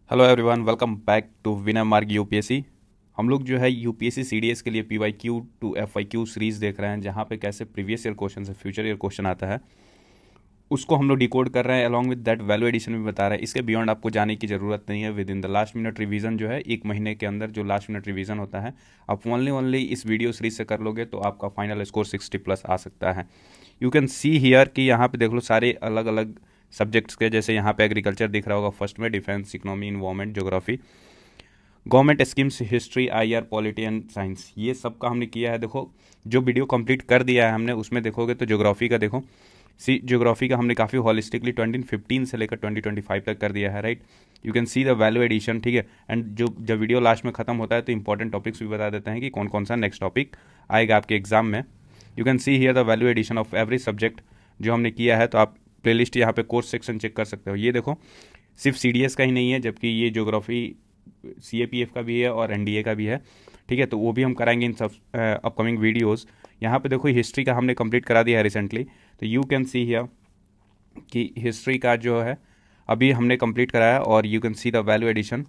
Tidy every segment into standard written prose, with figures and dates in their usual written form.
Hello everyone, welcome back to Vinay Marg UPSC. हम लोग जो है यूपीएससी सीडीएस के लिए पीवाईक्यू टू एफआईक्यू सीरीज देख रहे हैं, जहाँ पे कैसे प्रीवियस ईयर क्वेश्चन से फ्यूचर ईयर क्वेश्चन आता है उसको हम लोग डिकोड कर रहे हैं। Along with that value addition भी बता रहे हैं। इसके बियॉन्ड आपको जाने की ज़रूरत नहीं है। With in the last minute revision जो है, एक महीने के अंदर जो लास्ट मिनट रिवीजन होता है, आप ओनली इस वीडियो सीरीज से कर लोगे तो आपका फाइनल स्कोर 60+ आ सकता है। यू कैन सी हियर कि यहाँ पे देख लो सारे अलग अलग सब्जेक्ट्स के, जैसे यहाँ पे एग्रीकल्चर दिख रहा होगा फर्स्ट में, defence, economy, environment, geography, government schemes, history, IR, polity and science, ये सब का हमने किया है। देखो जो वीडियो कंप्लीट कर दिया है हमने, उसमें देखोगे तो ज्योग्राफी का देखो, ज्योग्राफी का हमने काफ़ी हॉलिस्टिकली 2015 से लेकर 2025 तक कर दिया है, right. You can see the value addition, ठीक है। एंड जो जब वीडियो लास्ट में खत्म होता है तो इंपॉर्टेंट टॉपिक्स भी बता देते हैं कि कौन कौन सा नेक्स्ट टॉपिक आएगा आपके एग्जाम में। You can see here the value addition of every subject जो हमने किया है। तो आप प्लेलिस्ट यहाँ पे कोर्स सेक्शन चेक कर सकते हो। ये देखो सिर्फ सीडीएस का ही नहीं है, जबकि ये ज्योग्राफी सीएपीएफ का भी है और एनडीए का भी है, ठीक है। तो वो भी हम कराएंगे इन सब अपकमिंग वीडियोस। यहाँ पे देखो हिस्ट्री का हमने कंप्लीट करा दिया है रिसेंटली। तो यू कैन सी हियर कि हिस्ट्री का जो है अभी हमने कंप्लीट कराया, और you can see the value addition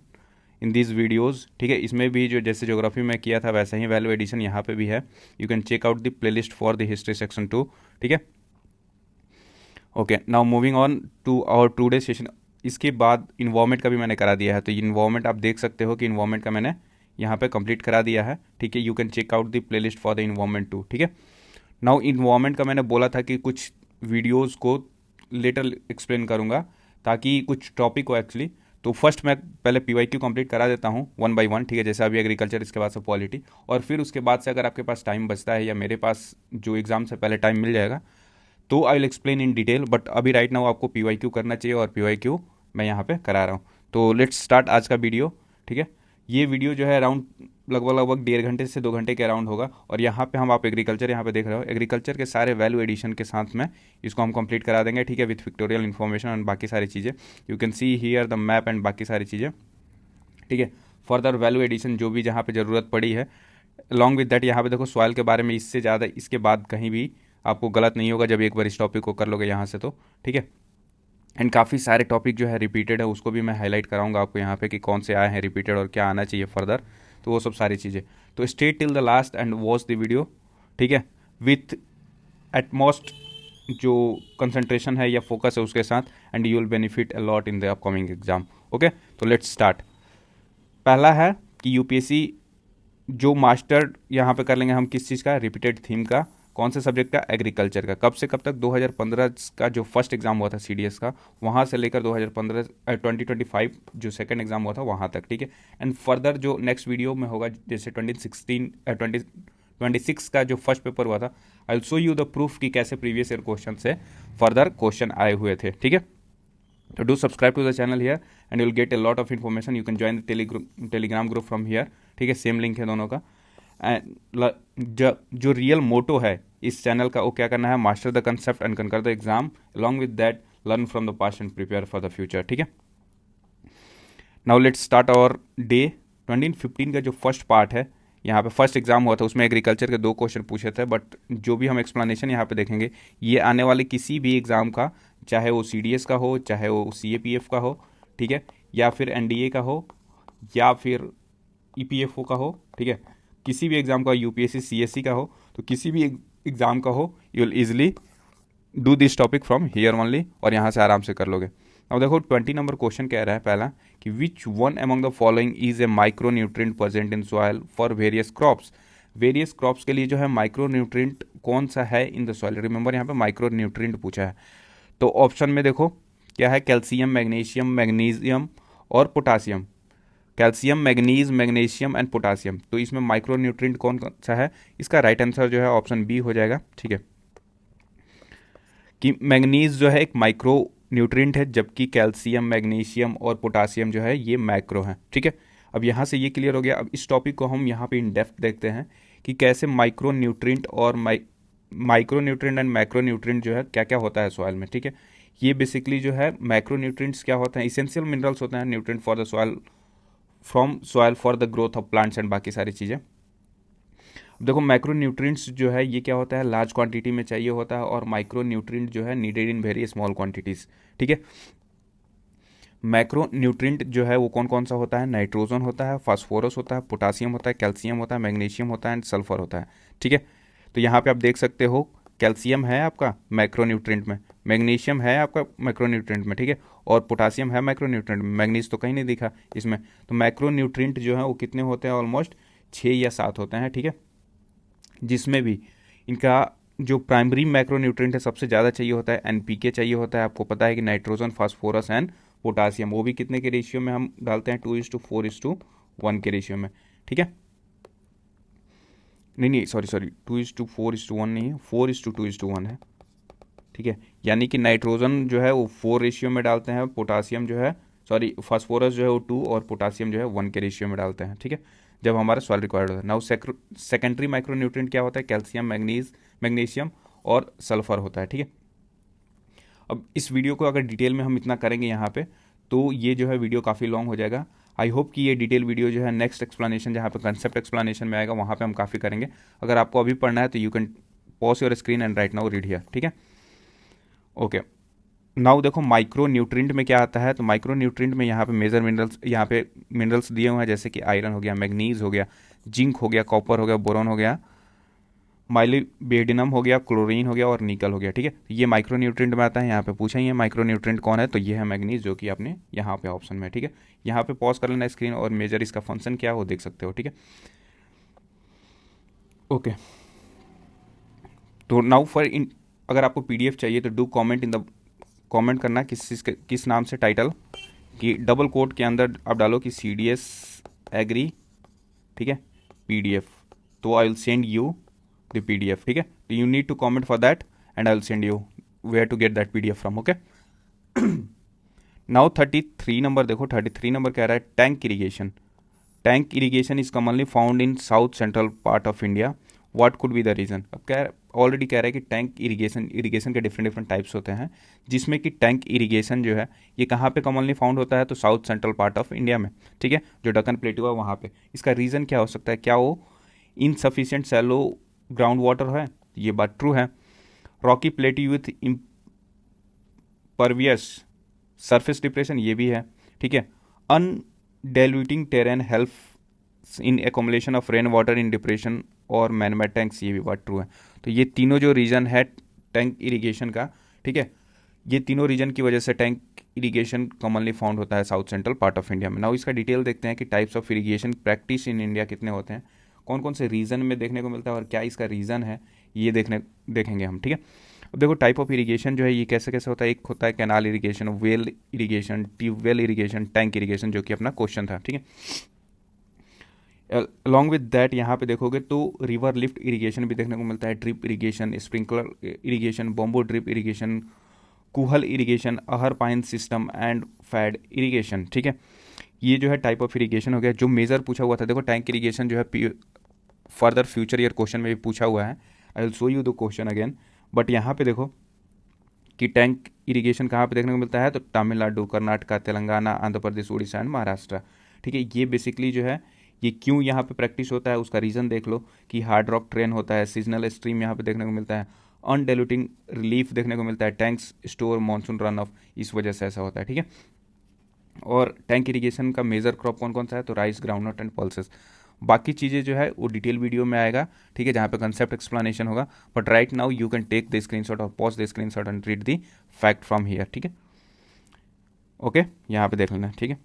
in these videos, ठीक है। इसमें भी जो जैसे ज्योग्राफी में किया था वैसे ही वैल्यू एडिशन यहाँ पे भी है। You can check out the playlist for the history section 2, ठीक है। Okay, now moving on to our today session. इसके बाद इन्वायरमेंट का भी मैंने करा दिया है। तो इन्वायरमेंट आप देख सकते हो कि इन्वायरमेंट का मैंने यहाँ पे कंप्लीट करा दिया है, ठीक है। You can check out the playlist for the environment 2, ठीक है। नाउ इन्वायरमेंट का मैंने बोला था कि कुछ वीडियोज़ को लेटर एक्सप्लेन करूँगा ताकि कुछ टॉपिक हो एक्चुअली। तो फर्स्ट मैं पहले पीवाईक्यू कंप्लीट करा देता हूँ 1 बाय 1, ठीक है। जैसे अभी एग्रीकल्चर, इसके बाद से पॉलिटी, और फिर उसके बाद से अगर आपके पास टाइम बचता है या मेरे पास जो एग्ज़ाम से पहले टाइम मिल जाएगा तो I will explain in detail. But अभी राइट नाउ आपको पीवाईक्यू करना चाहिए, और पीवाईक्यू मैं यहाँ पे करा रहा हूँ। तो लेट्स स्टार्ट आज का वीडियो, ठीक है। ये वीडियो जो है अराउंड लगभग 1.5 घंटे से 2 घंटे के अराउंड होगा। और यहाँ पे हम, आप एग्रीकल्चर यहाँ पे देख रहे हो, एग्रीकल्चर के सारे वैल्यू एडिशन के साथ में इसको हम कंप्लीट करा देंगे, ठीक है, विथ पिक्टोरियल इन्फॉर्मेशन एंड बाकी सारी चीज़ें। You can see here the map and बाकी सारी चीज़ें, ठीक है। फर्दर वैल्यू एडिशन जो भी जहाँ पे ज़रूरत पड़ी है, अलॉन्ग विद दैट यहाँ पे देखो सॉइल के बारे में, इससे ज़्यादा इसके बाद कहीं भी आपको गलत नहीं होगा जब एक बार इस टॉपिक को कर लोगे यहाँ से, तो ठीक है। एंड काफ़ी सारे टॉपिक जो है रिपीटेड है, उसको भी मैं हाईलाइट कराऊंगा आपको यहाँ पे कि कौन से आए हैं रिपीटेड और क्या आना चाहिए फर्दर, तो वो सब सारी चीज़ें। तो stay till the last and watch the video, ठीक है, विथ एटमोस्ट जो कंसंट्रेशन है या फोकस है उसके साथ, and you will benefit a lot in the upcoming exam. Okay, तो लेट्स स्टार्ट। पहला है कि यूपीएससी जो मास्टर यहाँ पे कर लेंगे हम किस चीज़ का, रिपीटेड थीम का, कौन से सब्जेक्ट का, एग्रीकल्चर का। कब से कब तक, 2015 का जो फर्स्ट एग्जाम हुआ था सीडीएस का, वहाँ से लेकर 2025 जो सेकंड एग्जाम हुआ था वहाँ तक, ठीक है। एंड फर्दर जो नेक्स्ट वीडियो में होगा, जैसे 2026 का जो फर्स्ट पेपर हुआ था, I will show you the proof कि कैसे प्रीवियस ईयर क्वेश्चन से फर्दर क्वेश्चन आए हुए थे, ठीक है। तो do subscribe to the channel here and you will get a lot of information. You can join the telegram group from here, ठीक है, सेम लिंक है दोनों का। एंड जो रियल मोटो है इस चैनल का, वो क्या करना है, master the concept and conquer the exam, along with that learn from the past and prepare for the future, ठीक है। Now let's start our day. 2015 का जो फर्स्ट पार्ट है, यहाँ पे फर्स्ट एग्जाम हुआ था, उसमें एग्रीकल्चर के 2 क्वेश्चन पूछे थे। बट जो भी हम एक्सप्लेनेशन यहाँ पे देखेंगे, ये आने वाले किसी भी एग्ज़ाम का, चाहे वो सीडीएस का हो, चाहे वो सीएपीएफ का हो, ठीक है, या फिर एनडीए का हो, या फिर ईपीएफओ का हो, ठीक है, किसी भी एग्ज़ाम का, यूपीएससी सीएससी का हो, तो किसी भी एग्ज़ाम का हो, you will easily do this topic from here only, और यहाँ से आराम से कर लोगे। अब देखो 20 नंबर क्वेश्चन कह रहा है पहला कि which one among the following is a micro nutrient present in soil for various crops. Various crops के लिए जो है माइक्रो न्यूट्रिएंट कौन सा है इन द सॉइल। रिमेंबर यहाँ पे माइक्रो न्यूट्रिएंट पूछा है। तो ऑप्शन में देखो क्या है, कैल्शियम, मैग्नीशियम, मैग्नीशियम और potassium. Calcium, manganese, magnesium and potassium. तो इसमें माइक्रो न्यूट्रिएंट कौन सा है, इसका राइट आंसर जो है ऑप्शन बी हो जाएगा, ठीक है, कि मैग्नीज जो है एक माइक्रो न्यूट्रिएंट है, जबकि कैल्शियम, मैग्नीशियम और पोटासियम जो है ये मैक्रो है, ठीक है। अब यहाँ से ये क्लियर हो गया। अब इस टॉपिक को हम यहाँ पे इन डेप्थ देखते हैं कि कैसे माइक्रो न्यूट्रिएंट और micro nutrient and macro nutrient जो है क्या क्या होता है सॉइल में, ठीक है। ये बेसिकली जो है मैक्रो न्यूट्रिएंट्स क्या होते हैं, इसेंशियल मिनरल्स होते हैं, nutrient for the soil, from soil for the growth of plants and बाकी सारी चीज़ें। देखो मैक्रो न्यूट्रिएंट्स जो है ये क्या होता है, लार्ज क्वांटिटी में चाहिए होता है, और माइक्रो न्यूट्रिएंट जो है needed in very small quantities, ठीक है। मैक्रो न्यूट्रिएंट जो है वो कौन कौन सा होता है, नाइट्रोजन होता है, फास्फोरस होता है, पोटासियम होता है, कैल्शियम होता है, मैग्नीशियम होता है एंड सल्फर होता है। ठीक है, तो यहाँ पे आप देख सकते हो कैल्शियम है आपका मैक्रोन्यूट्रिएंट में, मैग्नीशियम है आपका मैक्रोन्यूट्रिएंट में, ठीक है, और पोटासियम है मैक्रोन्यूट्रिएंट में, मैग्नीज तो कहीं नहीं दिखा इसमें। तो मैक्रोन्यूट्रिएंट जो है वो कितने होते हैं, ऑलमोस्ट 6 या 7 होते हैं। ठीक है, जिसमें भी इनका जो प्राइमरी मैक्रोन्यूट्रिएंट है सबसे ज़्यादा चाहिए होता है एनपीके चाहिए होता है। आपको पता है कि नाइट्रोजन, फास्फोरस एंड पोटासियम, वो भी कितने के रेशियो में हम डालते हैं, 2:4:1 के रेशियो में। ठीक है, नहीं सॉरी 2:4:1 नहीं है, 4:2:1 है। ठीक है, यानी कि नाइट्रोजन जो है वो 4 रेशियो में डालते हैं, पोटासियम जो है सॉरी फास्फोरस जो है वो 2 और पोटासियम जो है 1 के रेशियो में डालते हैं। ठीक है, जब हमारा सॉइल रिक्वायर्ड होता है। नाउ सेकेंडरी माइक्रोन्यूट्रिएंट क्या होता है, कैल्शियम, मैग्नीशियम और सल्फर होता है। ठीक है, अब इस वीडियो को अगर डिटेल में हम इतना करेंगे यहाँ पे तो ये जो है वीडियो काफ़ी लॉन्ग हो जाएगा। आई होप कि ये डिटेल वीडियो जो है नेक्स्ट एक्सप्लेनेशन जहाँ पे कंसेप्ट एक्सप्लेनेशन में आएगा वहाँ पे हम काफ़ी करेंगे। अगर आपको अभी पढ़ना है तो you can pause your screen and right now read here. ठीक है, ओके। नाउ देखो माइक्रो न्यूट्रिएंट में क्या आता है, तो माइक्रो न्यूट्रिएंट में यहाँ पे मेजर मिनरल्स, यहाँ पे मिनरल्स दिए हुए हैं जैसे कि आयरन हो गया, मैग्नीज हो गया, जिंक हो गया, कॉपर हो गया, बोरॉन हो गया, माइलिबेडिनम हो गया, क्लोरीन हो गया और निकल हो गया। ठीक है, तो ये माइक्रो न्यूट्रिएंट में आता है। यहाँ पे पूछा ही है माइक्रो न्यूट्रिएंट कौन है, तो ये है मैग्नीज, जो कि आपने यहाँ पे ऑप्शन में। ठीक है, यहाँ पे पॉज कर लेना स्क्रीन और मेजर इसका फंक्शन क्या है वो देख सकते हो। ठीक है, ओके। तो नाउ फॉर इन, अगर आपको पीडीएफ चाहिए तो do comment in the comment करना किस नाम से टाइटल, कि डबल कोट के अंदर आप डालो कि CDS एग्री, ठीक है, पीडीएफ, तो I will send you the PDF. ठीक है, you need to comment for that and I will send you where to get that PDF from. Okay, now 33 number देखो, 33 नंबर कह रहा है tank irrigation. Tank irrigation is commonly found in south central part of India, what could be the reason. अब already कह रहा है कि tank irrigation के डिफरेंट डिफरेंट टाइप्स होते हैं, जिसमें कि टैंक इरीगेशन जो है ये कहाँ पे कॉमनली फाउंड होता है, तो south central part of India में। ठीक है, जो डकन प्लेटू है वहाँ पे। इसका रीज़न क्या हो सकता है, क्या वो इनसफिशिएंट सैलो ग्राउंड वाटर है, ये बात ट्रू है। Rocky plateau with impervious surface depression, ये भी है। ठीक है, undulating terrain help in accumulation of rain water in depression और मैनमेड टैंक्स, ये भी बात ट्रू है। तो ये तीनों जो रीजन है टैंक इरिगेशन का, ठीक है, ये तीनों रीजन की वजह से टैंक इरिगेशन कॉमनली फाउंड होता है south central part of India में। नाउ इसका डिटेल देखते हैं कि types of irrigation practice in India कितने होते हैं, कौन कौन से रीजन में देखने को मिलता है और क्या इसका रीज़न है, ये देखेंगे हम। ठीक है, अब देखो टाइप ऑफ इरिगेशन जो है ये कैसे कैसे होता है। एक होता है canal irrigation, well irrigation, tubewell irrigation, tank irrigation, जो कि अपना क्वेश्चन था। ठीक है, अलॉन्ग विद दैट यहाँ पे देखोगे तो रिवर लिफ्ट इरिगेशन भी देखने को मिलता है, drip irrigation, sprinkler irrigation, bamboo drip irrigation, kuhl irrigation, ahar pyne system and phad irrigation. ठीक है, ये जो है टाइप ऑफ इरिगेशन हो गया। जो मेजर पूछा हुआ था, देखो टैंक इरिगेशन जो है फर्दर फ्यूचर ईयर क्वेश्चन में भी पूछा हुआ है, I will show you the question again. But यहाँ पे देखो कि टैंक इरिगेशन कहाँ पे देखने को मिलता है, तो तमिलनाडु, कर्नाटका, तेलंगाना, आंध्र प्रदेश, उड़ीसा एंड महाराष्ट्र। ठीक है, ये बेसिकली जो है ये क्यों यहाँ पे प्रैक्टिस होता है उसका रीज़न देख लो, कि हार्ड रॉक ट्रेन होता है, सीजनल स्ट्रीम यहाँ पे देखने को मिलता है, अनडेल्यूटिंग रिलीफ देखने को मिलता है, tanks store monsoon run of, इस वजह से ऐसा होता है। ठीक है, और टैंक इरिगेशन का मेजर क्रॉप कौन कौन सा है, तो राइस, ग्राउंडनट एंड पल्सेस। बाकी चीज़ें जो है वो डिटेल वीडियो में आएगा। ठीक है, जहाँ पे कंसेप्ट एक्सप्लेनेशन होगा। But right now you can take the screenshot और pause the screenshot and read the fact from here. ठीक है, ओके, यहाँ पे देख लेना। ठीक है,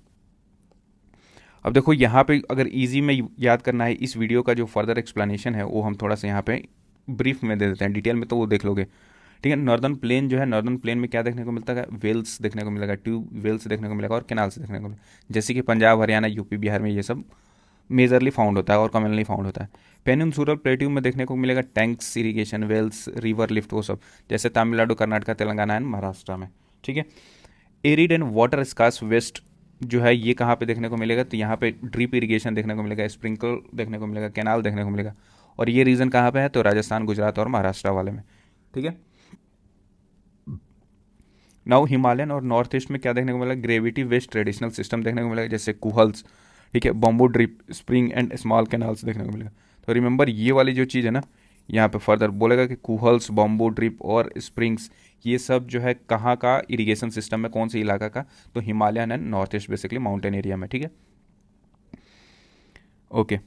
अब देखो यहाँ पे अगर इजी में याद करना है इस वीडियो का जो फर्दर एक्सप्लेनेशन है वो हम थोड़ा सा यहाँ पे ब्रीफ में दे देते हैं, डिटेल में तो वो देख लोगे। ठीक है, नॉर्दर्न प्लेन जो है, नॉर्दर्न प्लेन में क्या देखने को मिलता है, वेल्स देखने को मिलेगा, ट्यूब वेल्स देखने को मिलेगा और कैनाल्स देखने को मिलेगा, जैसे कि पंजाब, हरियाणा, यूपी, बिहार में ये सब मेजरली फाउंड होता है और कॉमनली फाउंड होता है। पेनिनसुलर प्लेट्यू में देखने को मिलेगा tanks irrigation, wells, river lift, वो सब जैसे तमिलनाडु, कर्नाटका, तेलंगाना एंड महाराष्ट्र में। ठीक है, arid and water scarce west जो है ये कहाँ पे देखने को मिलेगा, तो यहाँ पे ड्रिप इरिगेशन देखने को मिलेगा, स्प्रिंकल देखने को मिलेगा, कैनाल देखने को मिलेगा। और ये रीजन कहाँ पे है, तो राजस्थान, गुजरात और महाराष्ट्र वाले में। ठीक है, नाउ हिमालयन और नॉर्थ ईस्ट में क्या देखने को मिलेगा, ग्रेविटी वेस्ट ट्रेडिशनल सिस्टम देखने को मिलेगा, जैसे कुहल्स, ठीक है, bamboo drip, spring and small canals देखने को मिलेगा। तो रिमेंबर ये वाली जो चीज़ है ना, यहाँ पे फर्दर बोलेगा कि कुहल्स, बॉम्बो, ड्रिप और स्प्रिंग्स ये सब जो है कहाँ का इरिगेशन सिस्टम है, कौन से इलाका का, तो Himalayan and north east basically mountain area में, ठीक है। ओके,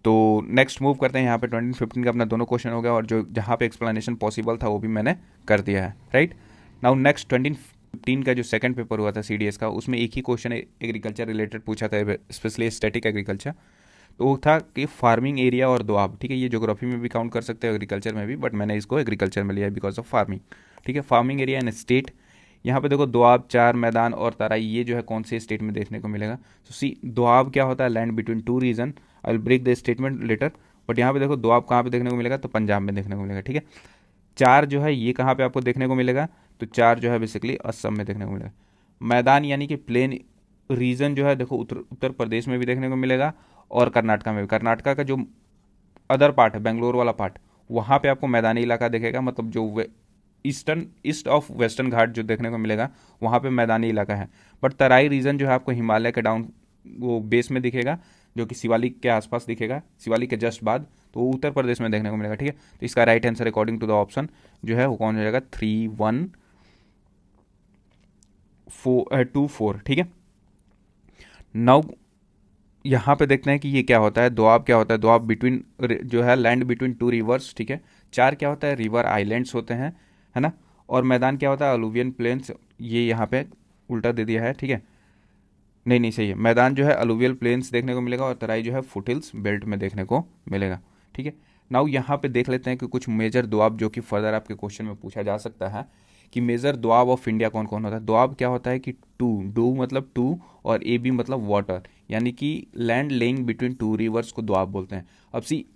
तो नेक्स्ट मूव करते हैं। यहाँ पे 2015 का अपना दोनों क्वेश्चन हो गया और जो जहाँ पे एक्सप्लेनेशन पॉसिबल था वो भी मैंने कर दिया है, राइट। नाउ नेक्स्ट 2015 का जो सेकंड पेपर हुआ था सीडीएस का, उसमें एक ही क्वेश्चन एग्रीकल्चर रिलेटेड पूछा था, स्पेशली स्टैटिक एग्रीकल्चर। तो वो था कि फार्मिंग एरिया और दोआब, ठीक है। ये ज्योग्राफी में भी काउंट कर सकते हैं, एग्रीकल्चर में भी, बट मैंने इसको एग्रीकल्चर में लिया बिकॉज ऑफ फार्मिंग, ठीक है। फार्मिंग एरिया एंड स्टेट, यहाँ पे देखो दोआब, चार मैदान और तराई, ये जो है कौन से स्टेट में देखने को मिलेगा। तो सी दोआब क्या होता है, land between two region, I will break the statement later, but यहाँ पे देखो दोआब कहाँ पे देखने को मिलेगा, तो पंजाब में देखने को मिलेगा, ठीक है। चार जो है ये कहाँ पे आपको देखने को मिलेगा, तो चार जो है बेसिकली असम में देखने को मिलेगा। मैदान यानी कि प्लेन रीजन जो है देखो उत्तर प्रदेश में भी देखने को मिलेगा और कर्नाटका में भी। कर्नाटका का जो अदर पार्ट है, बेंगलोर वाला पार्ट, वहाँ पे आपको मैदानी इलाका दिखेगा, मतलब जो ईस्ट ऑफ वेस्टर्न घाट जो देखने को मिलेगा वहाँ पे मैदानी इलाका है। बट तराई रीजन जो है आपको हिमालय के डाउन वो बेस में दिखेगा, जो कि शिवालिक के आसपास दिखेगा, शिवालिक के जस्ट बाद, तो वो उत्तर प्रदेश में देखने को मिलेगा, ठीक है। तो इसका right answer according to the option जो है वो कौन हो जाएगा, 3124, ठीक है। नाउ यहाँ पे देखते हैं कि ये क्या होता है, दोआब क्या होता है। दोआब बिटवीन जो है लैंड बिटवीन टू रिवर्स, ठीक है। चार क्या होता है, रिवर आइलैंड्स होते हैं, है ना। और मैदान क्या होता है, अलुवियन प्लेन्स, ये यहाँ पे उल्टा दे दिया है, ठीक है। नहीं सही है, मैदान जो है अलुवियल प्लेन्स देखने को मिलेगा और तराई जो है फुटहिल्स बेल्ट में देखने को मिलेगा, ठीक है। नाउ यहाँ पे देख लेते हैं कि कुछ मेजर दोआब जो कि फर्दर आपके क्वेश्चन में पूछा जा सकता है कि मेजर दोआब ऑफ इंडिया कौन कौन होता है। दोआब क्या होता है कि डू मतलब टू और ए बी मतलब वाटर, यानी कि land laying between two reverse को दोआब बोलते हैं।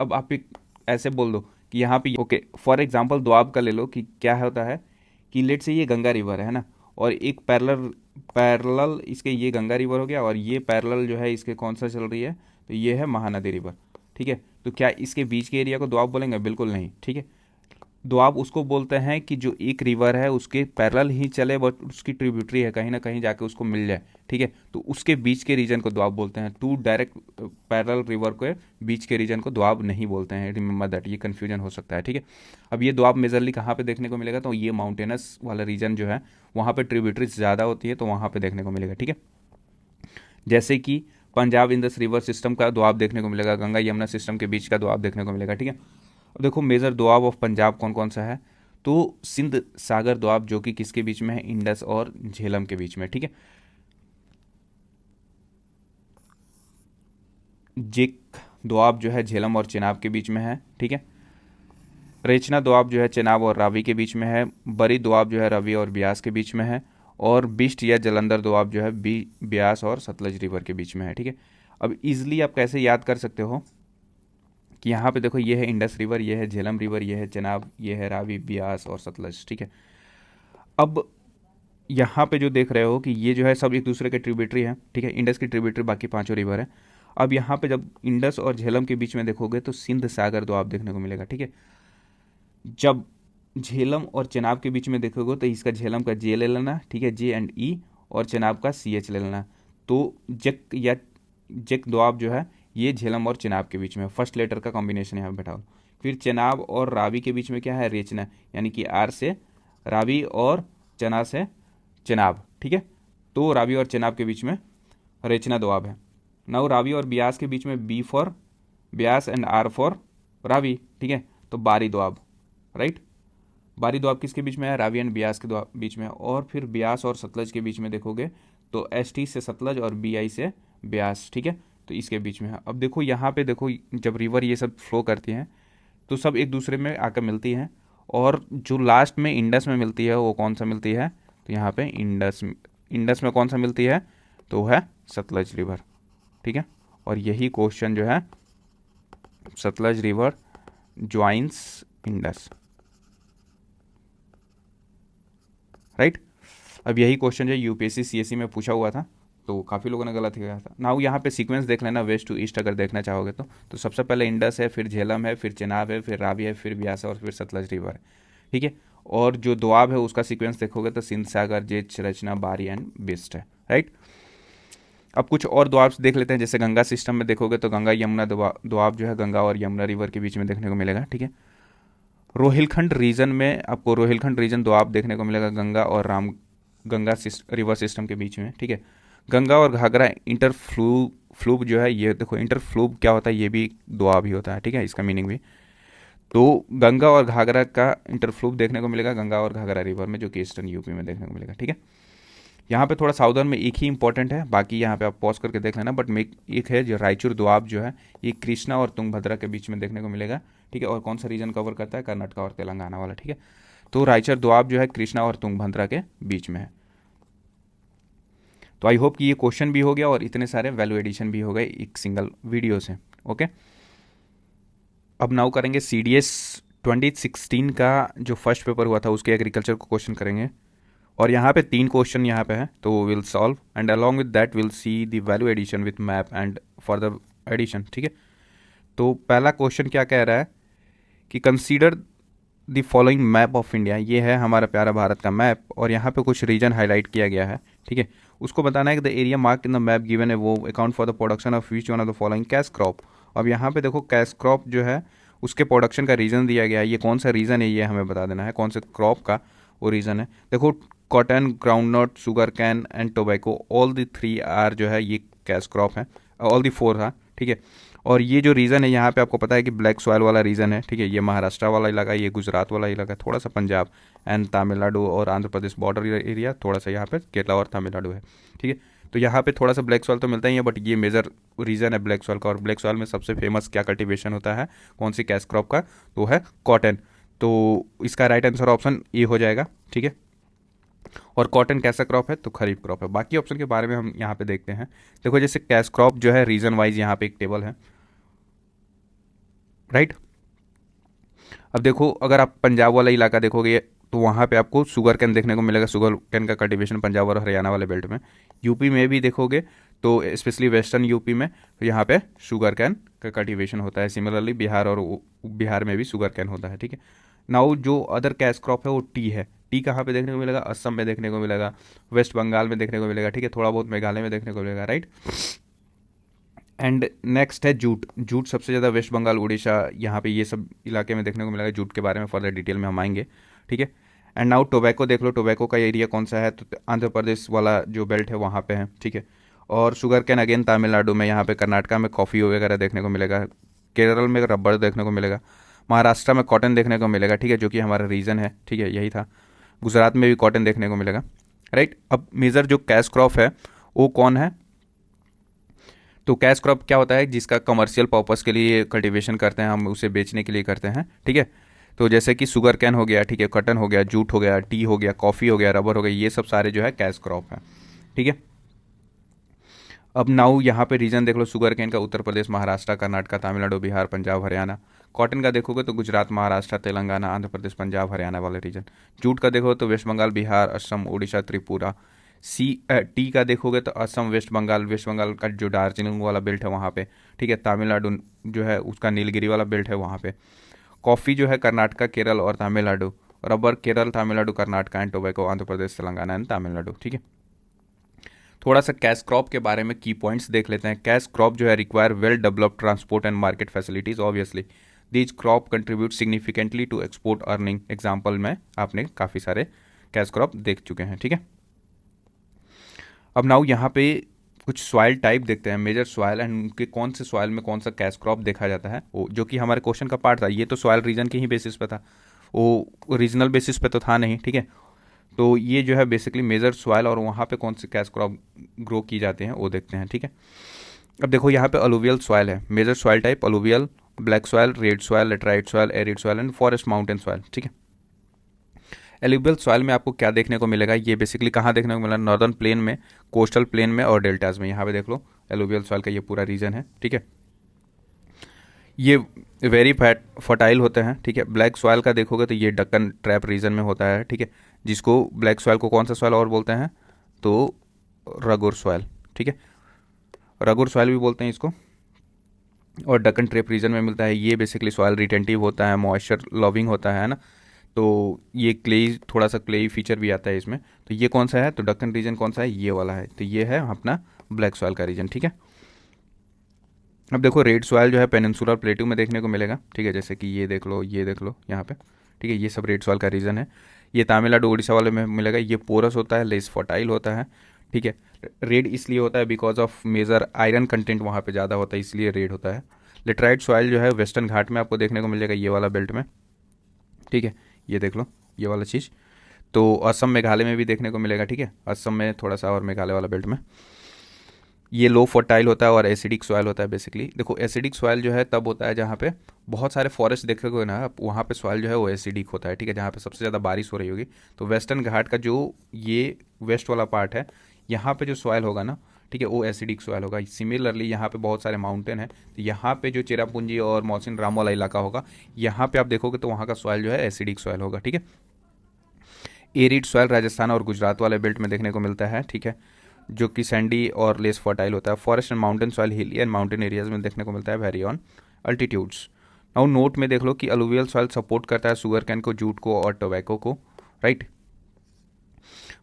अब आप एक ऐसे बोल दो कि यहाँ पे ओके फॉर एग्जांपल दोआब का ले लो कि क्या होता है कि लेट से ये गंगा रिवर है ना, और एक पैरेलल इसके ये गंगा रिवर हो गया और ये पैरेलल जो है इसके कौन सा चल रही है, तो ये है महानदी रिवर, ठीक है। तो क्या इसके बीच के एरिया को दोआब बोलेंगे, बिल्कुल नहीं, ठीक है। दोआब उसको बोलते हैं कि जो एक रिवर है उसके पैरेलल ही चले बट उसकी ट्रिब्यूटरी है कहीं ना कहीं जाके उसको मिल जाए, ठीक है। तो उसके बीच के रीजन को दोआब बोलते हैं। टू डायरेक्ट पैरेलल रिवर के बीच के रीजन को दोआब नहीं बोलते हैं, रिमेंबर दैट, ये कन्फ्यूजन हो सकता है, ठीक है। अब ये दोआब मेजरली कहाँ पे देखने को मिलेगा, तो ये माउंटेनस वाला रीजन जो है वहाँ पे ट्रिब्यूटरीज ज़्यादा होती है, तो वहाँ पे देखने को मिलेगा, ठीक है। जैसे कि पंजाब इंदस रिवर सिस्टम का दोआब देखने को मिलेगा, गंगा यमुना सिस्टम के बीच का दोआब देखने को मिलेगा, ठीक है। अब देखो मेजर दोआब ऑफ पंजाब कौन कौन सा है, तो सिंध सागर दोआब जो कि किसके बीच में है, इंडस और झेलम के बीच में, ठीक है। जेक दोआब जो है झेलम और चेनाब के बीच में है, ठीक है। रेचना दोआब जो है चेनाब और रावी के बीच में है। बरी दोआब जो है रवि और ब्यास के बीच में है। और बिस्ट या जलंधर दोआब जो है ब्यास और सतलज रिवर के बीच में है, ठीक है। अब इजली आप कैसे याद कर सकते हो कि यहाँ पे देखो ये है इंडस रिवर, ये है झेलम रिवर, ये है चेनाब, ये है रावी, ब्यास और सतलज, ठीक है। अब यहाँ पे जो देख रहे हो कि ये जो है सब एक दूसरे के ट्रिब्यूटरी है, ठीक है। इंडस की ट्रिब्यूटरी बाकी पांचों रिवर है। अब यहाँ पे जब इंडस और झेलम के बीच में देखोगे तो सिंध सागर दोआब देखने को मिलेगा, ठीक है। जब झेलम और चेनाब के बीच में देखोगे तो इसका झेलम का जे ले लेना, ठीक है, जे एंड ई, और चेनाब का सी एच ले लेना। तो जेक दोआब जो है ये झेलम और चेनाब के बीच में, फर्स्ट लेटर का कॉम्बिनेशन यहाँ बैठाओ। फिर चेनाब और रावी के बीच में क्या है, रेचना, यानी कि आर से रावी और चना से चेनाब, ठीक है। तो रावी और चेनाब के बीच में रेचना दोआब है। नाउ रावी और ब्यास के बीच में B for Beas and R for Ravi, ठीक है। तो बारी दोआब, राइट। बारी दोआब किसके बीच में है, रावी एंड ब्यास के बीच में है। और फिर ब्यास और सतलज के बीच में देखोगे तो एस टी से सतलज और बी आई से ब्यास, ठीक है। तो इसके बीच में है। अब देखो यहाँ पे देखो जब रिवर ये सब फ्लो करती हैं तो सब एक दूसरे में आकर मिलती हैं, और जो लास्ट में इंडस में मिलती है वो कौन सा मिलती है, तो यहाँ पे इंडस में कौन सा मिलती है, तो है सतलज रिवर, ठीक है। और यही क्वेश्चन जो है Sutlej river joins Indus, right. अब यही क्वेश्चन जो यूपीएससी सीएससी में पूछा हुआ था, तो काफ़ी लोगों ने गलत किया था। नाउ यहाँ पे सीक्वेंस देख लेना वेस्ट टू ईस्ट अगर देखना चाहोगे तो सबसे पहले इंडस है, फिर झेलम है, फिर चेनाब है, फिर रावी है, फिर ब्यास है और फिर सतलज रिवर है, ठीक है। और जो दोआब है उसका सीक्वेंस देखोगे तो सिंध सागर जेच रचना बारी एंड बिस्ट है, राइट। अब कुछ और दोआब देख लेते हैं। जैसे गंगा सिस्टम में देखोगे तो गंगा यमुना दोआब जो है गंगा और यमुना रिवर के बीच में देखने को मिलेगा, ठीक है। रोहिलखंड रीजन में आपको रोहिलखंड रीजन दोआब देखने को मिलेगा गंगा और गंगा रिवर सिस्टम के बीच में, ठीक है। गंगा और घाघरा इंटरफ्लूव जो है, ये देखो इंटरफ्लूव क्या होता है, ये भी दोआब ही होता है, ठीक है, इसका मीनिंग भी। तो गंगा और घाघरा का इंटरफ्लूव देखने को मिलेगा गंगा और घाघरा रिवर में, जो कि ईस्टर्न यूपी में देखने को मिलेगा, ठीक है। यहाँ पे थोड़ा साउदर्न में एक ही इंपॉर्टेंट है, बाकी यहाँ पे आप पॉज करके देख लेना। बट एक है जो रायचूर दोआब जो है, ये कृष्णा और तुंगभद्रा के बीच में देखने को मिलेगा, ठीक है। और कौन सा रीजन कवर करता है, कर्नाटक और तेलंगाना वाला, ठीक है। तो रायचूर दोआब जो है कृष्णा और तुंगभद्रा के बीच में है। तो आई होप कि ये क्वेश्चन भी हो गया और इतने सारे वैल्यू एडिशन भी हो गए एक सिंगल वीडियो से। ओके, अब नाउ करेंगे CDS 2016 का जो फर्स्ट पेपर हुआ था उसके एग्रीकल्चर को क्वेश्चन करेंगे। और यहाँ पे 3 क्वेश्चन यहाँ पे है, तो will solve and along with that will see the value addition with map and further addition, ठीक है। तो पहला क्वेश्चन क्या कह रहा है कि consider the following map of India. ये है हमारा प्यारा भारत का मैप और यहाँ पे कुछ रीजन हाईलाइट किया गया है, ठीक है। उसको बताना है कि the area mark in the map given है वो account for the production of which one of the following cash crop. अब यहाँ पे देखो कैश क्रॉप जो है उसके प्रोडक्शन का रीज़न दिया गया है, ये कौन सा रीज़न है ये हमें बता देना है, कौन से क्रॉप का वो रीज़न है। देखो cotton, groundnut, sugar cane and tobacco, all the 3 are जो है ये कैश क्रॉप है, ऑल द 4 है, ठीक है। और ये जो रीज़न है यहाँ पे आपको पता है कि ब्लैक सॉइल वाला रीज़न है, ठीक है। ये महाराष्ट्र वाला इलाका, ये गुजरात वाला इलाका, थोड़ा सा पंजाब एंड तमिलनाडु और आंध्र प्रदेश बॉर्डर एरिया, थोड़ा सा यहाँ पे केरला और तमिलनाडु है, ठीक है। तो यहाँ पे थोड़ा सा ब्लैक सॉइल तो मिलता ही है, बट ये मेजर रीज़न है ब्लैक सॉइल का। और ब्लैक सॉइल में सबसे फेमस क्या कल्टीवेशन होता है, कौन सी कैश क्रॉप का, तो है कॉटन। तो इसका राइट आंसर ऑप्शन ए हो जाएगा, ठीक है। और कॉटन कैसा क्रॉप है, तो खरीफ क्रॉप है। बाकी ऑप्शन के बारे में हम यहाँ पे देखते हैं। देखो जैसे कैश क्रॉप जो है रीजन वाइज यहाँ पे एक टेबल है, राइट। अब देखो अगर आप पंजाब वाला इलाका देखोगे तो वहाँ पे आपको शुगर कैन देखने को मिलेगा। शुगर कैन का कल्टीवेशन पंजाब और हरियाणा वाले बेल्ट में। यूपी में भी देखोगे तो स्पेशली वेस्टर्न यूपी में तो यहाँ पे शुगर कैन का कल्टीवेशन होता है। सिमिलरली बिहार में भी शुगर कैन होता है, ठीक है। नाउ जो अदर कैश क्रॉप है वो टी है। टी कहाँ पे देखने को मिलेगा, असम में देखने को मिलेगा, वेस्ट बंगाल में देखने को मिलेगा, ठीक है। थोड़ा बहुत मेघालय में देखने को मिलेगा, राइट। एंड नेक्स्ट है जूट। जूट सबसे ज़्यादा वेस्ट बंगाल, उड़ीसा, यहाँ पे ये सब इलाके में देखने को मिलेगा। जूट के बारे में फर्दर डिटेल में हम आएंगे, ठीक है। एंड नाउ टोबैको देख लो, टोबैको का एरिया कौन सा है, तो आंध्र प्रदेश वाला जो बेल्ट है वहाँ पे है, ठीक है। और शुगर कैन अगेन तमिलनाडु में, यहाँ पे कर्नाटका में कॉफ़ी वगैरह देखने को मिलेगा, केरल में रबर देखने को मिलेगा, महाराष्ट्र में कॉटन देखने को मिलेगा, ठीक है, जो कि हमारा रीजन है, ठीक है, यही था। गुजरात में भी कॉटन देखने को मिलेगा, राइट। अब मेजर जो कैश क्रॉप है वो कौन है, तो कैश क्रॉप क्या होता है, जिसका कमर्शियल पर्पस के लिए कल्टीवेशन करते हैं, हम उसे बेचने के लिए करते हैं, ठीक है। तो जैसे कि शुगर कैन हो गया, ठीक है, कॉटन हो गया, जूट हो गया, टी हो गया, कॉफ़ी हो गया, रबर हो गया, ये सब सारे जो है कैश क्रॉप है, ठीक है। अब नाउ यहाँ पे रीजन देख लो, शुगर कैन का उत्तर प्रदेश, महाराष्ट्र, कर्नाटक, तमिलनाडु, बिहार, पंजाब, हरियाणा। कॉटन का देखोगे तो गुजरात, महाराष्ट्र, तेलंगाना, आंध्र प्रदेश, पंजाब, हरियाणा वाले रीजन। जूट का देखो तो वेस्ट बंगाल, बिहार, असम, उड़ीसा, त्रिपुरा। टी का देखोगे तो असम, वेस्ट बंगाल का जो दार्जिलिंग वाला बेल्ट है वहाँ पे, ठीक है। तमिलनाडु जो है उसका नीलगिरी वाला बेल्ट है वहाँ पे। कॉफ़ी जो है कर्नाटका, केरल और Tamil Nadu. Rubber Kerala, Tamil Nadu, Karnataka and tobacco Andhra Pradesh, Telangana and Tamil Nadu, ठीक है। थोड़ा सा कैश क्रॉप के बारे में की पॉइंट्स देख लेते हैं। कैश क्रॉप जो है require well developed transport and market facilities. Obviously these crop contribute significantly to export earning. Example में आपने काफ़ी सारे कैश क्रॉप देख चुके हैं, ठीक है। अब नाउ यहाँ पे कुछ सॉइल टाइप देखते हैं, मेजर सॉइल एंड उनके कौन से सॉइल में कौन सा कैश क्रॉप देखा जाता है, वो जो कि हमारे क्वेश्चन का पार्ट था। ये तो सॉइल रीजन के ही बेसिस पे था, वो रीजनल बेसिस पे तो था नहीं, ठीक है। तो ये जो है बेसिकली मेजर सॉइल और वहाँ पे कौन से कैश क्रॉप ग्रो की जाते हैं वो देखते हैं, ठीक है। अब देखो यहाँ पे अलुवियल सॉइल है। Major soil type alluvial, black soil, red soil, laterite soil, arid soil and forest mountain soil, ठीक है। एलुवियल सॉइल में आपको क्या देखने को मिलेगा, ये बेसिकली कहाँ देखने को मिला, नॉर्दर्न प्लेन में, कोस्टल प्लेन में और डेल्टाज में। यहाँ पे देख लो एलुवियल सॉइल का ये पूरा रीजन है, ठीक है। ये वेरी फर्टाइल होते हैं, ठीक है। ब्लैक सॉइल का देखोगे तो ये डक्कन ट्रैप रीजन में होता है, ठीक है। जिसको ब्लैक सॉइल को कौन सा सॉइल और बोलते हैं, तो रगुर सॉइल, ठीक है, रगुर सॉइल भी बोलते हैं इसको। और डक्कन ट्रैप रीजन में मिलता है। ये बेसिकली सॉइल रिटेंटिव होता है, मॉइस्चर लविंग होता है ना, तो ये क्ले, थोड़ा सा क्लेई फीचर भी आता है इसमें। तो ये कौन सा है, तो दक्कन रीजन कौन सा है, ये वाला है, तो ये है अपना ब्लैक सॉइल का रीजन, ठीक है। अब देखो रेड सॉइल जो है पेनिनसुलर प्लेटू में देखने को मिलेगा, ठीक है, जैसे कि ये देख लो, ये देख लो यहाँ पे, ठीक है, ये सब रेड सॉइल का रीजन है। ये तमिलनाडु उड़ीसा वाले में मिलेगा, ये पोरस होता है, लेस फर्टाइल होता है, ठीक है। रेड इसलिए होता है because of major iron content वहाँ पे ज़्यादा होता है, इसलिए रेड होता है। लेटराइट सॉइल जो है वेस्टर्न घाट में आपको देखने को मिलेगा, ये वाला बेल्ट में, ठीक है, ये देख लो ये वाला चीज़। तो असम मेघालय में भी देखने को मिलेगा, ठीक है, असम में थोड़ा सा और मेघालय वाला बेल्ट में। ये लो फर्टाइल होता है और एसिडिक सॉइल होता है बेसिकली। देखो एसिडिक सॉइल जो है तब होता है जहाँ पे बहुत सारे फॉरेस्ट देखोगे ना आप, वहाँ पे सॉइल जो है वो एसिडिक होता है, ठीक है, जहाँ पे सबसे ज़्यादा बारिश हो रही होगी। तो वेस्टर्न घाट का जो ये वेस्ट वाला पार्ट है, यहाँ पे जो सॉइल होगा ना, ठीक है, वो एसिडिक सॉइल होगा। सिमिलरली यहाँ पे बहुत सारे माउंटेन है, तो यहाँ पे जो चेरापूंजी और मौसिन राम वाला इलाका होगा, यहाँ पे आप देखोगे तो वहाँ का सॉइल जो है एसिडिक सॉइल होगा, ठीक है। एरिड सॉइल राजस्थान और गुजरात वाले बेल्ट में देखने को मिलता है, ठीक है, जो कि सैंडी और लेस फर्टाइल होता है। फॉरेस्ट एंड माउंटेन सॉइल हिली एंड माउंटेन एरियाज में देखने को मिलता है, very on altitudes. Now note में देख लो कि अलुवियल सॉइल सपोर्ट करता है शुगर कैन को, जूट को और टोबैको को, राइट।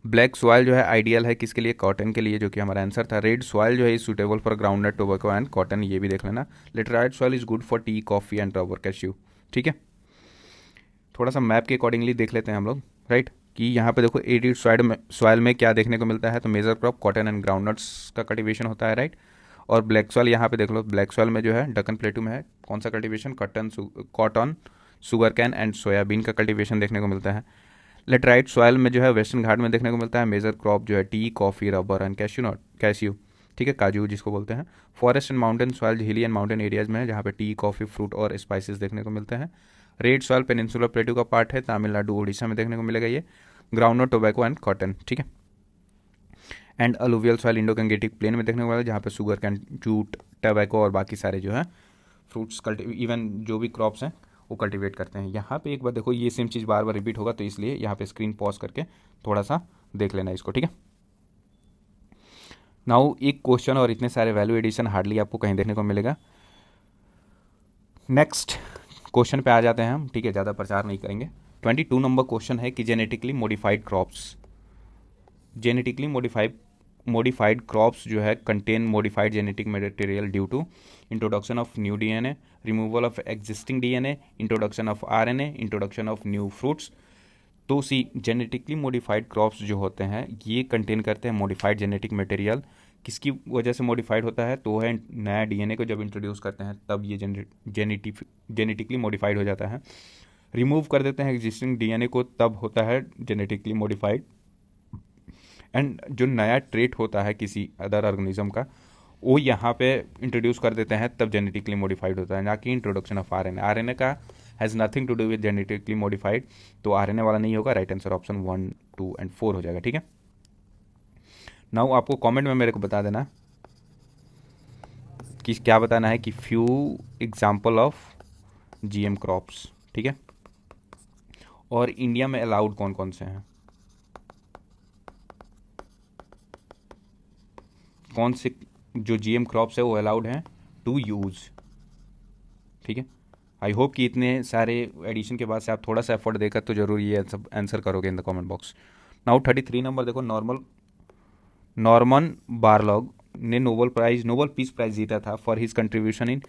ब्लैक सॉइल जो है आइडियल है किसके लिए, कॉटन के लिए, जो कि हमारा आंसर था। रेड सॉइल जो है suitable for groundnut, tobacco and cotton, ये भी देख लेना। Laterite soil is good for T, coffee and rubber cashew, ठीक है। थोड़ा सा मैप के अकॉर्डिंगली देख लेते हैं हम लोग, राइट, कि यहाँ पे देखो एरिड सॉइल में क्या देखने को मिलता है, तो major crop cotton and groundnuts का कल्टीवेशन होता है, राइट। और ब्लैक सॉइल यहाँ पे देख लो, ब्लैक सॉइल में जो है डक्कन प्लेटू में है कौन सा cultivation, cotton, sugar cane and soybean का कल्टीवेशन देखने को मिलता है। लेटराइट सॉइल में जो है वेस्टर्न घाट में देखने को मिलता है, मेजर क्रॉप जो है T, coffee, rubber and cashew, ठीक है, काजू जिसको बोलते हैं। फॉरेस्ट एंड माउंटेन सॉइल हिली एंड माउंटेन एरियाज में है, जहाँ पे टी, कॉफ़ी, फ्रूट और स्पाइसेस देखने को मिलते हैं। रेड सॉइल पेनिनसुलर प्लेटू का पार्ट है, तमिलनाडु उड़ीसा में देखने को मिलेगा ये। ग्राउंडनट, टोबैको एंड कॉटन, ठीक है। And alluvial soil Indo Gangetic plain में देखने को मिलेगा, जहाँ पे शुगर कैन, जूट, टोबैको और बाकी सारे जो है फ्रूट्स इवन जो भी क्रॉप्स हैं वो कल्टीवेट करते हैं। यहाँ पे एक बार देखो ये सेम चीज़ बार बार रिपीट होगा, तो इसलिए यहाँ पे स्क्रीन पॉज करके थोड़ा सा देख लेना इसको, ठीक है। नाउ एक क्वेश्चन और इतने सारे वैल्यू एडिशन हार्डली आपको कहीं देखने को मिलेगा। नेक्स्ट क्वेश्चन पे आ जाते हैं हम, ठीक है, ज़्यादा प्रचार नहीं करेंगे। 22 नंबर क्वेश्चन है कि genetically modified crops, genetically modified crops जो है contain modified genetic material due to introduction of new DNA, removal of existing DNA, introduction of RNA, introduction of new fruits. तो सी जेनेटिकली मॉडिफाइड क्रॉप्स जो होते हैं ये contain करते हैं modified genetic material. किसकी वजह से मॉडिफाइड होता है, तो है नया डीएनए को जब इंट्रोड्यूस करते हैं तब ये जेनेटिकली मॉडिफाइड हो जाता है। रिमूव कर देते हैं एग्जिस्टिंग डीएनए को, तब होता है जेनेटिकली मॉडिफाइड। एंड जो नया ट्रेट होता है किसी अदर ऑर्गेनिज्म का, वो यहाँ पे इंट्रोड्यूस कर देते हैं, तब जेनेटिकली मॉडिफाइड होता है, ना कि इंट्रोडक्शन ऑफ आरएनए। आरएनए का has nothing to do with genetically modified, तो आरएनए वाला नहीं होगा। राइट आंसर ऑप्शन 1, 2 एंड 4 हो जाएगा, ठीक है। नाउ आपको कमेंट में मेरे को बता देना कि क्या बताना है, कि few example of GM crops, ठीक है, और इंडिया में अलाउड कौन कौन से हैं, कौन से जो जीएम क्रॉप्स है वो अलाउड हैं टू यूज़, ठीक है। आई होप कि इतने सारे एडिशन के बाद से आप थोड़ा सा एफर्ट देकर तो जरूर ये सब आंसर करोगे in the comment box. Now 33 number देखो, नॉर्मन बारलॉग ने नोबल पीस प्राइज जीता था फॉर हिज कंट्रीब्यूशन इन।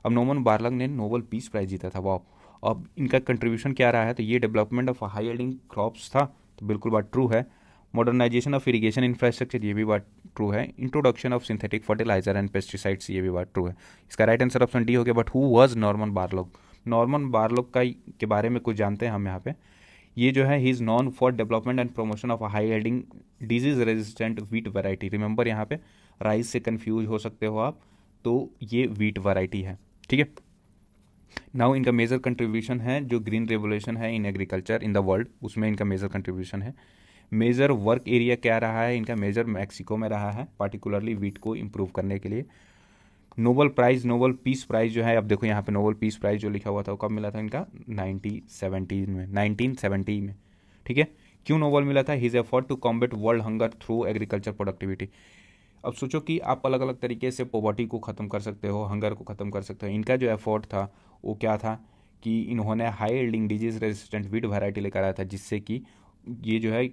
अब नॉर्मन बारलॉग ने नोबल पीस प्राइज जीता था, वाह। अब इनका कंट्रीब्यूशन क्या रहा है, तो ये development of high yielding crops था, तो बिल्कुल बात ट्रू है। मॉडर्नाइजेशन ऑफ इरिगेशन इंफ्रास्ट्रक्चर, ये भी बात ट्रू है। Introduction of synthetic fertiliser and pesticides, ये भी बात ट्रू है। इसका राइट आंसर ऑप्शन डी हो गया। But who was Norman Borlaug, Norman Borlaug का के बारे में कुछ जानते हैं हम यहाँ पे। ये जो है he is non for development and promotion of high yielding disease resistant wheat variety. Remember यहाँ पे राइस से कंफ्यूज हो सकते हो आप, तो ये वीट वैरायटी है, ठीक है। नाउ इनका मेजर कंट्रीब्यूशन है जो ग्रीन रेवोल्यूशन है in agriculture in the world, उसमें इनका मेजर कंट्रीब्यूशन है। मेजर वर्क एरिया क्या रहा है इनका, मेजर मैक्सिको में रहा है, पार्टिकुलरली वीट को इम्प्रूव करने के लिए। नोबल पीस प्राइज जो है, अब देखो यहाँ पे नोबल पीस प्राइज जो लिखा हुआ था वो कब मिला था इनका, 1970 में, ठीक है। क्यों नोबल मिला था, his effort to combat world hunger through agriculture productivity. अब सोचो कि आप अलग अलग तरीके से पॉवर्टी को ख़त्म कर सकते हो, हंगर को ख़त्म कर सकते हो। इनका जो एफर्ट था वो क्या था, कि इन्होंने high yielding disease resistant wheat variety लेकर आया था, जिससे कि ये जो है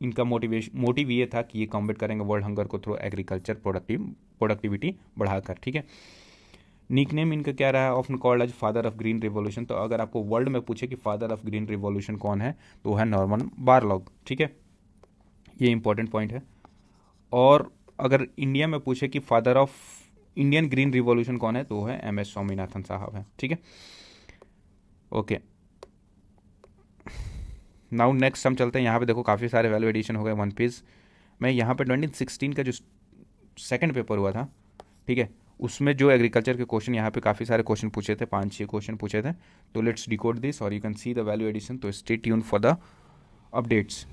इनका मोटिव ये था कि ये कॉम्बेट करेंगे वर्ल्ड हंगर को थ्रू एग्रीकल्चर प्रोडक्टिविटी बढ़ाकर। ठीक है, निकनेम इनका क्या रहा है, often called as father of green revolution. तो अगर आपको वर्ल्ड में पूछे कि फादर ऑफ ग्रीन रिवॉल्यूशन कौन है तो वह है नॉर्मन बोरलॉग। ठीक है, ये इंपॉर्टेंट पॉइंट है। और अगर इंडिया में पूछे कि father of Indian green revolution कौन है तो वह है MS स्वामीनाथन साहब है। ठीक है, ओके, नाउ नेक्स्ट हम चलते हैं। यहाँ पे देखो काफ़ी सारे वैल्यू एडिशन हो गए वन पेज में। यहाँ पे 2016 का जो सेकंड पेपर हुआ था, ठीक है, उसमें जो एग्रीकल्चर के क्वेश्चन यहाँ पे काफ़ी सारे क्वेश्चन पूछे थे, 5-6 क्वेश्चन पूछे थे। तो लेट्स डिकोड दिस और you can see the value addition. तो stay tune for the updates.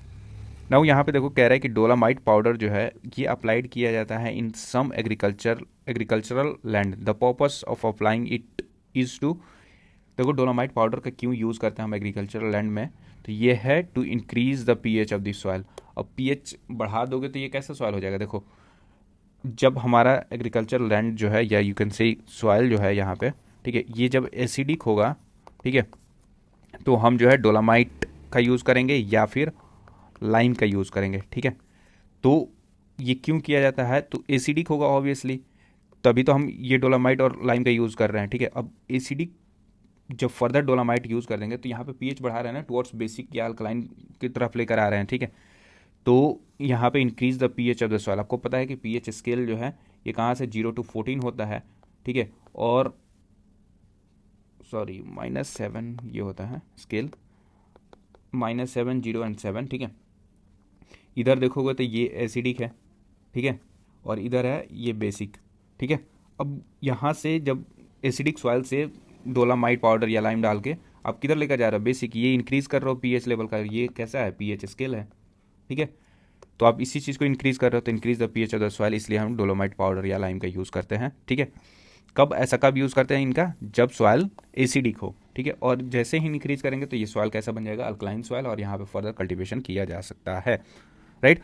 Now यहाँ पे देखो कह रहा है कि डोलामाइट पाउडर जो है ये अप्लाइड किया जाता है in some agricultural land. The purpose of applying it is to, देखो डोलामाइट पाउडर का क्यों यूज़ करते हैं हम एग्रीकल्चरल लैंड में, तो ये है to increase the pH of the soil. अब pH बढ़ा दोगे तो ये कैसा सॉइल हो जाएगा। देखो जब हमारा एग्रीकल्चरल लैंड जो है या यू कैन से सॉइल जो है यहाँ पे, ठीक है, ये जब एसिडिक होगा, ठीक है, तो हम जो है डोलामाइट का यूज़ करेंगे या फिर लाइम का यूज़ करेंगे। ठीक है, तो ये क्यों किया जाता है, तो एसिडिक होगा ऑब्वियसली, तभी तो हम ये डोलामाइट और लाइम का यूज़ कर रहे हैं। ठीक है, अब एसिडिक जब फर्दर डोलामाइट यूज़ कर देंगे तो यहाँ पे pH बढ़ा रहे हैं ना, टुवर्ड्स बेसिक या अल्कलाइन की तरफ लेकर आ रहे हैं। ठीक है, तो यहाँ पे increase the pH of the soil. आपको पता है कि pH स्केल जो है ये कहाँ से 0 to 14 होता है। ठीक है, और सॉरी -7 ये होता है स्केल, -7, 0 and 7। ठीक है, इधर देखोगे तो ये एसिडिक है, ठीक है, और इधर है ये बेसिक। ठीक है, अब यहाँ से जब एसिडिक सॉइल से डोलामाइट पाउडर या लाइम डाल के आप किधर लेकर जा रहे हो, बेसिक, ये इंक्रीज कर रहे हो pH लेवल का। ये कैसा है, pH स्केल है। ठीक है, तो आप इसी चीज़ को इंक्रीज कर रहे हो तो increase the pH of the soil, इसलिए हम डोलामाइट पाउडर या लाइम का यूज़ करते हैं। ठीक है, कब यूज़ करते हैं इनका, जब सॉइल एसिडिक हो। ठीक है, और जैसे ही इंक्रीज करेंगे तो ये सॉइल कैसा बन जाएगा, अल्कलाइन सॉइल, और यहाँ पे फर्दर कल्टिवेशन किया जा सकता है। राइट,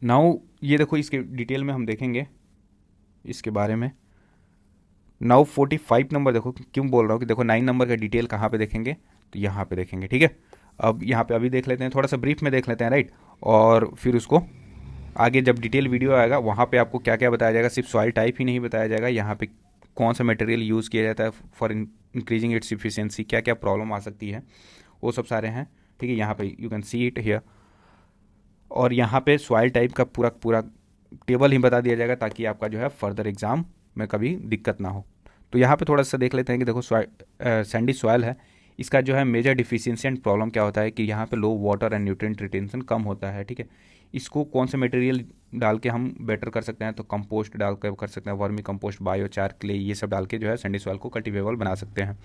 नाउ ये देखो इसके डिटेल में हम देखेंगे इसके बारे में। नाउ 45 नंबर देखो, क्यों बोल रहा हूँ कि देखो 9 नंबर का डिटेल कहाँ पे देखेंगे, तो यहाँ पे देखेंगे। ठीक है, अब यहाँ पे अभी देख लेते हैं, थोड़ा सा ब्रीफ में देख लेते हैं। राइट, और फिर उसको आगे जब डिटेल वीडियो आएगा वहाँ पे आपको क्या क्या बताया जाएगा, सिर्फ सॉइल टाइप ही नहीं बताया जाएगा, यहाँ पे कौन सा मटेरियल यूज़ किया जाता है फॉर इंक्रीजिंग इट्स इफिशियंसी, क्या क्या प्रॉब्लम आ सकती है, वो सब सारे हैं। ठीक है, यहाँ पे you can see it here, और यहाँ पे सॉइल टाइप का पूरा टेबल ही बता दिया जाएगा ताकि आपका जो है फर्दर एग्जाम में कभी दिक्कत ना हो। तो यहाँ पे थोड़ा सा देख लेते हैं कि देखो सैंडी सॉइल है, इसका जो है मेजर डिफिशियंसी एंड प्रॉब्लम क्या होता है कि यहाँ पे लो वाटर एंड न्यूट्रिएंट रिटेंशन कम होता है। ठीक है, इसको कौन से मटेरियल डाल के हम बेटर कर सकते हैं, तो कंपोस्ट डाल कर सकते हैं, वर्मी कंपोस्ट, बायोचार, क्ले, ये सब डाल के जो है सैंडी सॉइल को कल्टिवेबल बना सकते हैं।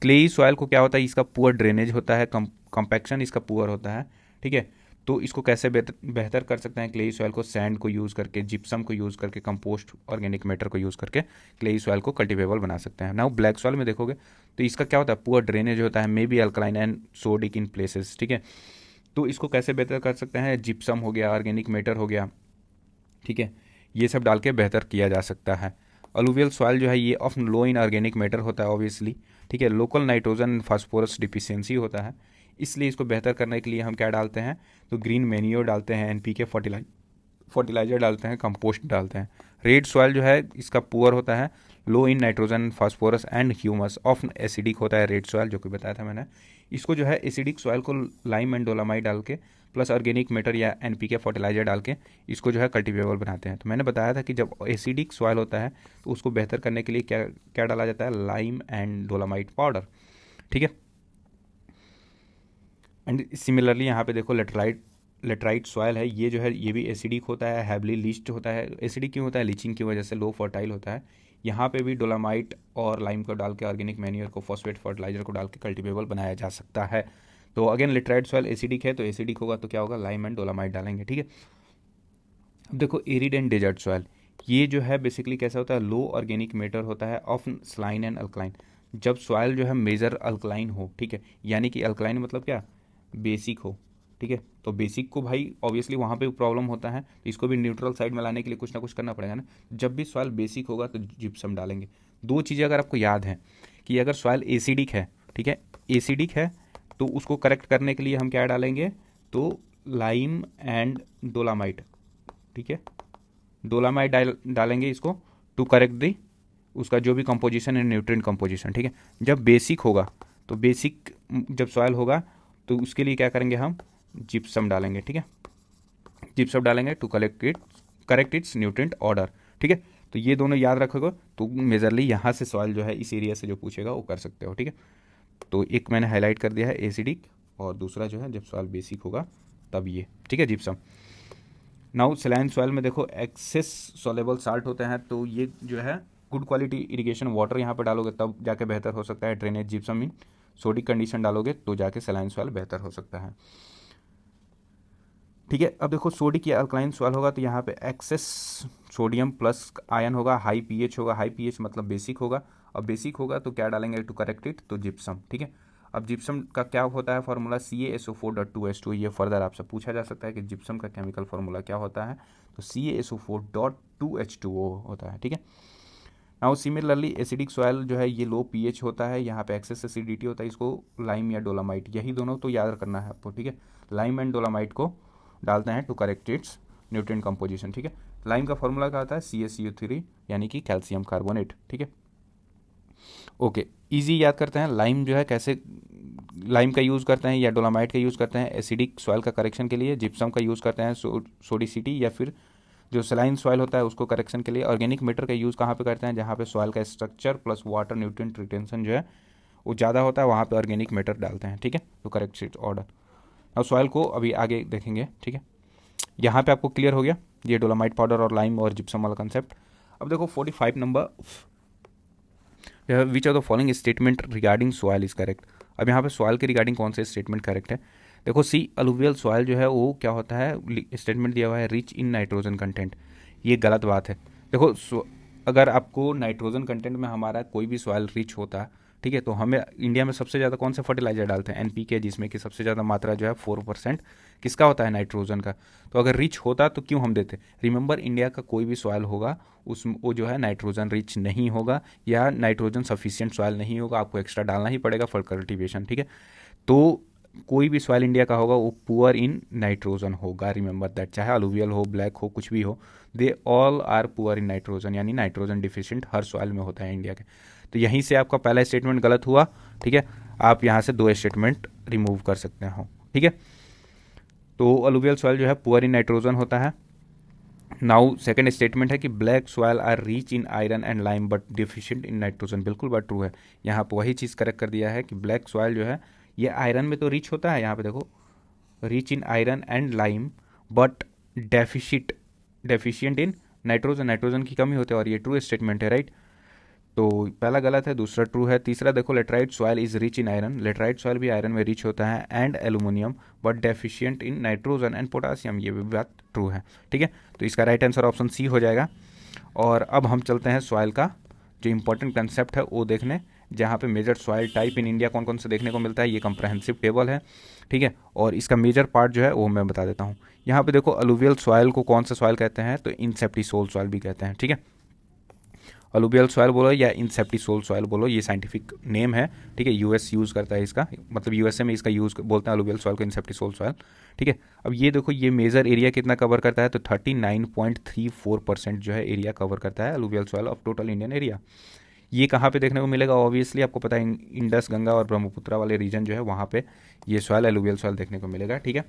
क्लेई सॉइल को क्या होता है, इसका पुअर ड्रेनेज होता है, कंपैक्शन इसका पुअर होता है। ठीक है, तो इसको कैसे बेहतर कर सकते हैं, क्लेई सॉइल को सैंड को यूज़ करके, जिप्सम को यूज़ करके, कंपोस्ट, ऑर्गेनिक मैटर को यूज़ करके क्लेई सॉइल को कल्टिवेबल बना सकते हैं। नाउ ब्लैक सॉइल में देखोगे तो इसका क्या होता है, पुअर ड्रेनेज होता है, may be alkaline and sodic in places. ठीक है, तो इसको कैसे बेहतर कर सकते हैं, जिप्सम हो गया, ऑर्गेनिक मैटर हो गया, ठीक है, ये सब डाल के बेहतर किया जा सकता है। अलुवियल सॉइल जो है ये often low in organic matter होता है ऑब्वियसली। ठीक है, लोकल नाइट्रोजन फास्फोरस डिफिशियंसी होता है, इसलिए इसको बेहतर करने के लिए हम क्या डालते हैं, तो ग्रीन मैन्योर डालते हैं, NPK फर्टिलाइजर डालते हैं, कंपोस्ट डालते हैं। रेड सॉइल जो है इसका पुअर होता है, low in nitrogen phosphorus and humus, often acidic होता है रेड सॉइल, जो कि बताया था मैंने। इसको जो है एसिडिक सॉइल को लाइम एंड डोलामाइट डाल के प्लस ऑर्गेनिक मैटर या NPK फर्टिलाइजर डाल के इसको जो है कल्टिवेबल बनाते हैं। तो मैंने बताया था कि जब एसिडिक सॉइल होता है तो उसको बेहतर करने के लिए क्या क्या डाला जाता है, लाइम एंड डोलामाइट पाउडर। ठीक है, एंड सिमिलरली यहाँ पे देखो लेटराइट सॉइल है, ये जो है ये भी एसिडिक होता है, हैवली लीच्ड होता है। एसिडिक क्यों होता है, लीचिंग की वजह से लो फर्टाइल होता है। यहाँ पे भी डोलामाइट और लाइम को डाल के, ऑर्गेनिक मैन्योर को, फॉस्फेट फर्टिलाइजर को डाल के कल्टिवेबल बनाया जा सकता है। तो अगेन लेटराइट सॉइल एसिडिक है, तो एसिडिक होगा तो क्या होगा, लाइम एंड डोलामाइट डालेंगे। ठीक है, अब देखो एरिड एंड डेजर्ट सॉइल, ये जो है बेसिकली कैसा होता है, लो ऑर्गेनिक मैटर होता है, ऑफ्टन स्लाइन एंड अल्कलाइन। जब सॉइल जो है मेजर अल्कलाइन हो, ठीक है, यानी कि अल्कलाइन मतलब क्या, बेसिक हो, ठीक है। तो बेसिक को भाई ऑब्वियसली वहाँ पे प्रॉब्लम होता है, तो इसको भी न्यूट्रल साइड में लाने के लिए कुछ ना कुछ करना पड़ेगा ना। जब भी सॉइल बेसिक होगा तो जिप्सम डालेंगे। दो चीज़ें अगर आपको याद हैं कि अगर सॉइल एसिडिक है, ठीक है, एसिडिक है तो उसको करेक्ट करने के लिए हम क्या डालेंगे, तो लाइम एंड डोलामाइट, ठीक है, डोलामाइट डालेंगे इसको टू करेक्ट दी उसका जो भी कंपोजिशन है, न्यूट्रिएंट कंपोजिशन, ठीक है। जब बेसिक होगा तो बेसिक जब सॉइल होगा तो उसके लिए क्या करेंगे, हम जिप्सम डालेंगे, ठीक है, जिप्सम डालेंगे to correct its nutrient order, ठीक है। तो ये दोनों याद रखोगे तो मेजरली यहाँ से सॉइल जो है इस एरिया से जो पूछेगा वो कर सकते हो, ठीक है। तो एक मैंने हाईलाइट कर दिया है एसिडिक, और दूसरा जो है जब सॉइल बेसिक होगा तब ये, ठीक है, जिप्सम। नाउ सलाइन सॉइल में देखो एक्सेस सॉलेबल साल्ट होते हैं, तो ये जो है गुड क्वालिटी इरिगेशन वाटर यहाँ पर डालोगे तब जाके बेहतर हो सकता है। ड्रेनेज जिप्सम इन सोडिक कंडीशन डालोगे तो जाके सलाइन सॉइल बेहतर हो सकता है, ठीक है। अब देखो सोडिक या अल्कलाइन सॉइल होगा तो यहाँ पे एक्सेस सोडियम प्लस आयन होगा, हाई पीएच होगा, हाई पीएच मतलब बेसिक होगा। अब बेसिक होगा तो क्या डालेंगे टू करेक्ट इट, तो जिप्सम, ठीक है। अब जिप्सम का क्या होता है फॉर्मूला, CaSO4.2H2। ये फर्दर आपसे पूछा जा सकता है कि जिप्सम का केमिकल फॉर्मूला क्या होता है, तो CaSO4.2H2O होता है, ठीक है। नाउ सिमिलरली एसिडिक सॉइल जो है ये लो पीएच होता है, यहाँ पे एक्सेस एसिडिटी होता है, इसको लाइम या डोलामाइट, यही दोनों तो याद करना है आपको, ठीक है। लाइम एंड डोलामाइट को डालते हैं to correct its nutrient composition, ठीक है। लाइम का फॉर्मूला क्या होता है, CaCO3 यानी कि कैल्शियम कार्बोनेट, ठीक है। ओके, इजी याद करते हैं। लाइम जो है कैसे लाइम का यूज़ करते हैं या डोलामाइट का यूज़ करते हैं एसिडिक सॉइल का करेक्शन के लिए। जिप्सम का यूज़ करते हैं सोडिसिटी या फिर जो सलाइन सॉइल होता है उसको करेक्शन के लिए। ऑर्गेनिक मैटर का यूज़ कहाँ पे करते हैं, जहाँ पे सॉइल का structure plus water nutrient retention जो है वो ज़्यादा होता है, वहाँ पे ऑर्गेनिक मैटर डालते हैं, ठीक है, तो करेक्ट इट्स ऑर्डर। और सॉइल को अभी आगे देखेंगे, ठीक है। यहाँ पे आपको क्लियर हो गया ये डोलामाइट पाउडर और लाइम और जिप्सम वाला कंसेप्ट। अब देखो 45 number, which of the following statement regarding soil is correct. अब यहाँ पे सॉइल के रिगार्डिंग कौन से स्टेटमेंट करेक्ट है, देखो सी अलुवियल सॉइल जो है वो क्या होता है, स्टेटमेंट दिया हुआ है रिच इन नाइट्रोजन कंटेंट, ये गलत बात है। देखो अगर आपको नाइट्रोजन कंटेंट में हमारा कोई भी सॉइल रिच होता है, ठीक है, तो हमें इंडिया में सबसे ज़्यादा कौन से फर्टिलाइजर डालते हैं, NPK, जिसमें कि सबसे ज़्यादा मात्रा जो है 4% किसका होता है, नाइट्रोजन का। तो अगर रिच होता तो क्यों हम देते। रिमेंबर इंडिया का कोई भी सॉइल होगा उस वो जो है नाइट्रोजन रिच नहीं होगा या नाइट्रोजन सफिशिएंट सॉइल नहीं होगा, आपको एक्स्ट्रा डालना ही पड़ेगा फॉर कल्टिवेशन, ठीक है। तो कोई भी सॉइल इंडिया का होगा वो पुअर इन नाइट्रोजन होगा, रिमेंबर दैट, चाहे अलुवियल हो, ब्लैक हो, कुछ भी हो, they all are poor in nitrogen, यानी नाइट्रोजन डिफिशिएंट हर सॉइल में होता है इंडिया के। तो यहीं से आपका पहला स्टेटमेंट गलत हुआ, ठीक है। आप यहाँ से 2 स्टेटमेंट रिमूव कर सकते हो, ठीक है। तो अलुवियल सॉइल जो है पुअर इन नाइट्रोजन होता है। नाउ सेकंड स्टेटमेंट है कि black soil are rich in iron and lime but deficient in nitrogen, बिल्कुल बात ट्रू है। यहाँ पर वही चीज़ करेक्ट कर दिया है कि ब्लैक सॉइल जो है ये आयरन में तो रिच होता है, यहाँ पे देखो rich in iron and lime but deficient in nitrogen, nitrogen की कमी होती है, और ये ट्रू स्टेटमेंट है, राइट। तो पहला गलत है, दूसरा ट्रू है। तीसरा देखो laterite soil is rich in iron, laterite soil भी आयरन में रिच होता है and aluminium but deficient in nitrogen and potassium, ये भी बात ट्रू है, ठीक है। तो इसका राइट आंसर ऑप्शन सी हो जाएगा। और अब हम चलते हैं सॉइल का जो इंपॉर्टेंट कंसेप्ट है वो देखने, जहाँ पे major soil type in India कौन कौन से देखने को मिलता है। ये कंप्रहेंसिव टेबल है, ठीक है, और इसका मेजर पार्ट जो है वो मैं बता देता हूँ। यहाँ पे देखो अलुवियल सॉइल को कौन सा सॉइल कहते हैं, तो इनसेप्टिसोल सॉइल भी कहते हैं, ठीक है। अलुवियल सॉइल बोलो या इनसेप्टिसोल सॉइल बोलो, ये साइंटिफिक नेम है, ठीक है। यूएस यूज़ करता है इसका, मतलब यूएसए में इसका यूज़ बोलते हैं अलुवियल सॉइल को इनसेप्टिसोल सॉइल, ठीक है। अब ये देखो ये मेजर एरिया कितना कवर करता है, तो 39.34% जो है एरिया कवर करता है alluvial soil of total Indian area. ये कहाँ पे देखने को मिलेगा, ऑब्वियसली आपको पता है इंडस गंगा और ब्रह्मपुत्र वाले रीजन जो है वहाँ पे ये सॉइल अलुवियल सॉइल देखने को मिलेगा, ठीक है।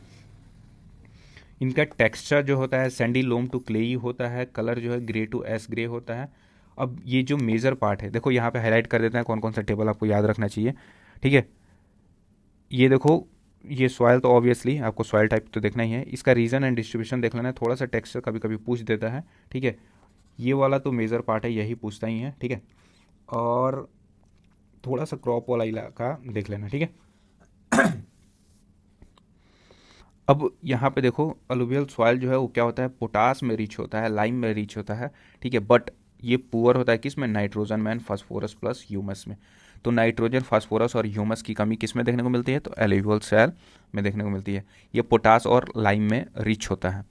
इनका टेक्सचर जो होता है सैंडी लोम टू क्लेई होता है, कलर जो है ग्रे टू एस ग्रे होता है। अब ये जो मेजर पार्ट है देखो यहाँ पे हाईलाइट कर देते हैं कौन कौन सा टेबल आपको याद रखना चाहिए, ठीक है। ये देखो ये सॉइल तो ऑब्वियसली आपको सॉइल टाइप तो देखना ही है, इसका रीजन एंड डिस्ट्रीब्यूशन देख लेना है, थोड़ा सा टेक्सचर कभी कभी पूछ देता है, ठीक है। ये वाला तो मेजर पार्ट है, यही पूछता ही है, ठीक है। और थोड़ा सा क्रॉप वाला इलाका देख लेना, ठीक है। अब यहाँ पे देखो अलुवियल सॉइल जो है वो क्या होता है, पोटास में रिच होता है, लाइम में रिच होता है, ठीक है, बट ये पुअर होता है किस में, नाइट्रोजन में एंड फास्फोरस प्लस ह्यूमस में। तो नाइट्रोजन, फास्फोरस और ह्यूमस की कमी किस में देखने को मिलती है? तो एलुवियल सॉइल में देखने को मिलती है। ये पोटास और लाइम में रिच होता है।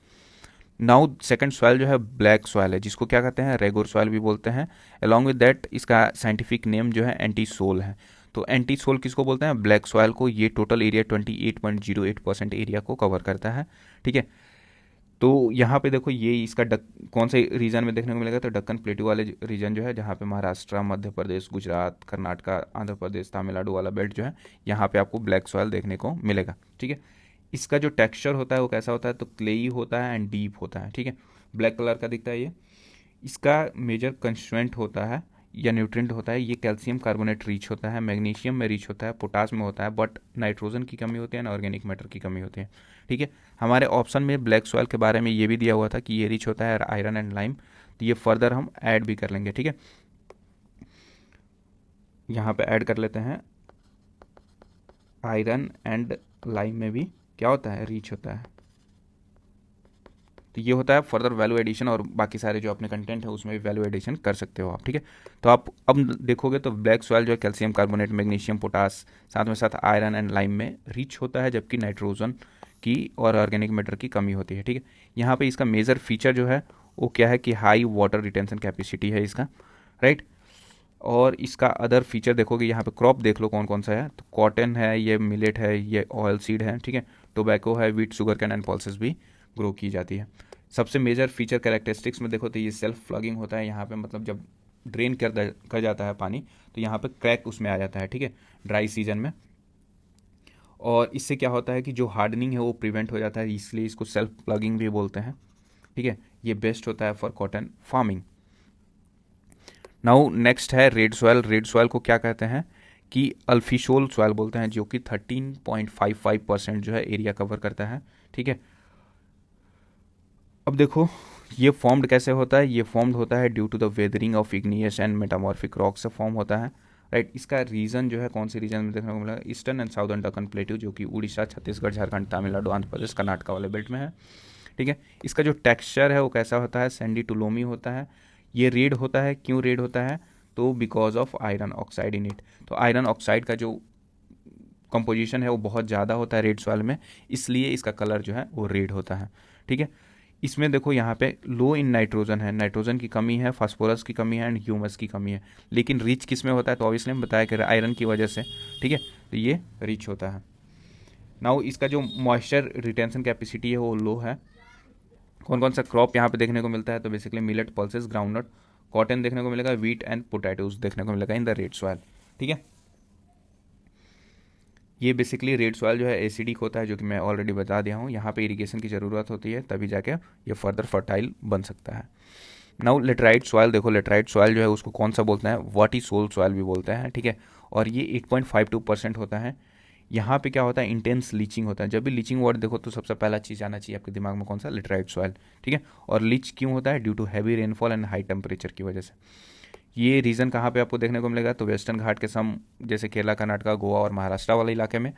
नाउ सेकंड सॉइल जो है ब्लैक सॉइल है, जिसको क्या कहते हैं? रेगुर सॉइल भी बोलते हैं। अलॉन्ग विद दैट इसका साइंटिफिक नेम जो है एंटी सोल है। तो एंटी सोल किसको बोलते हैं? ब्लैक सॉइल को। ये टोटल एरिया 28.08% एरिया को कवर करता है। ठीक है, तो यहाँ पे देखो ये इसका कौन से रीजन में देखने को मिलेगा? तो दक्कन प्लेटू वाले रीजन जो है, जहाँ पे महाराष्ट्र, मध्य प्रदेश, गुजरात, कर्नाटका, आंध्र प्रदेश, तमिलनाडु वाला बेल्ट जो है, यहाँ पे आपको ब्लैक सॉइल देखने को मिलेगा। ठीक है, इसका जो टेक्सचर होता है वो कैसा होता है? तो क्लेई होता है एंड डीप होता है। ठीक है, ब्लैक कलर का दिखता है ये। इसका मेजर कंस्टिट्यूएंट होता है या न्यूट्रिएंट होता है, ये कैल्शियम कार्बोनेट रिच होता है, मैग्नीशियम में रिच होता है, पोटास में होता है, बट नाइट्रोजन की कमी होती है ना, ऑर्गेनिक मैटर की कमी होती है। ठीक है, हमारे ऑप्शन में ब्लैक सॉइल के बारे में ये भी दिया हुआ था कि ये रिच होता है आयरन एंड लाइम, तो ये फर्दर हम ऐड भी कर लेंगे। ठीक है, यहाँ पे ऐड कर लेते हैं, आयरन एंड लाइम में भी क्या होता है? रिच होता है। तो ये होता है फर्दर वैल्यू एडिशन, और बाकी सारे जो अपने कंटेंट है उसमें भी वैल्यू एडिशन कर सकते हो आप। ठीक है, तो आप अब देखोगे तो ब्लैक सॉइल जो है कैल्शियम कार्बोनेट, मैग्नीशियम, पोटास, साथ में साथ आयरन एंड लाइम में रिच होता है, जबकि नाइट्रोजन की और ऑर्गेनिक मैटर की कमी होती है। ठीक है, यहाँ पे इसका मेजर फीचर जो है वो क्या है कि हाई वाटर रिटेंशन कैपेसिटी है इसका, राइट। और इसका अदर फीचर देखोगे, यहाँ पे क्रॉप देख लो कौन कौन सा है, तो कॉटन है, ये मिलेट है, ये ऑयल सीड है। ठीक है, टोबैको है, wheat, sugar cane and pulses भी ग्रो की जाती है। सबसे मेजर फीचर कैरेक्टरिस्टिक्स में देखो तो ये सेल्फ फ्लगिंग होता है। यहाँ पे मतलब जब ड्रेन कर जाता है पानी तो यहाँ पे क्रैक उसमें आ जाता है। ठीक है, ड्राई सीजन में, और इससे क्या होता है कि जो हार्डनिंग है वो प्रिवेंट हो जाता है, इसलिए इसको सेल्फ प्लगिंग भी बोलते हैं। ठीक है, ये बेस्ट होता है for cotton farming. Now next है रेड सॉयल। रेड सॉयल को क्या कहते हैं कि अल्फिशोल सॉयल बोलते हैं, जो कि 13.55% जो है एरिया कवर करता है। ठीक है, अब देखो ये फॉर्म्ड कैसे होता है? ये फॉर्म्ड होता है due to the weathering of igneous and metamorphic rock से फॉर्म होता है, राइट। इसका रीजन जो है कौन से रीजन में देखने को मिला? Eastern and southern Deccan plateau, जो कि उड़ीसा, छत्तीसगढ़, झारखंड, तमिलनाडु, आंध्र प्रदेश, कर्नाटका वाले बेल्ट में है। ठीक है, इसका जो टेक्सचर है वो कैसा होता है? सैंडी टू लोमी होता है। ये रेड होता है, क्यों रेड होता है? तो because of iron oxide in it. तो आयरन ऑक्साइड का जो कंपोजिशन है वो बहुत ज़्यादा होता है रेड सॉइल में, इसलिए इसका कलर जो है वो रेड होता है। ठीक है, इसमें देखो यहाँ पे लो इन नाइट्रोजन है, नाइट्रोजन की कमी है, फास्फोरस की कमी है एंड ह्यूमस की कमी है, लेकिन रिच किस में होता है? तो ऑब्वियसली हम बताया कि आयरन की वजह से। ठीक है, तो ये रिच होता है। नाउ इसका जो मॉइस्चर रिटेंशन कैपेसिटी है वो लो है। कौन कौन सा क्रॉप यहाँ पे देखने को मिलता है? तो basically millet, pulses, groundnut, cotton देखने को मिलेगा, वीट एंड पोटैटोज देखने को मिलेगा इन द रेड सॉइल। ठीक है, ये बेसिकली रेड सॉइल जो है एसिडिक होता है, जो कि मैं ऑलरेडी बता दिया हूँ। यहाँ पे इरिगेशन की ज़रूरत होती है, तभी जाके ये फर्दर फर्टाइल बन सकता है। नाउ लेटराइट सॉइल देखो, लेटराइट सॉइल जो है उसको कौन सा बोलते हैं? वाटी सोल सॉइल भी बोलते हैं। ठीक है, और ये 8.52% होता है। यहाँ पे क्या होता है? इंटेंस लीचिंग होता है। जब भी लीचिंग वर्ड देखो तो सबसे पहला चीज़ आना चाहिए आपके दिमाग में, कौन सा? Laterite soil. ठीक है, और लीच क्यों होता है? Due to heavy rainfall and high temperature की वजह से। ये रीज़न कहाँ पे आपको देखने को मिलेगा? तो वेस्टर्न घाट के सम, जैसे केरला, कर्नाटका, गोवा और महाराष्ट्र वाले इलाके में।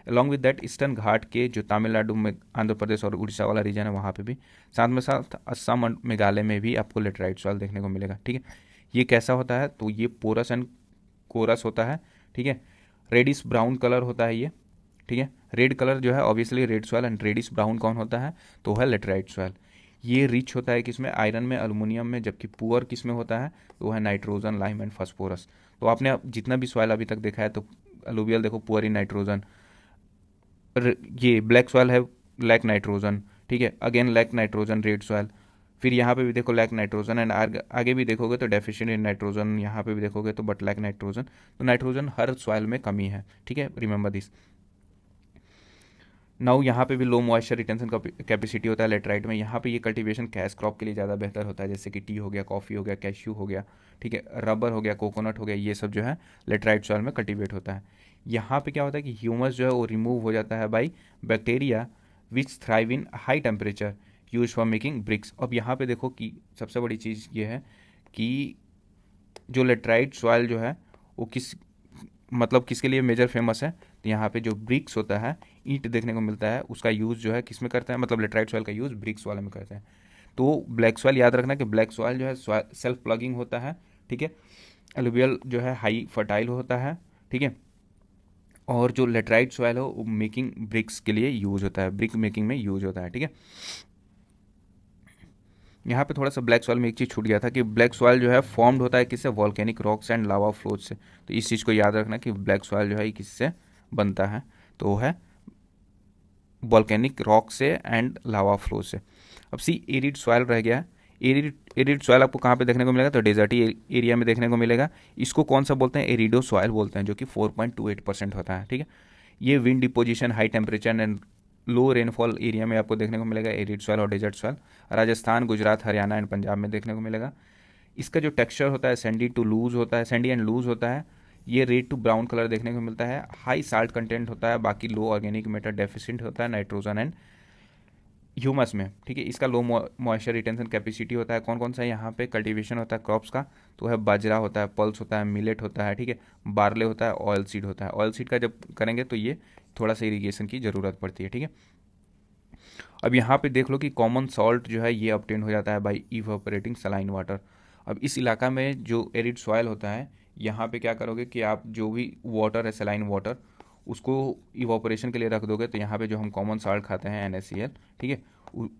अलॉन्ग विद दैट ईस्टर्न घाट के जो तमिलनाडु में, आंध्र प्रदेश और उड़ीसा वाला रीजन है वहाँ पे भी, साथ में साथ असम और मेघालय में भी आपको लेटराइट सॉइल देखने को मिलेगा। ठीक है, ये कैसा होता है? तो ये पोरस एंड कोरस होता है। ठीक है, रेडिश ब्राउन कलर होता है ये। ठीक है, रेड कलर जो है obviously red soil, and reddish brown कौन होता है? तो है लेटराइट सॉइल। ये रिच होता है किसमें? आयरन में, अल्युमिनियम में, जबकि पुअर किसमें होता है? तो वो है नाइट्रोजन, लाइम एंड फास्फोरस। तो आपने जितना भी सॉइल अभी तक देखा है, तो अलुवियल देखो पुअर इन नाइट्रोजन, ये ब्लैक सॉइल है लैक नाइट्रोजन। ठीक है, again lack nitrogen red soil, फिर यहाँ पे भी देखो लैक नाइट्रोजन, एंड आगे भी देखोगे तो डेफिशिएंट इन नाइट्रोजन, यहाँ पे भी देखोगे तो बट लैक नाइट्रोजन। तो नाइट्रोजन हर सॉइल में कमी है। ठीक है, रिमेंबर दिस। नाउ यहाँ पे भी लो मॉइस्चर रिटेंशन कैपेसिटी होता है लेटराइट में। यहाँ पे ये कल्टीवेशन कैश क्रॉप के लिए ज़्यादा बेहतर होता है, जैसे कि टी हो गया, कॉफ़ी हो गया, कैश्यू हो गया, ठीक है, रबर हो गया, कोकोनट हो गया, ये सब जो है लेटराइट सॉइल में कल्टीवेट होता है। यहाँ पे क्या होता है कि ह्यूमस जो है वो रिमूव हो जाता है by bacteria which thrive in high temperature use for making bricks. अब यहाँ पे देखो कि सबसे बड़ी चीज़ ये है कि जो लेटराइट सॉइल जो है वो मतलब किसके लिए मेजर फेमस है? तो यहाँ पे जो ब्रिक्स होता है, ईंट देखने को मिलता है, उसका यूज़ जो है किस में करते हैं? मतलब लेटराइट सॉइल का यूज़ ब्रिक्स वाले में करते हैं। तो ब्लैक सॉइल याद रखना कि ब्लैक सॉइल जो है सेल्फ प्लगिंग होता है। ठीक है, एलुवियल जो है हाई फर्टाइल होता है, ठीक है। और जो लेटराइट सॉइल हो वो मेकिंग ब्रिक्स के लिए यूज होता है, ब्रिक मेकिंग में यूज होता है, ठीक है। यहाँ पे थोड़ा सा ब्लैक सॉइल में एक चीज़ छूट गया था कि ब्लैक सॉइल जो है फॉर्म्ड होता है किससे, volcanic rocks and lava flows से। तो इस चीज़ को याद रखना कि ब्लैक सॉइल जो है ये किससे बनता है, तो वो है वॉल्केनिक रॉक से एंड लावा फ्लो से। अब सी एरिड सॉइल रह गया। एरिड सॉइल आपको कहाँ पे देखने को मिलेगा, तो डेजर्टी एरिया में देखने को मिलेगा। इसको कौन सा बोलते हैं, एरिडो सॉइल बोलते हैं, जो कि 4.28% होता है, ठीक है। ये wind deposition, high temperature and low rainfall area में आपको देखने को मिलेगा एरिड सॉइल और desert soil. Rajasthan, Gujarat, Haryana and Punjab में देखने को मिलेगा। इसका जो टेक्सचर होता है सैंडी टू लूज होता है, सैंडी एंड लूज होता है। ये रेड टू ब्राउन कलर देखने को मिलता है। हाई साल्ट कंटेंट होता है, बाकी लो ऑर्गेनिक मैटर डेफिशिएंट होता है नाइट्रोजन एंड ह्यूमस में, ठीक है। इसका लो मॉइस्चर रिटेंशन कैपेसिटी होता है। कौन कौन सा यहाँ पे कल्टीवेशन होता है क्रॉप्स का, तो है बाजरा होता है, पल्स होता है, मिलेट होता है, ठीक है, बार्ले होता है, ऑयल सीड होता है। ऑयल सीड का जब करेंगे तो ये थोड़ा सा इरीगेशन की ज़रूरत पड़ती है, ठीक है। अब यहाँ पे देख लो कि कॉमन सॉल्ट जो है ये ऑब्टेन हो जाता है बाई इवापोरेटिंग सलाइन वाटर। अब इस इलाका में जो एरिड सॉइल होता है, यहाँ पे क्या करोगे कि आप जो भी वाटर है सलाइन वाटर उसको इवापोरेशन के लिए रख दोगे, तो यहाँ पे जो हम कॉमन सॉल्ट खाते हैं NaCl, ठीक है,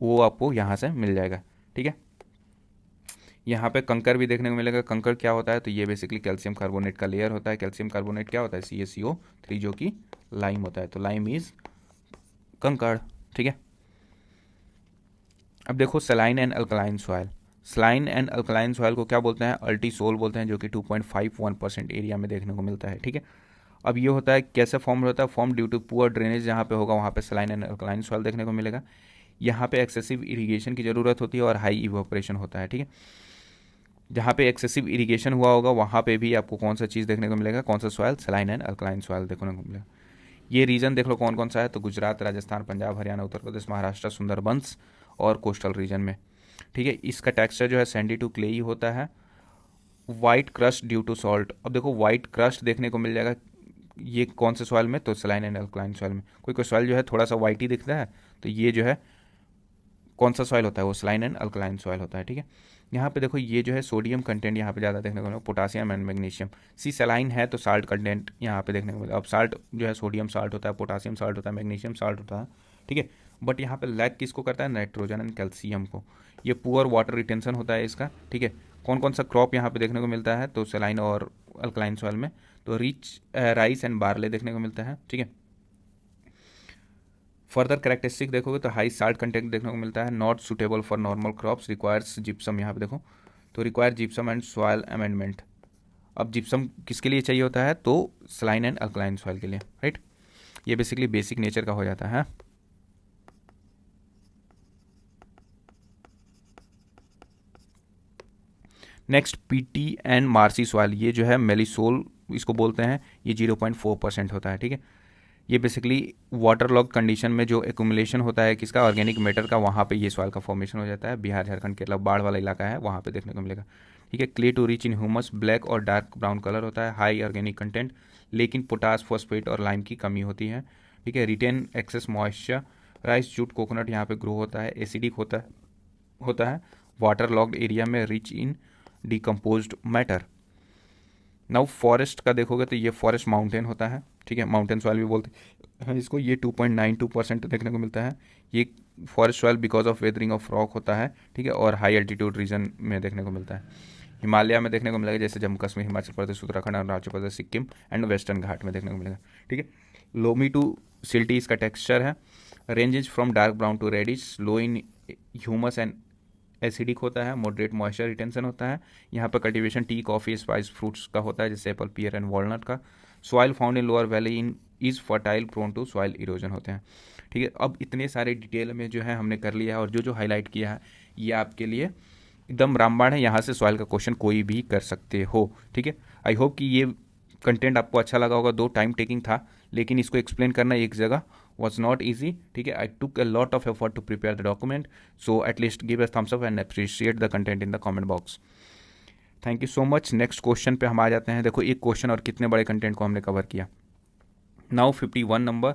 वो आपको यहाँ से मिल जाएगा, ठीक है। यहाँ पे कंकर भी देखने को मिलेगा। कंकर क्या होता है, तो ये बेसिकली कैल्शियम कार्बोनेट का लेयर होता है। कैल्शियम कार्बोनेट क्या होता है, CaCO3, जो कि लाइम होता है, तो लाइम इज कंकड़, ठीक है। अब देखो saline and alkaline soil. Saline and alkaline soil को क्या बोलते हैं, अल्टीसोल बोलते हैं, जो कि 2.51% एरिया में देखने को मिलता है, ठीक है। अब ये होता है कैसे फॉर्म होता है, form due to poor drainage. जहाँ पे होगा वहाँ पे सलाइन एंड अल्कलाइन सॉइल देखने को मिलेगा। यहाँ पे एक्सेसिव इरिगेशन की ज़रूरत होती है और हाई इवोपरेशन होता है, ठीक है। जहाँ पे एक्सेसिव इरिगेशन हुआ होगा वहाँ पे भी आपको कौन सा चीज़ देखने को मिलेगा, कौन सा soil, saline and alkaline soil देखने को मिलेगा। ये रीजन देख लो कौन कौन सा है, तो गुजरात, राजस्थान, पंजाब, हरियाणा, उत्तर प्रदेश, महाराष्ट्र, सुंदरबंस और कोस्टल रीजन में, ठीक है। इसका टेक्सचर जो है सैंडी टू क्लेई होता है। White crust due to salt. अब देखो वाइट क्रस्ट देखने को मिल जाएगा ये कौन से सॉइल में, तो सलाइन एंड अल्कलाइन सॉइल में। कोई कोई सॉइल जो है थोड़ा सा वाइट ही दिखता है, तो ये जो है कौन सा सॉइल होता है, वो सलाइन एंड अल्कलाइन सॉइल होता है, ठीक है। यहाँ पे देखो ये जो है सोडियम कंटेंट यहाँ पे ज़्यादा देखने को मिलेगा, potassium and magnesium. See saline है तो साल्ट कंटेंट यहाँ पे देखने को मिलेगा। अब साल्ट जो है सोडियम साल्ट होता है, पोटासियम साल्ट होता है, मैग्नीशियम साल्ट होता है, ठीक है। बट यहाँ पे लैक किसको करता है, नाइट्रोजन एंड कैल्शियम को। ये पुअर वाटर रिटेंशन होता है इसका, ठीक है। कौन कौन सा क्रॉप यहाँ पे देखने को मिलता है, तो सलाइन और अल्कलाइन सॉइल में, तो रिच राइस एंड बार्ले देखने को मिलता है, ठीक है। फर्दर कैरेक्टरिस्टिक देखोगे तो हाई साल्ट कंटेंट देखने को मिलता है। Not suitable for normal crops, requires gypsum. यहाँ पे देखो तो require gypsum and soil amendment. अब जिप्सम किसके लिए चाहिए होता है, तो सलाइन एंड अल्कलाइन सॉइल के लिए, राइट। ये बेसिकली बेसिक नेचर का हो जाता है। Next peaty and marshy soil. ये जो है मेलिसोल इसको बोलते हैं, ये 0.4% होता है, ठीक है। ये बेसिकली वाटर लॉग कंडीशन में जो एक्यूमुलेशन होता है किसका, ऑर्गेनिक मैटर का, वहाँ पे ये सॉइल का फॉर्मेशन हो जाता है। बिहार, झारखंड, केरला बाढ़ वाला इलाका है वहाँ पे देखने को मिलेगा, ठीक है। Clay to rich in humus, black और डार्क ब्राउन कलर होता है। हाई ऑर्गेनिक कंटेंट, लेकिन पोटास, फॉस्फेट और लाइम की कमी होती है, ठीक है। Retain excess moisture. Rice, jute, coconut यहाँ पे ग्रो होता है। एसिडिक होता है वाटर लॉग्ड एरिया में, rich in decomposed matter. Now forest का देखोगे तो ये फॉरेस्ट माउंटेन होता है, ठीक है, माउंटेन सॉइल भी बोलते हैं इसको। ये 2.92% देखने को मिलता है। ये forest soil because of weathering of rock होता है, ठीक है, और हाई एल्टीट्यूड रीजन में देखने को मिलता है। हिमालय में देखने को मिलेगा, जैसे जम्मू कश्मीर, हिमाचल प्रदेश, उत्तराखंड, अरुणाचल प्रदेश, सिक्किम एंड वेस्टर्न घाट में देखने को मिलेगा, ठीक है। लोमी टू सिल्टी इसका टेक्सचर है। Ranges from dark brown to reddish, low in humus and acidic होता है। मॉडरेट मॉइस्चर रिटेंशन होता है। यहाँ पर cultivation tea, coffee, spice fruits का होता है, जैसे एप्पल, पियर एंड वॉलनट का। Soil found in lower valley in is fertile, prone to soil erosion होते हैं, ठीक है। अब इतने सारे डिटेल में जो है हमने कर लिया है, और जो जो हाईलाइट किया है ये आपके लिए एकदम रामबाण है। यहाँ से सॉइल का क्वेश्चन कोई भी कर सकते हो, ठीक है। आई होप कि ये कंटेंट आपको अच्छा लगा होगा। दो टाइम टेकिंग था, लेकिन इसको एक्सप्लेन करना एक जगह was not easy, ठीक है। I took a lot of effort to prepare the document, so at least give a thumbs up and appreciate the content in the comment box. Thank you so much. Next question पे हम आ जाते हैं। देखो एक question और कितने बड़े content को हमने कवर किया। नाउ 51 नंबर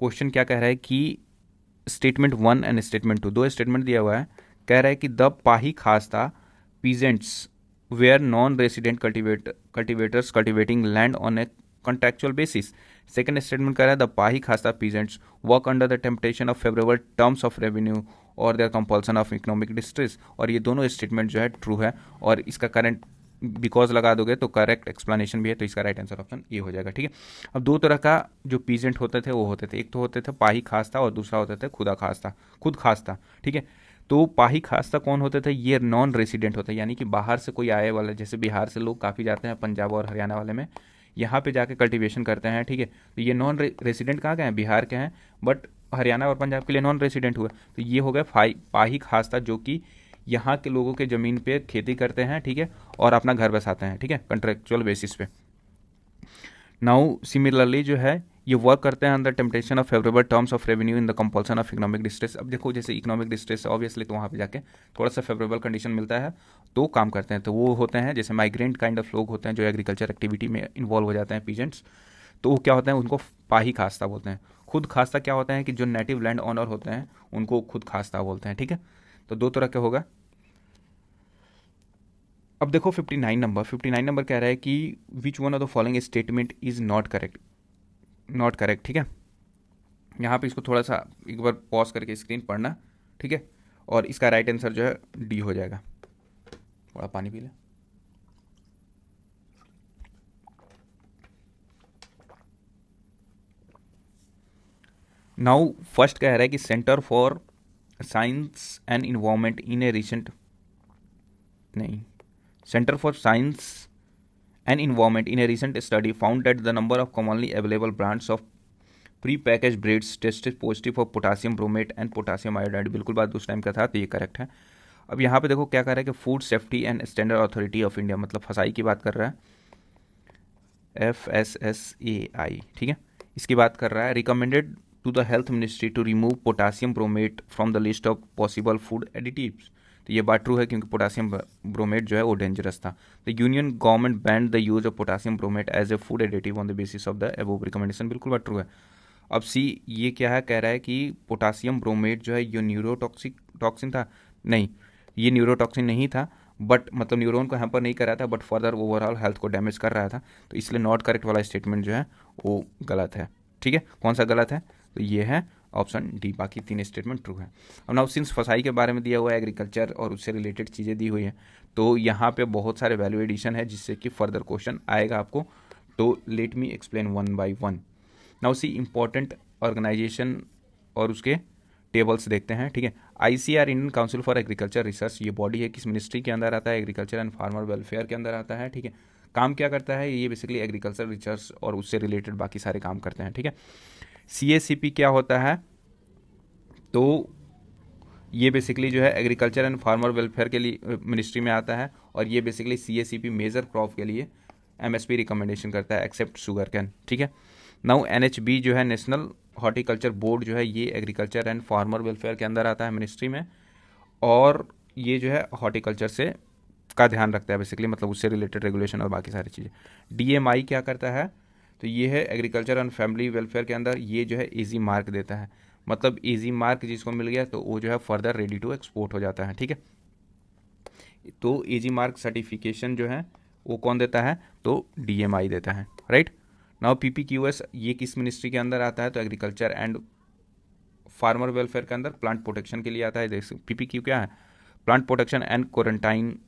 क्वेश्चन क्या कह रहा है कि स्टेटमेंट 1 एंड स्टेटमेंट 2, दो स्टेटमेंट दिया हुआ है। कह रहा है कि the pahi khasta peasants were non resident cultivators cultivating land on a contractual basis. Second statement कह रहा है the pahi khasta peasants work under the temptation of favourable terms of revenue और their compulsion of economic distress. और ये दोनों स्टेटमेंट जो है true है, और इसका करंट बिकॉज लगा दोगे तो करेक्ट एक्सप्लेनेशन भी है, तो इसका राइट आंसर ऑप्शन ये हो जाएगा। ठीक है, अब दो तरह का जो पीजेंट होते थे वो होते थे, एक तो होते थे पाही खास्ता और दूसरा होते थे खुद खास्ता। ठीक है, तो पाही खास्ता कौन होते थे? ये नॉन रेसिडेंट होते हैं, यानी कि बाहर से कोई आए वाला, जैसे बिहार से लोग काफ़ी जाते हैं पंजाब और हरियाणा वाले में, यहाँ पे जाके कल्टीवेशन करते हैं। ठीक है, तो ये नॉन रेसिडेंट कहाँ के हैं? बिहार के हैं, बट हरियाणा और पंजाब के लिए नॉन रेसिडेंट हुए। तो ये हो गए पाही खास्ता, जो कि यहाँ के लोगों के ज़मीन पे खेती करते हैं। ठीक है, और अपना घर बसाते हैं। ठीक है, कॉन्ट्रेक्चुअल बेसिस पे। नाउ सिमिलरली जो है ये वर्क करते हैं under temptation of favourable terms of revenue in the compulsion of economic distress. अब देखो जैसे इकोनॉमिक डिस्ट्रेस ऑब्वियसली, तो वहाँ पे जाके थोड़ा सा फेवरेबल कंडीशन मिलता है तो काम करते हैं। तो वो होते हैं जैसे माइग्रेंट काइंड ऑफ लोग होते हैं जो एग्रीकल्चर एक्टिविटी में इन्वॉल्व हो जाते हैं, पीजेंट्स। तो वो क्या होते हैं? उनको पाही खास्ता बोलते हैं। खुद खास्ता क्या होता है कि जो नेटिव लैंड ऑनर होते हैं उनको खुद खास्ता बोलते हैं। ठीक है, तो दो तरह के होगा। अब देखो 59 नंबर कह रहा है कि which one of the following statement is not correct. ठीक है, यहाँ पे इसको थोड़ा सा एक बार पॉज करके स्क्रीन पढ़ना। ठीक है, और इसका राइट आंसर जो है डी हो जाएगा। थोड़ा पानी पी ले। नाउ फर्स्ट कह रहा है कि centre for science and environment in A recent Center for Science and Environment in a recent study found that the number of commonly available brands of pre-packaged breads tested positive for potassium bromate and potassium iodide। बिल्कुल बात उस time का था, तो ये correct है। अब यहाँ पे देखो क्या कर रहा है कि food safety and standard authority of India, मतलब फसाई की बात कर रहा है, FSSAI। ठीक है, इसकी बात कर रहा है, recommended to the health ministry to remove potassium bromate from the list of possible food additives. तो ये बात ट्रू है क्योंकि पोटासियम ब्रोमेट जो है वो डेंजरस था। The union government banned the use of potassium bromate as a food additive on the basis of the above recommendation. बिल्कुल बात ट्रू है। अब सी ये क्या है, कह रहा है कि पोटासियम ब्रोमेट जो है ये न्यूरोटॉक्सिन था। नहीं, ये न्यूरोटॉक्सिन नहीं था, बट मतलब न्यूरोन को हैम्पर नहीं कर रहा था, बट फर्दर ओवरऑल हेल्थ को डैमेज कर रहा था। तो इसलिए नॉट करेक्ट वाला स्टेटमेंट जो है वो गलत है। ठीक है, कौन सा गलत है? तो ये है ऑप्शन डी, बाकी तीन स्टेटमेंट ट्रू है। अब नाउ सिंस फसाई के बारे में दिया हुआ है, एग्रीकल्चर और उससे रिलेटेड चीज़ें दी हुई हैं, तो यहाँ पे बहुत सारे वैल्यू एडिशन है जिससे कि फर्दर क्वेश्चन आएगा आपको। तो let me explain one by one. Now see important organisation और उसके टेबल्स देखते हैं। ठीक है, ICR Indian council for agriculture research, ये बॉडी है, किस मिनिस्ट्री के अंदर आता है? एग्रीकल्चर एंड फार्मर वेलफेयर के अंदर आता है। ठीक है, काम क्या करता है? ये बेसिकली एग्रीकल्चर रिसर्च और उससे रिलेटेड बाकी सारे काम करते हैं। ठीक है, CACP क्या होता है? तो ये बेसिकली जो है एग्रीकल्चर एंड फार्मर वेलफेयर के लिए मिनिस्ट्री में आता है, और ये बेसिकली CACP मेजर क्रॉप के लिए MSP रिकमेंडेशन करता है एक्सेप्ट शुगर कैन। ठीक है, नाउ NHB जो है नेशनल हॉर्टिकल्चर बोर्ड जो है ये एग्रीकल्चर एंड फार्मर वेलफेयर के अंदर आता है मिनिस्ट्री में, और ये जो है हॉर्टिकल्चर से का ध्यान रखता है बेसिकली, मतलब उससे रिलेटेड रेगुलेशन और बाकी सारी चीज़ें। DMI क्या करता है? तो ये है एग्रीकल्चर एंड फैमिली वेलफेयर के अंदर, ये जो है ईजी मार्क देता है, मतलब ईजी मार्क जिसको मिल गया तो वो जो है फर्दर रेडी टू एक्सपोर्ट हो जाता है। ठीक है, तो ईजी मार्क सर्टिफिकेशन जो है वो कौन देता है? तो DMI देता है। राइट, नाउ PPQS ये किस मिनिस्ट्री के अंदर आता है? तो एग्रीकल्चर एंड फार्मर वेलफेयर के अंदर प्लांट प्रोटेक्शन के लिए आता है। देखिए PPQ क्या है? Plant protection and quarantine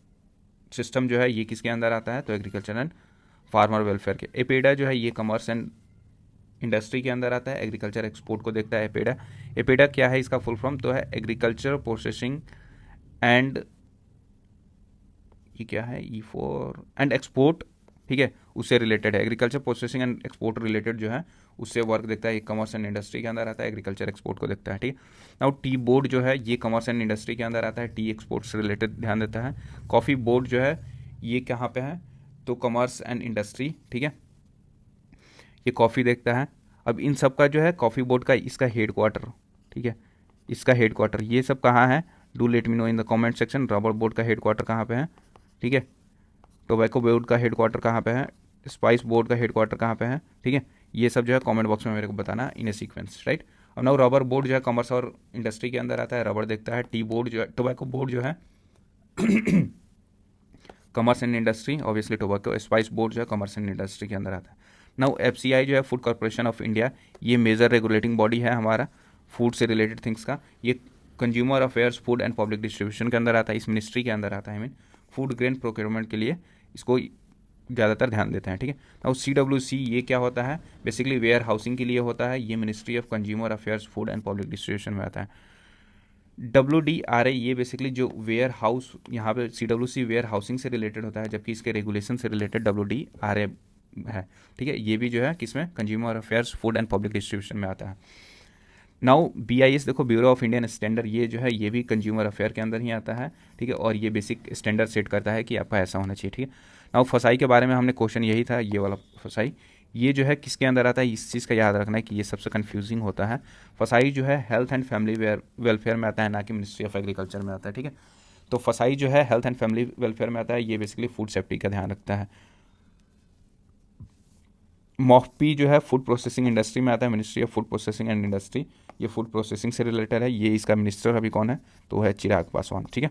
system जो है ये किसके अंदर आता है? तो एग्रीकल्चर एंड फार्मर वेलफेयर के। एपेडा जो है ये कमर्स एंड इंडस्ट्री के अंदर आता है, एग्रीकल्चर एक्सपोर्ट को देखता है एपेडा क्या है इसका फुल फॉर्म? तो है एग्रीकल्चर प्रोसेसिंग एंड, ये क्या है? E4 and export. ठीक है, उससे रिलेटेड है, agriculture processing and export related जो है उससे वर्क देखता है। ये कमर्स एंड इंडस्ट्री के अंदर आता है, एग्रीकल्चर एक्सपोर्ट को देखता है। ठीक है, नाउ टी बोर्ड जो है ये कमर्स एंड इंडस्ट्री के अंदर आता है, टी एक्सपोर्ट से रिलेटेड ध्यान देता है। कॉफ़ी बोर्ड जो है ये कहाँ पे है? तो कमर्स एंड इंडस्ट्री। ठीक है, ये कॉफ़ी देखता है। अब इन सब का जो है कॉफ़ी बोर्ड का इसका हेड क्वार्टर, ठीक है, इसका हेड क्वार्टर ये सब कहाँ है? Do let me know in the comment section. Rubber board का हेड क्वार्टर कहाँ पे है? ठीक है, टोबैको बोर्ड का हेड क्वार्टर कहाँ पे है? स्पाइस बोर्ड का हेड क्वार्टर कहाँ पे है? ठीक है, ये सब जो है कमेंट बॉक्स में मेरे को बताना इन ए सीक्वेंस। राइट, अब नाउ रबर बोर्ड जो है कमर्स और इंडस्ट्री के अंदर आता है, रबर देखता है। टी बोर्ड जो है, टोबैको बोर्ड जो है commerce and industry, obviously tobacco. Spice board जो है कमर्स एंड इंडस्ट्री के अंदर आता है। नाउ FCI जो है फूड कॉर्पोरेशन ऑफ इंडिया, ये मेजर रेगुलेटिंग बॉडी है हमारा फूड से रिलेटेड थिंग्स का। ये consumer affairs, food and public distribution के अंदर आता है, इस मिनिस्ट्री के अंदर आता है। I mean food grain procurement के लिए इसको ज़्यादातर ध्यान देते हैं, ठीक है। नाउ CWC ये क्या होता है, बेसिकली वेयर हाउसिंग के लिए होता है, ये ministry of consumer affairs, food and public distribution में आता है। WDRA ये बेसिकली जो वेयर हाउस, यहाँ पे CWC वेयर हाउसिंग से रिलेटेड होता है, जबकि इसके रेगुलेशन से रिलेटेड WDRA है, ठीक है। ये भी जो है किसमें, consumer affairs, food and public distribution में आता है। नाउ BIS देखो, ब्यूरो ऑफ इंडियन स्टैंडर्ड, ये जो है ये भी कंज्यूमर अफेयर के अंदर ही आता है, ठीक है। और ये बेसिक स्टैंडर्ड सेट करता है कि आपका ऐसा होना चाहिए, ठीक है। नाउ फसाई के बारे में हमने क्वेश्चन यही था, ये वाला फसाई, ये जो है किसके अंदर आता है, इस चीज़ का याद रखना है कि ये सबसे कंफ्यूजिंग होता है। फसाई जो है हेल्थ एंड फैमिली वेलफेयर में आता है, ना कि मिनिस्ट्री ऑफ एग्रीकल्चर में आता है, ठीक है। तो फसाई जो है हेल्थ एंड फैमिली वेलफेयर में आता है, ये बेसिकली फूड सेफ्टी का ध्यान रखता है। MOFPI जो है फूड प्रोसेसिंग इंडस्ट्री में आता है, ministry of food processing and industry, ये फूड प्रोसेसिंग से रिलेटेड है। ये इसका मिनिस्टर अभी कौन है, तो है चिराग पासवान, ठीक है।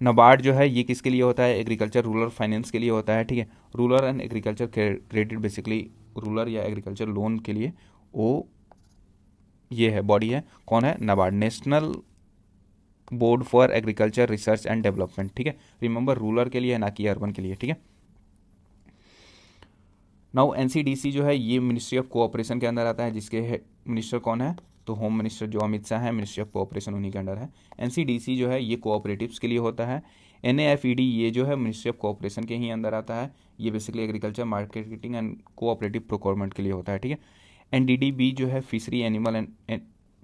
NABARD जो है ये किसके लिए होता है, एग्रीकल्चर रूरल फाइनेंस के लिए होता है, ठीक है। Rural and agriculture credit, basically rural या एग्रीकल्चर लोन के लिए वो ये है बॉडी है, कौन है, NABARD, national board for agriculture research and development, ठीक है। रिमेंबर रूरल के लिए है, ना कि अर्बन के लिए, ठीक है। नाउ NCDC जो है ये मिनिस्ट्री ऑफ कोऑपरेशन के अंदर आता है, जिसके मिनिस्टर कौन है, तो होम मिनिस्टर जो अमित शाह है, मिनिस्ट्री ऑफ कोऑपरेशन उन्हीं के अंडर है। NCDC जो है ये कोऑपरेटिव्स के लिए होता है। NAFED ये जो है मिनिस्ट्री ऑफ कोऑपरेशन के ही अंदर आता है, ये basically agriculture marketing and cooperative procurement के लिए होता है, ठीक है। NDDB जो है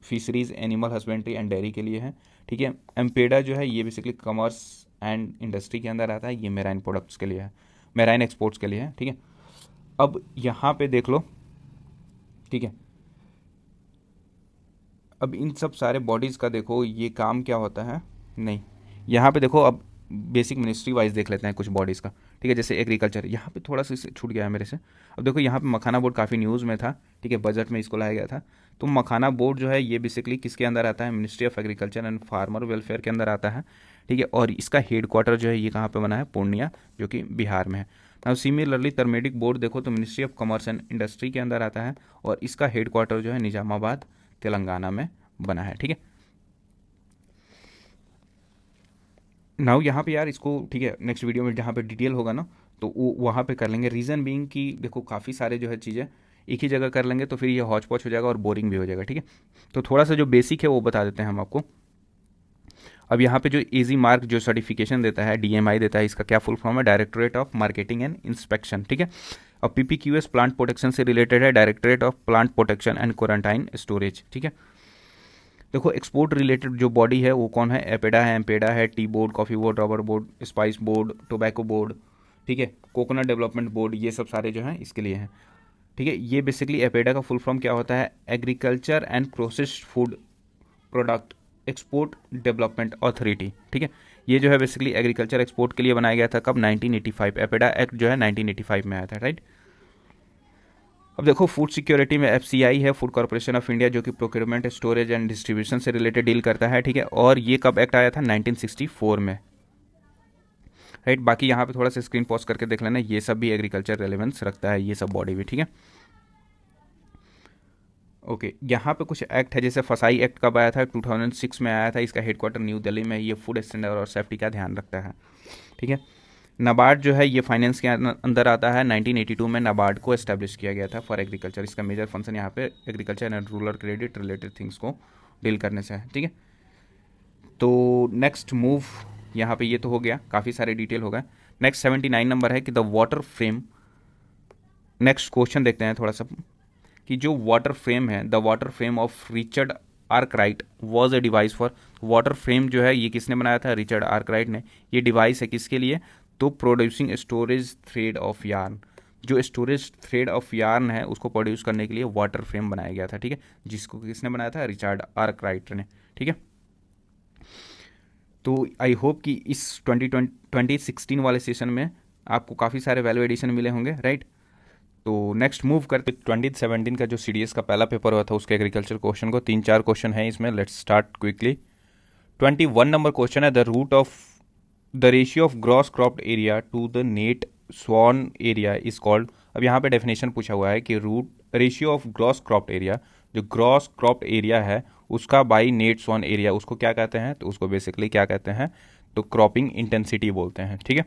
fisheries animal husbandry and dairy के लिए है, ठीक है। MPEDA जो है ये बेसिकली कॉमर्स एंड इंडस्ट्री के अंदर आता है, ये मेराइन प्रोडक्ट्स के लिए है, मेराइन एक्सपोर्ट्स के लिए है, ठीक है। अब यहाँ पे देख लो, ठीक है। अब इन सब सारे बॉडीज़ का देखो ये काम क्या होता है, नहीं यहाँ पे देखो, अब बेसिक मिनिस्ट्री वाइज देख लेते हैं कुछ बॉडीज़ का, ठीक है। जैसे एग्रीकल्चर, यहाँ पे थोड़ा सा छूट गया है मेरे से। अब देखो यहाँ पे मखाना बोर्ड काफ़ी न्यूज़ में था, ठीक है, बजट में इसको लाया गया था। तो मखाना बोर्ड जो है ये बेसिकली किसके अंदर आता है, ministry of agriculture and farmer welfare के अंदर आता है, ठीक है। और इसका हेड क्वार्टर जो है ये कहाँ पर बना है, पूर्णिया, जो कि बिहार में है। नाउ सिमिलरली टर्मेटिक बोर्ड देखो तो ministry of commerce and industry के अंदर आता है, और इसका हेड क्वार्टर जो है निजामाबाद, तेलंगाना में बना है, ठीक है। नाउ यहाँ पे यार इसको, ठीक है, नेक्स्ट वीडियो में जहाँ पे डिटेल होगा ना, तो वो वहाँ पे कर लेंगे। रीज़न बीइंग कि देखो काफ़ी सारे जो है चीज़ें एक ही जगह कर लेंगे तो फिर ये हौच पौच हो जाएगा और बोरिंग भी हो जाएगा, ठीक है। तो थोड़ा सा जो बेसिक है वो बता देते हैं हम आपको। अब यहाँ पे जो इजी मार्क जो सर्टिफिकेशन देता है, DMI देता है, इसका क्या फुल फॉर्म है, directorate of marketing and inspection, ठीक है। अब PPQS प्लांट प्रोटेक्शन से रिलेटेड है, directorate of plant protection and quarantine storage, ठीक है। देखो एक्सपोर्ट रिलेटेड जो बॉडी है वो कौन है, एपेडा है, एम्पेडा है, tea board, coffee board, rubber board, spice board, tobacco board, ठीक है, कोकोनट डेवलपमेंट बोर्ड, ये सब सारे जो हैं इसके लिए हैं, ठीक है। ये बेसिकली एपेडा का फुल फॉर्म क्या होता है, agriculture and processed food product export development authority, ठीक है। ये जो है बेसिकली एग्रीकल्चर एक्सपोर्ट के लिए बनाया गया था, कब, 1985, एपेडा एक्ट जो है 1985 में आया था, राइट। अब देखो फूड सिक्योरिटी में FCI है, फूड कॉर्पोरेशन ऑफ इंडिया, जो कि प्रोक्योरमेंट, स्टोरेज एंड डिस्ट्रीब्यूशन से रिलेटेड डील करता है, ठीक है। और ये कब एक्ट आया था, 1964 में, राइट। बाकी यहाँ पे थोड़ा सा स्क्रीन पॉज करके देख लेना, ये सब भी एग्रीकल्चर रेलेवेंस रखता है, ये सब बॉडी भी, ठीक है। ओके, यहाँ पे कुछ एक्ट है, जैसे फसाई एक्ट कब आया था, 2006 में आया था, इसका हेडक्वार्टर न्यू दिल्ली में, ये फूड स्टैंडर्ड और सेफ्टी का ध्यान रखता है, ठीक है। NABARD जो है ये फाइनेंस के अंदर आता है, 1982 में NABARD को एस्टेब्लिश किया गया था फॉर एग्रीकल्चर। इसका मेजर फंक्शन यहाँ पे agriculture and rural credit related things को डील करने से है, ठीक है। तो नेक्स्ट मूव यहाँ पे ये तो हो गया, काफ़ी सारे डिटेल हो गए। नेक्स्ट 79 नंबर है कि the water frame, next question देखते हैं थोड़ा सा, कि जो वाटर फ्रेम है, the water frame of Richard Arkwright was a device for, water frame जो है ये किसने बनाया था, रिचर्ड आर्कराइट ने। ये डिवाइस है किसके लिए, तो producing storage thread of yarn, जो स्टोरेज थ्रेड ऑफ यार्न है उसको प्रोड्यूस करने के लिए वाटर फ्रेम बनाया गया था, ठीक है, जिसको किसने बनाया था, रिचर्ड आर्कराइट ने, ठीक है। तो आई होप कि इस 2016 वाले सेशन में आपको काफ़ी सारे वैल्यू एडिशन मिले होंगे, राइट। तो नेक्स्ट मूव करते 2017 का जो CDS का पहला पेपर हुआ था उसके एग्रीकल्चर क्वेश्चन को, 3-4 क्वेश्चन है इसमें, let's start quickly. 21 number question है, the root of the ratio of gross cropped area to the net sown area is called, अब यहाँ पे डेफिनेशन पूछा हुआ है कि root ratio of gross cropped area, जो ग्रॉस क्रॉप्ड एरिया है उसका बाई नेट स्वॉन एरिया, उसको क्या कहते हैं, तो उसको बेसिकली क्या कहते हैं, तो क्रॉपिंग इंटेंसिटी बोलते हैं। ठीक है,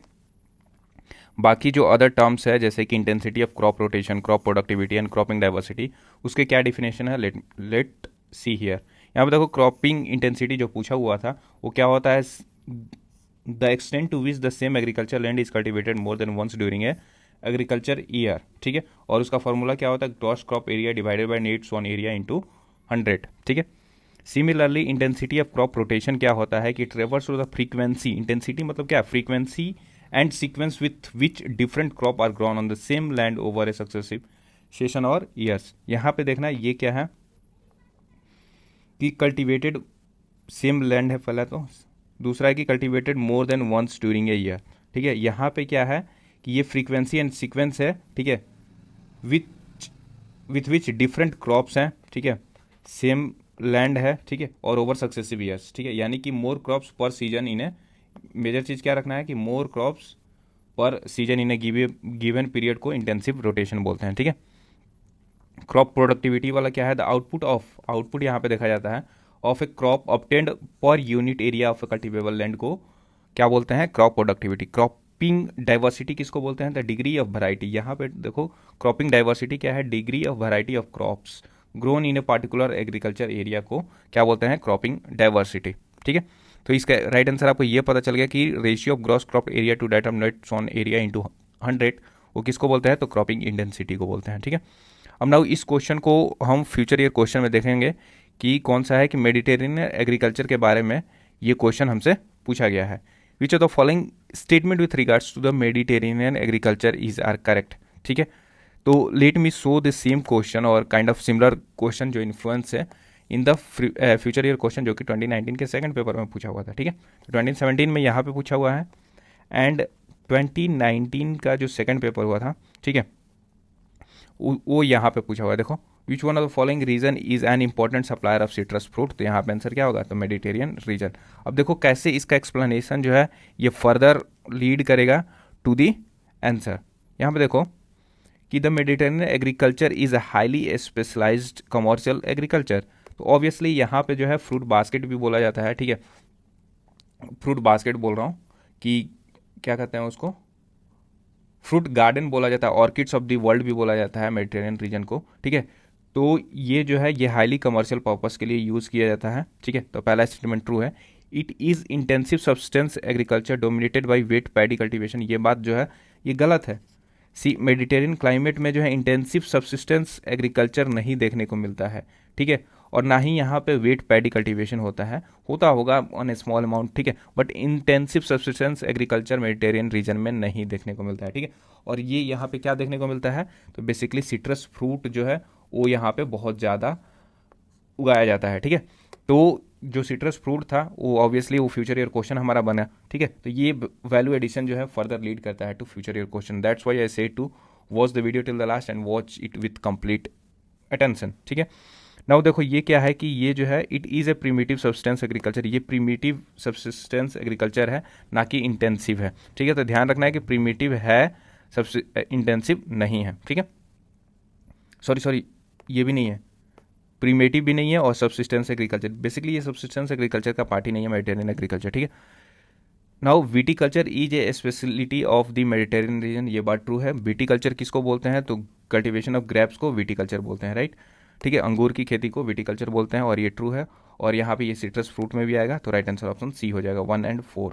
बाकी जो अदर टर्म्स है जैसे कि intensity of crop rotation, crop productivity and cropping diversity, उसके क्या डिफिनेशन है, लेट सी हियर। यहाँ पे देखो क्रॉपिंग इंटेंसिटी जो पूछा हुआ था वो क्या होता है, the extent to which the same agriculture land is cultivated more than once during a agriculture year. ठीक है, और उसका फॉर्मूला क्या होता है, gross crop area divided by net sown area into 100। ठीक है, similarly intensity of crop rotation क्या होता है कि traverse to the frequency, intensity मतलब क्या, frequency and sequence with which different crop are grown on the same land over A successive session और years. यहाँ पे देखना ये क्या है कि कल्टिवेटेड सेम लैंड है पहला, तो दूसरा है कि cultivated more than once during a year. ठीक है, यहाँ पे क्या है कि ये फ्रीक्वेंसी एंड सीक्वेंस है। ठीक है, विथ विच डिफरेंट क्रॉप्स हैं। ठीक है, सेम लैंड है। ठीक है, और ओवर सक्सेसिव ईयर्स। ठीक है, यानी कि मोर क्रॉप्स पर सीजन इन ए, मेजर चीज़ क्या रखना है कि मोर क्रॉप्स पर season in A given period को इंटेंसिव रोटेशन बोलते हैं। ठीक है, क्रॉप प्रोडक्टिविटी वाला क्या है, द आउटपुट ऑफ, आउटपुट यहाँ पे देखा जाता है ऑफ ए क्रॉप ऑब्टेन्ड पर unit area of A cultivable land को क्या बोलते हैं, क्रॉप प्रोडक्टिविटी। क्रॉपिंग डाइवर्सिटी किसको बोलते हैं, द डिग्री ऑफ वैरायटी। यहाँ पे देखो क्रॉपिंग डाइवर्सिटी क्या है, degree of variety of crops grown in a particular agriculture area को क्या बोलते हैं, क्रॉपिंग डाइवर्सिटी। ठीक है, तो इसका राइट आंसर आपको ये पता चल गया कि ratio of gross crop area to date of net sown area into 100 वो किसको बोलते हैं, तो क्रॉपिंग इंटेंसिटी को बोलते हैं। ठीक है, अब नाउ इस क्वेश्चन को हम फ्यूचर ईयर क्वेश्चन में देखेंगे कि कौन सा है, कि मेडिटेरियन एग्रीकल्चर के बारे में ये क्वेश्चन हमसे पूछा गया है। Which of the following statement with regards to the Mediterranean agriculture is are correct. ठीक है, तो let me show the same question और काइंड ऑफ सिमिलर क्वेश्चन जो इन्फ्लुएंस है in the future year question जो कि 2019 के सेकंड पेपर में पूछा हुआ था। ठीक है, तो 2017 में यहाँ पे पूछा हुआ है एंड 2019 का जो सेकंड पेपर हुआ था, ठीक है, वो यहाँ पे पूछा हुआ है। देखो, which one of the following region is an important supplier of citrus fruit, तो यहाँ पे आंसर क्या होगा, तो मेडिटेरियन रीजन। अब देखो कैसे इसका एक्सप्लेनेशन जो है ये फर्दर लीड करेगा टू दी आंसर। यहाँ पे देखो कि the Mediterranean agriculture is a highly specialised commercial agriculture, तो ऑब्वियसली यहाँ पे जो है फ्रूट बास्केट भी बोला जाता है। ठीक है, फ्रूट बास्केट बोल रहा हूँ कि क्या कहते हैं उसको, फ्रूट गार्डन बोला जाता है, ऑर्किड्स ऑफ द वर्ल्ड भी बोला जाता है मेडिटेरियन रीजन को। ठीक है, तो ये जो है ये हाईली कमर्शियल पर्पस के लिए यूज़ किया जाता है। ठीक है, तो पहला स्टेटमेंट ट्रू है। It is intensive substance agriculture dominated by wait paddy cultivation, ये बात जो है ये गलत है। सी मेडिटेरियन क्लाइमेट में जो है इंटेंसिव सब्सिस्टेंस एग्रीकल्चर नहीं देखने को मिलता है। ठीक है, और ना ही यहाँ पे वेट पैडी कल्टीवेशन होता होगा ऑन ए स्मॉल अमाउंट। ठीक है, but intensive subsistence agriculture Mediterranean reason में नहीं देखने को मिलता है। ठीक है, और ये यहाँ पे क्या देखने को मिलता है, तो बेसिकली सिट्रस फ्रूट जो है वो यहाँ पे बहुत ज़्यादा उगाया जाता है। ठीक है, तो जो सिट्रस फ्रूट था वो ऑब्वियसली वो फ्यूचर ईयर क्वेश्चन हमारा बना। ठीक है, तो ये वैल्यू एडिशन जो है फर्दर लीड करता है to future year question. That's why I say to watch the video till the last and watch it with complete attention. ठीक है, नाउ देखो ये क्या है कि ये जो है it is a primitive substance agriculture, ये प्रीमिटिव सब्सिस्टेंस एग्रीकल्चर है ना कि इंटेंसिव है। ठीक है, तो ध्यान रखना है कि प्रीमिटिव है, इंटेंसिव नहीं है। ठीक है, सॉरी ये भी नहीं है, प्रीमेटिव भी नहीं है और सब्सिस्टेंस एग्रीकल्चर, बेसिकली ये सब्सिस्टेंस एग्रीकल्चर का पार्ट ही नहीं है मेडिटेरियन एग्रीकल्चर। ठीक है, now viticulture is a speciality of the Mediterranean reason, ये बात ट्रू है। विटीकल्चर किसको बोलते हैं, तो कल्टीवेशन ऑफ ग्रेप्स को विटीकल्चर बोलते हैं, राइट। ठीक है, अंगूर की खेती को विटीकल्चर बोलते हैं और ये ट्रू है। और यहाँ पे ये सिट्रस फ्रूट में भी आएगा, तो राइट आंसर ऑप्शन सी हो जाएगा 1 और 4।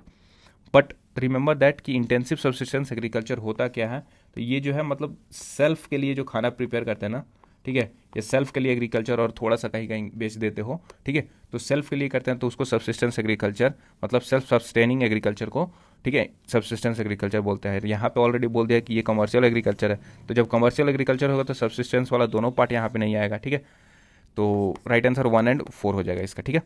बट रिमेंबर दैट कि इंटेंसिव सब्सिस्टेंस एग्रीकल्चर होता क्या है, तो ये जो है मतलब सेल्फ के लिए जो खाना प्रिपेयर करते हैं ना, ठीक है, ये सेल्फ के लिए एग्रीकल्चर और थोड़ा सा कहीं कहीं बेच देते हो। ठीक है, तो सेल्फ के लिए करते हैं तो उसको सब्सिस्टेंस एग्रीकल्चर मतलब सेल्फ सस्टेनिंग एग्रीकल्चर को, ठीक है, सब्सिस्टेंस एग्रीकल्चर बोलते हैं। यहाँ पे ऑलरेडी बोल दिया कि ये कमर्शियल एग्रीकल्चर है, तो जब कमर्शियल एग्रीकल्चर होगा तो सब्सिस्टेंस वाला दोनों पार्ट यहाँ पे नहीं आएगा। ठीक है, तो राइट आंसर 1 और 4 हो जाएगा इसका। ठीक है,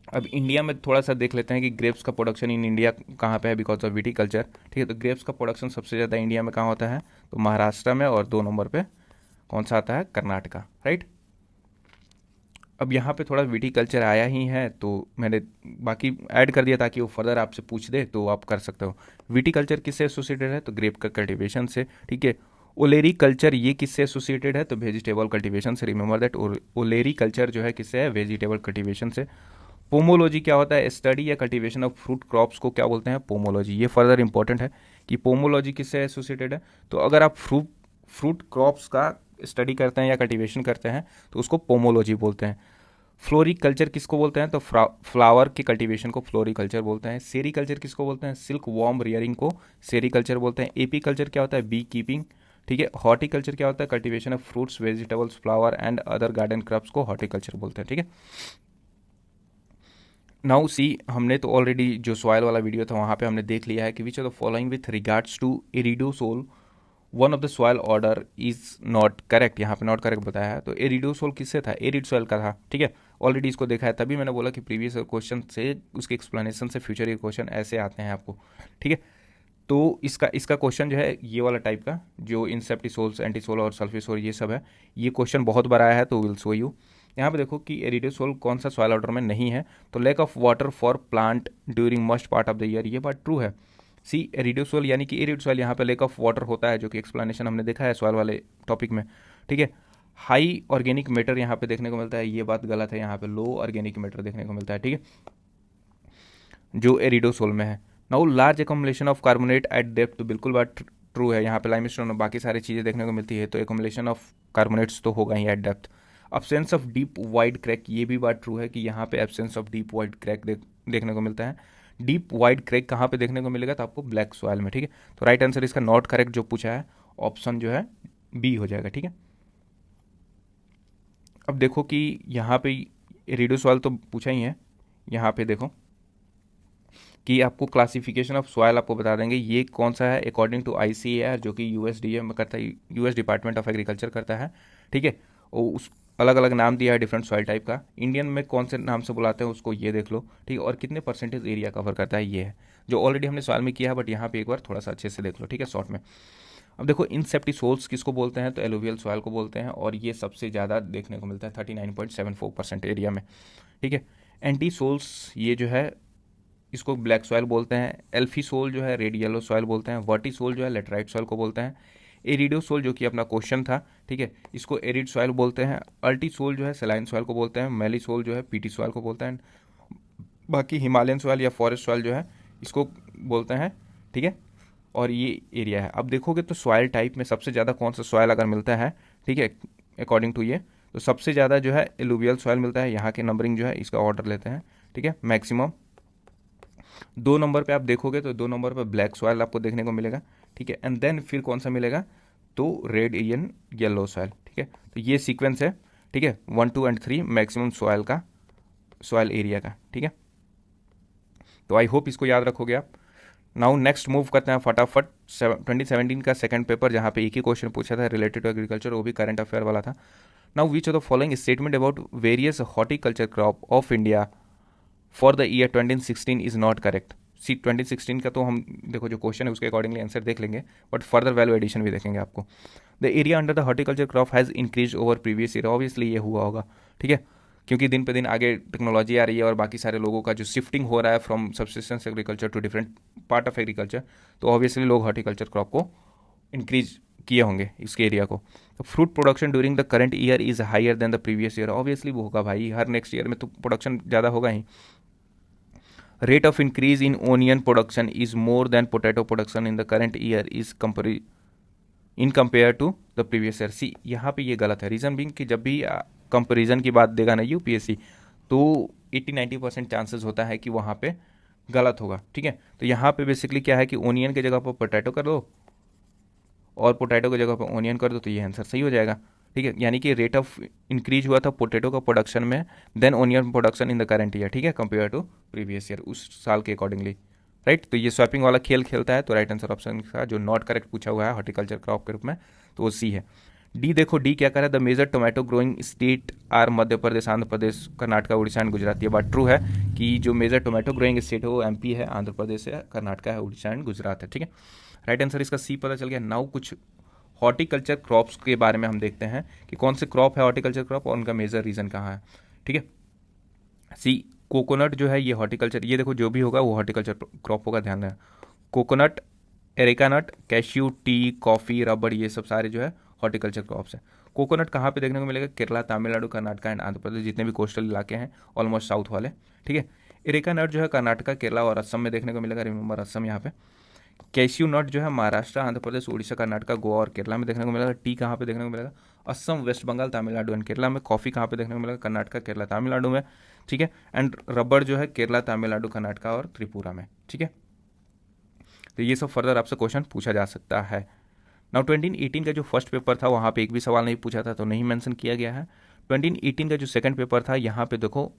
अब इंडिया में थोड़ा सा देख लेते हैं कि ग्रेप्स का प्रोडक्शन इन इंडिया कहाँ पे है बिकॉज ऑफ विटीकल्चर। ठीक है, तो ग्रेप्स का प्रोडक्शन सबसे ज़्यादा इंडिया में कहाँ होता है, तो महाराष्ट्र में, और 2 नंबर पे कौन सा आता है, कर्नाटका, राइट। अब यहाँ पे थोड़ा विटीकल्चर आया ही है तो मैंने बाकी ऐड कर दिया ताकि वो फर्दर आपसे पूछ दे तो आप कर सकते हो। विटीकल्चर किससे एसोसिएटेड है? तो ग्रेप का कल्टीवेशन से, ठीक है। ओलेरी कल्चर ये किससे एसोसिएटेड है? तो वेजिटेबल कल्टीवेशन से। रिमेंबर दैट, ओलेरी कल्चर जो है किससे है? वेजिटेबल कल्टीवेशन से। पोमोलॉजी क्या होता है? स्टडी या कल्टीवेशन ऑफ फ्रूट क्रॉप्स को क्या बोलते हैं? पोमोलॉजी। ये फर्दर इंपॉर्टेंट है कि पोमोलॉजी किससे एसोसिएटेड है। तो अगर आप फ्रूट क्रॉप्स का स्टडी करते हैं या कल्टीवेशन करते हैं तो उसको पोमोलॉजी बोलते हैं। फ्लोरिकल्चर किसको बोलते हैं? तो फ्लावर के कल्टीवेशन को फ्लोरिकल्चर बोलते हैं। सेरीकल्चर किसको बोलते हैं? सिल्क वॉर्म रियरिंग को सेरीकल्चर बोलते हैं। एपी कल्चर क्या होता है? बी कीपिंग, ठीक है। हॉर्टिकल्चर क्या होता है? Cultivation of fruits, vegetables, flower and other garden crops को हॉर्टिकल्चर बोलते हैं, ठीक है। नाउ सी, हमने तो ऑलरेडी जो सॉइल वाला वीडियो था वहाँ पे हमने देख लिया है कि which are the following with regards to aridisol one of the soil order is not correct. यहाँ पे नॉट करेक्ट बताया है। तो इरिडोसोल किससे था? एरिड सॉइल का था, ठीक है। ऑलरेडी इसको देखा है, तभी मैंने बोला कि प्रीवियस क्वेश्चन से उसके एक्सप्लेनेशन से फ्यूचर के क्वेश्चन ऐसे आते हैं आपको, ठीक है। तो इसका क्वेश्चन जो है ये वाला टाइप का, जो इंसेप्टिसोल्स, एंटीसोल और सल्फिसोल ये सब है, ये क्वेश्चन बहुत बार आया है। तो विल शो यू। यहाँ पे देखो कि एरिडोसोल कौन सा सॉइल ऑर्डर में नहीं है। तो lack of water for plant during most part of the year, ये बात ट्रू है। सी, एरिडोसोल यानी कि एरिड सॉइल, यहाँ पे लैक ऑफ वाटर होता है, जो कि एक्सप्लेनेशन हमने देखा है सॉइल वाले टॉपिक में, ठीक है। हाई ऑर्गेनिक मैटर यहाँ पे देखने को मिलता है, ये बात गलत है। यहाँ पे लो ऑर्गेनिक मैटर देखने को मिलता है, ठीक है, जो एरिडोसोल में है। Now large accumulation of carbonate at depth, तो बिल्कुल बात ट्रू है। यहाँ पे लाइमस्टोन और बाकी सारी चीज़ें देखने को मिलती है, तो एकमुलेशन ऑफ कार्बोनेट्स तो होगा ही at depth. Absence of deep wide crack, ये भी बात ट्रू है कि यहाँ पे absence of deep wide crack देखने को मिलता है। डीप वाइड क्रैक कहाँ पे देखने को मिलेगा? तो आपको ब्लैक सॉइल में, ठीक है। तो राइट आंसर इसका नॉट करेक्ट जो पूछा है ऑप्शन जो है बी हो जाएगा, ठीक है। अब देखो कि यहाँ पे रेडियो सॉइल तो पूछा ही है। यहाँ पे देखो कि आपको क्लासिफिकेशन ऑफ सॉइल आपको बता देंगे ये कौन सा है अकॉर्डिंग टू ICAR, जो कि USDA में करता है, US डिपार्टमेंट ऑफ एग्रीकल्चर करता है, ठीक है। और उस अलग अलग नाम दिया है डिफरेंट सॉइल टाइप का। इंडियन में कौन से नाम से बुलाते हैं उसको ये देख लो, ठीक है। और कितने परसेंटेज एरिया कवर करता है ये है, जो ऑलरेडी हमने सॉइल में किया है, बट यहाँ पे एक बार थोड़ा सा अच्छे से देख लो, ठीक है, शॉर्ट में। अब देखो इंसेप्टिसोल्स किसको बोलते हैं? तो एलुवियल सॉइल को बोलते हैं, और ये सबसे ज़्यादा देखने को मिलता है 39.74% एरिया में, ठीक है। एंटीसोल्स ये जो है इसको ब्लैक सॉइल बोलते हैं। एल्फीसोल जो है रेड येलो सॉइल बोलते हैं। वर्टिसोल जो है लेटराइट सॉइल को बोलते हैं। एरिडोसोल जो कि अपना क्वेश्चन था, ठीक है, इसको एरिड सॉइल बोलते हैं। अल्टीसोल जो है सेलाइन सॉइल को बोलते हैं। मेलिसोल जो है पीटी सॉइल को बोलते हैं। बाकी हिमालयन सॉइल या फॉरेस्ट सॉइल जो है इसको बोलते हैं, ठीक है। और ये एरिया है। अब देखोगे तो सॉइल टाइप में सबसे ज़्यादा कौन सा सॉइल अगर मिलता है, ठीक है, अकॉर्डिंग टू ये, तो सबसे ज़्यादा जो है एलुवियल सॉइल मिलता है। यहाँ के नंबरिंग जो है इसका ऑर्डर लेते हैं, ठीक है। मैक्सिमम 2 नंबर पे आप देखोगे तो 2 नंबर पे ब्लैक सॉइल आपको देखने को मिलेगा, ठीक है। एंड देन फिर कौन सा मिलेगा? तो रेड एंड येलो सॉइल, ठीक है। तो ये सीक्वेंस है, ठीक है, 1, 2 एंड 3 मैक्सिमम सॉइल का, सॉइल एरिया का, ठीक है। तो आई होप इसको याद रखोगे आप। नाउ नेक्स्ट मूव करते हैं फटाफट 2017 का सेकंड पेपर, जहाँ पे एक ही क्वेश्चन पूछा था रिलेटेड टू एग्रीकल्चर, वो भी करंट अफेयर वाला था। Now which of the following statement about various horticulture crop of India for the year 2016 is not correct. 2016 का तो हम देखो जो क्वेश्चन है उसके अकॉर्डिंगली आंसर देख लेंगे, बट फर्दर वैल्यू एडिशन भी देखेंगे आपको। The area under the horticulture crop has increase over previous year, obviously ये हुआ होगा, ठीक है, क्योंकि दिन पे दिन आगे टेक्नोलॉजी आ रही है और बाकी सारे लोगों का जो शिफ्टिंग हो रहा है from subsistence agriculture to different part of agriculture, तो ऑब्वियसली लोग हॉर्टिकल्चर क्रॉप को इंक्रीज किए होंगे इसके एरिया को। तो fruit production during the current year is higher than the previous year, obviously वो होगा भाई, हर नेक्स्ट ईयर में तो प्रोडक्शन ज़्यादा होगा ही। Rate of increase in onion production is more than potato production in the current year is in compare to the previous year. See, यहाँ पे ये गलत है। रीज़न बीइंग कि जब भी कंपेरिजन की बात देगा ना UPSC, तो 80-90% चांसेस होता है कि वहाँ पे गलत होगा, ठीक है। तो यहाँ पे बेसिकली क्या है कि ओनियन की जगह पर पोटैटो कर दो और पोटैटो की जगह पर ओनियन कर दो, तो ये आंसर सही हो जाएगा, ठीक है। यानी कि रेट ऑफ इंक्रीज हुआ था पोटैटो का प्रोडक्शन में, then onion production in the current year, ठीक है, कंपेयर टू प्रीवियस ईयर, उस साल के अकॉर्डिंगली, राइट। तो ये स्वैपिंग वाला खेल खेलता है। तो राइट आंसर ऑप्शन का जो नॉट करेक्ट पूछा हुआ है हॉर्टिकल्चर क्रॉप के रूप में, तो वो सी है। डी देखो, डी क्या कर रहा है? The major tomato growing state are Madhya Pradesh, Andhra Pradesh, Karnataka, Orissa and Gujarat. ये बात ट्रू है कि जो मेजर टोमेटो ग्रोइंग स्टेट है वो MP है, आंध्र प्रदेश है, कर्नाटक है, उड़ीसा एंड गुजरात है, ठीक है। राइट आंसर इसका सी पता चल गया। नाउ कुछ हॉर्टिकल्चर क्रॉप्स के बारे में हम देखते हैं कि कौन से क्रॉप है हॉर्टिकल्चर क्रॉप और उनका मेजर रीजन कहाँ है, ठीक है। सी कोकोनट जो है ये हॉर्टिकल्चर, ये देखो जो भी होगा वो हॉर्टिकल्चर क्रॉप होगा, ध्यान रखना। कोकोनट, एरेका नट, कैश्यू, टी, कॉफ़ी, रबड़, ये सब सारे जो है हॉर्टिकल्चर क्रॉप्स हैं। कोकोनट कहाँ पे देखने को मिलेगा? केरला, तमिलनाडु, कर्नाटक एंड आंध्र प्रदेश, जितने भी कोस्टल इलाके हैं ऑलमोस्ट साउथ वाले, ठीक है। एरेका नट जो है कर्नाटका, केरला और असम में देखने को मिलेगा, रिमेंबर असम यहाँ पे। कैश्यू नट जो है महाराष्ट्र, आंध्र प्रदेश, उड़ीसा, कर्नाटका, गोवा और केरला में देखने को मिलेगा। टी कहाँ पे देखने को मिलेगा? असम, वेस्ट बंगाल, तमिलनाडु एंड केरला में। कॉफ़ी कहाँ पे देखने को मिलेगा? कर्नाटका, केरला, तमिलनाडु में, ठीक है। एंड रबड़ जो है केरला, तमिलनाडु, कर्नाटका और त्रिपुरा में, ठीक है। तो ये सब फर्दर आपसे क्वेश्चन पूछा जा सकता है। नाउ 2018 का जो फर्स्ट पेपर था वहाँ पे एक भी सवाल नहीं पूछा था, तो नहीं मेंशन किया गया है। 2018 का जो सेकंड पेपर था यहाँ पे देखो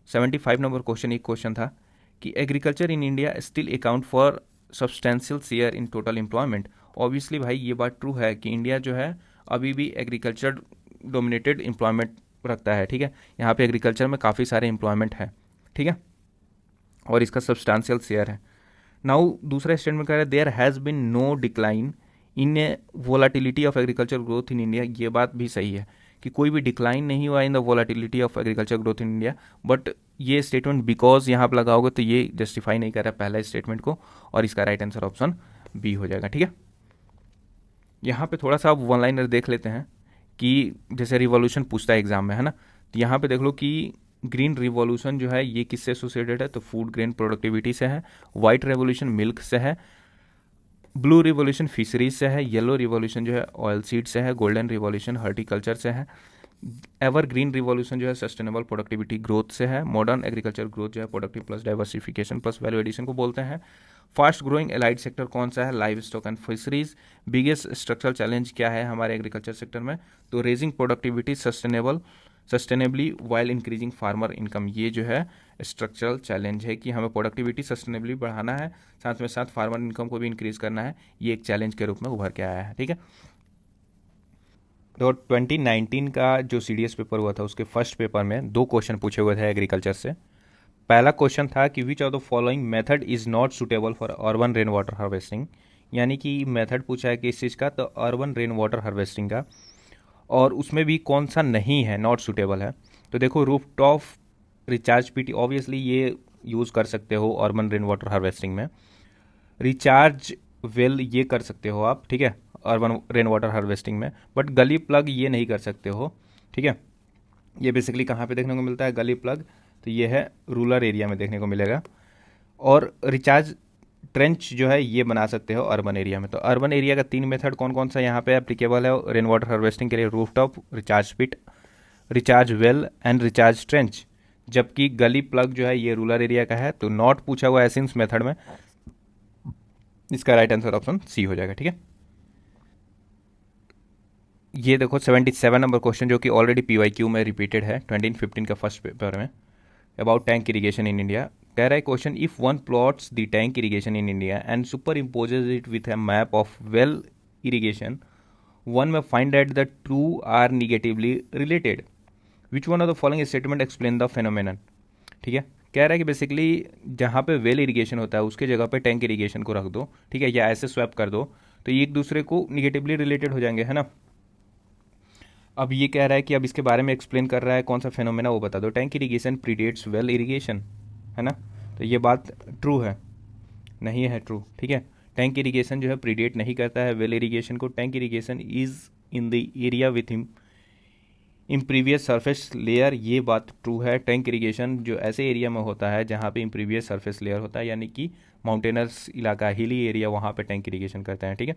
75 नंबर क्वेश्चन, एक क्वेश्चन था कि agriculture in India still account for substantial share in total employment. Obviously भाई ये बात ट्रू है कि इंडिया जो है अभी भी एग्रीकल्चर डोमिनेटेड एम्प्लॉयमेंट रखता है, ठीक है। यहाँ पे एग्रीकल्चर में काफ़ी सारे एम्प्लॉयमेंट है, ठीक है, और इसका सब्सटेंशियल शेयर है। नाउ दूसरा स्टेटमेंट कह रहा है there has been no decline in volatility of agriculture growth in India. ये बात भी सही है कि कोई भी डिक्लाइन नहीं हुआ in the volatility of agriculture growth in India, but ये स्टेटमेंट बिकॉज यहाँ पर लगाओगे तो ये जस्टिफाई नहीं कर रहा पहला स्टेटमेंट को, और इसका राइट आंसर ऑप्शन बी हो जाएगा, ठीक है। यहाँ पे थोड़ा सा आप वन लाइनर देख लेते हैं कि जैसे रिवॉल्यूशन पूछता है एग्जाम में, है ना, तो यहाँ पे देख लो कि ग्रीन रिवॉल्यूशन जो है ये किससे एसोसिएटेड है? तो फूड ग्रेन प्रोडक्टिविटी से है। वाइट रेवोल्यूशन मिल्क से है। ब्लू रिवॉल्यूशन फिशरीज से है। येलो रिवॉल्यूशन जो है ऑयल सीड से है। गोल्डन रिवॉल्यूशन हॉर्टिकल्चर से है। एवर ग्रीन रिवॉल्यूशन जो है सस्टेनेबल प्रोडक्टिविटी ग्रोथ से है। मॉडर्न एग्रीकल्चर ग्रोथ जो है productive plus diversification plus value addition को बोलते हैं। फास्ट ग्रोइंग एलाइड सेक्टर कौन सा है? Live stock and fisheries. Biggest structural challenge क्या है हमारे एग्रीकल्चर सेक्टर में? तो raising productivity sustainably while increasing farmer income. ये जो है स्ट्रक्चरल चैलेंज है कि हमें प्रोडक्टिविटी सस्टेनेबली बढ़ाना है, साथ में साथ फार्मर इनकम को भी इंक्रीज करना है। ये एक चैलेंज के रूप में उभर के आया है, ठीक है। तो 2019 का जो CDS पेपर हुआ था उसके फर्स्ट पेपर में 2 क्वेश्चन पूछे हुए थे एग्रीकल्चर से। पहला क्वेश्चन था कि which of the following method is not suitable for urban rain water harvesting, यानी कि मेथड पूछा है किस चीज़ का? तो अर्बन रेन वाटर हार्वेस्टिंग का, और उसमें भी कौन सा नहीं है, नॉट सुटेबल है। तो देखो roof top recharge PT, obviously ये यूज़ कर सकते हो अर्बन रेन वाटर हार्वेस्टिंग में। रिचार्ज वेल ये कर सकते हो आप, ठीक है, अर्बन रेन वाटर हार्वेस्टिंग में, बट गली प्लग ये नहीं कर सकते हो, ठीक है। ये बेसिकली कहाँ पे देखने को मिलता है गली प्लग? तो ये है रूरल एरिया में देखने को मिलेगा। और रिचार्ज ट्रेंच जो है ये बना सकते हो अर्बन एरिया में। तो अर्बन एरिया का 3 मेथड कौन कौन सा यहाँ पे एप्लीकेबल है रेन वाटर हार्वेस्टिंग के लिए? Rooftop, recharge pit, recharge well and recharge trench. जबकि गली प्लग जो है ये रूरल एरिया का है, तो नॉट पूछा हुआ है सिंस मेथड में। इसका राइट आंसर ऑप्शन सी हो जाएगा, ठीक है। ये देखो 77 नंबर क्वेश्चन जो कि ऑलरेडी PYQ में रिपीटेड है 2015 का फर्स्ट पेपर में, about tank irrigation in India. कह रहा है question, if one plots the tank irrigation in India and superimposes it with a map of well irrigation, one में find that the two are negatively related. Which one of the following statement explain the phenomenon, ठीक है। कह रहा है कि basically जहाँ पे well irrigation होता है उसके जगह पे टैंक इरीगेशन को रख दो, ठीक है, या ऐसे स्वैप कर दो, तो ये एक दूसरे को निगेटिवली रिलेटेड हो जाएंगे, है ना। अब ये कह रहा है कि अब इसके बारे में एक्सप्लेन कर रहा है कौन सा फेनोमेना वो बता दो। टैंक इरीगेशन प्रीडेट्स वेल इरीगेशन, है ना, तो ये बात ट्रू है? नहीं है ट्रू, ठीक है। टैंक इरीगेशन जो है प्रीडेट नहीं करता है वेल इरीगेशन को। Tank irrigation is in the area with impervious surface layer, ये बात ट्रू है। टैंक इरीगेशन जो ऐसे एरिया में होता है जहाँ पे इम्प्रीवियस सरफेस लेयर होता है, यानी कि माउंटेनस इलाका, हिली एरिया, वहाँ पे टैंक इरीगेशन करते हैं, ठीक है।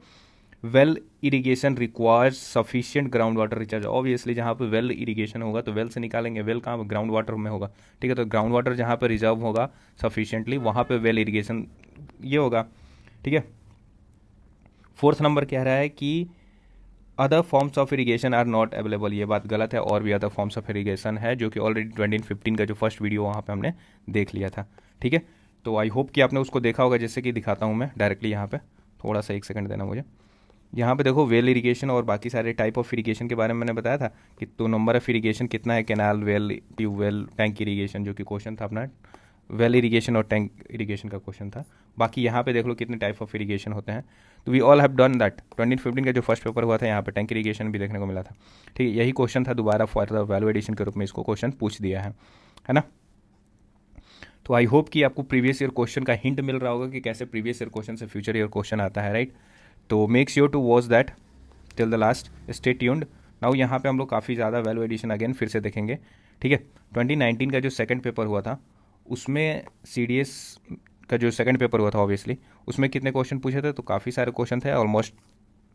Well irrigation requires sufficient ground water recharge. Obviously जहाँ पे वेल इरीगेशन होगा तो वेल से निकालेंगे, वेल कहाँ ग्राउंड वाटर में होगा, ठीक है। तो ग्राउंड वाटर जहाँ पे रिजर्व होगा सफिशिएंटली वहाँ पे वेल इरीगेशन ये होगा, ठीक है। 4th नंबर कह रहा है कि other forms of irrigation are not available. ये बात गलत है, और भी अदर फॉर्म्स ऑफ इरीगेशन है जो कि ऑलरेडी 2015 का जो फर्स्ट वीडियो वहाँ पे हमने देख लिया था, ठीक है। तो आई होप कि आपने उसको देखा होगा, जैसे कि दिखाता हूँ मैं डायरेक्टली यहाँ पे, थोड़ा सा 1 सेकंड देना मुझे। यहाँ पे देखो वेल इरीगेशन और बाकी सारे टाइप ऑफ इरीगेशन के बारे में मैंने बताया था कि तो नंबर ऑफ इरीगेशन कितना है, canal, well, tubewell, tank irrigation, जो कि क्वेश्चन था अपना वेल इरीगेशन और टैंक इरीगेशन का क्वेश्चन था। बाकी यहाँ पे देख लो कितने टाइप ऑफ इरीगेशन होते हैं। तो we all have done that. 2015 का जो फर्स्ट पेपर हुआ था यहाँ पे टैंक इरीगेशन भी देखने को मिला था, ठीक है। यही क्वेश्चन था, दोबारा फर्दर वैल्यू एडिशन के रूप में इसको क्वेश्चन पूछ दिया है ना। तो आई होप कि आपको प्रीवियस ईयर क्वेश्चन का हिंट मिल रहा होगा कि कैसे प्रीवियस ईयर क्वेश्चन से फ्यूचर ईयर क्वेश्चन आता है, राइट। तो make sure to watch that till the last, stay tuned. Now यहाँ पे हम लोग काफ़ी ज़्यादा वैल्यू एडिशन अगेन फिर से देखेंगे, ठीक है। 2019 का जो सेकंड पेपर हुआ था उसमें CDS का जो सेकंड पेपर हुआ था ऑब्वियसली, उसमें कितने क्वेश्चन पूछे थे, तो काफ़ी सारे क्वेश्चन थे, ऑलमोस्ट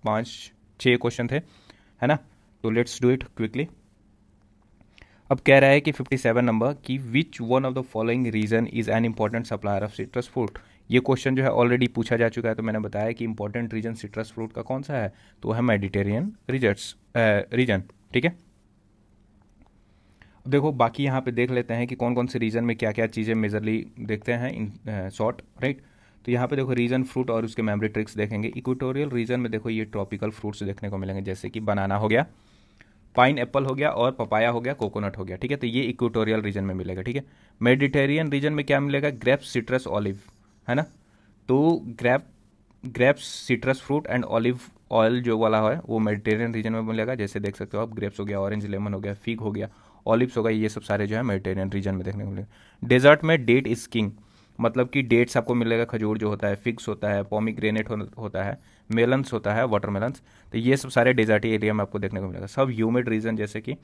5-6 क्वेश्चन थे, है ना। तो लेट्स डू इट क्विकली। अब कह रहा है कि 57 नंबर कि which one of the following region is an important supplier of citrus fruit. ये क्वेश्चन जो है ऑलरेडी पूछा जा चुका है, तो मैंने बताया कि इंपॉर्टेंट रीजन सिट्रस फ्रूट का कौन सा है, तो है मेडिटेरियन रीजन, ठीक है। अब देखो बाकी यहाँ पे देख लेते हैं कि कौन कौन से रीजन में क्या क्या चीज़ें मेजरली देखते हैं इन शॉर्ट, राइट। तो यहाँ पे देखो रीजन फ्रूट और उसके मेमोरी ट्रिक्स देखेंगे। इक्वेटोरियल रीजन में देखो ये ट्रॉपिकल फ्रूट्स देखने को मिलेंगे, जैसे कि बनाना हो गया, पाइन एप्पल हो गया, और पपाया हो गया, कोकोनट हो गया, ठीक है। तो ये इक्वेटोरियल रीजन में मिलेगा, ठीक है। मेडिटेरियन रीजन में क्या मिलेगा, ग्रेप्स, सिट्रस, ऑलिव, है ना। तो grapes, citrus fruit and olive oil जो वाला है वो मेडिटेरियन रीजन में मिलेगा, जैसे देख सकते हो आप, ग्रेप्स हो गया, ऑरेंज लेमन हो गया, फिग हो गया, ऑलिव्स हो गया, ये सब सारे जो है मेडिटेरियन रीजन में देखने को मिलेगा। डेजर्ट में डेट इज किंग, मतलब कि डेट्स आपको मिलेगा, खजूर जो होता है, फिग्स होता है, पोमीग्रेनेट होता है, मेलन्स होता है, वाटरमेलन्स, तो ये सब सारे डेजर्टी एरिया में आपको देखने को मिलेगा। सब ह्यूमिड रीजन, जैसे कि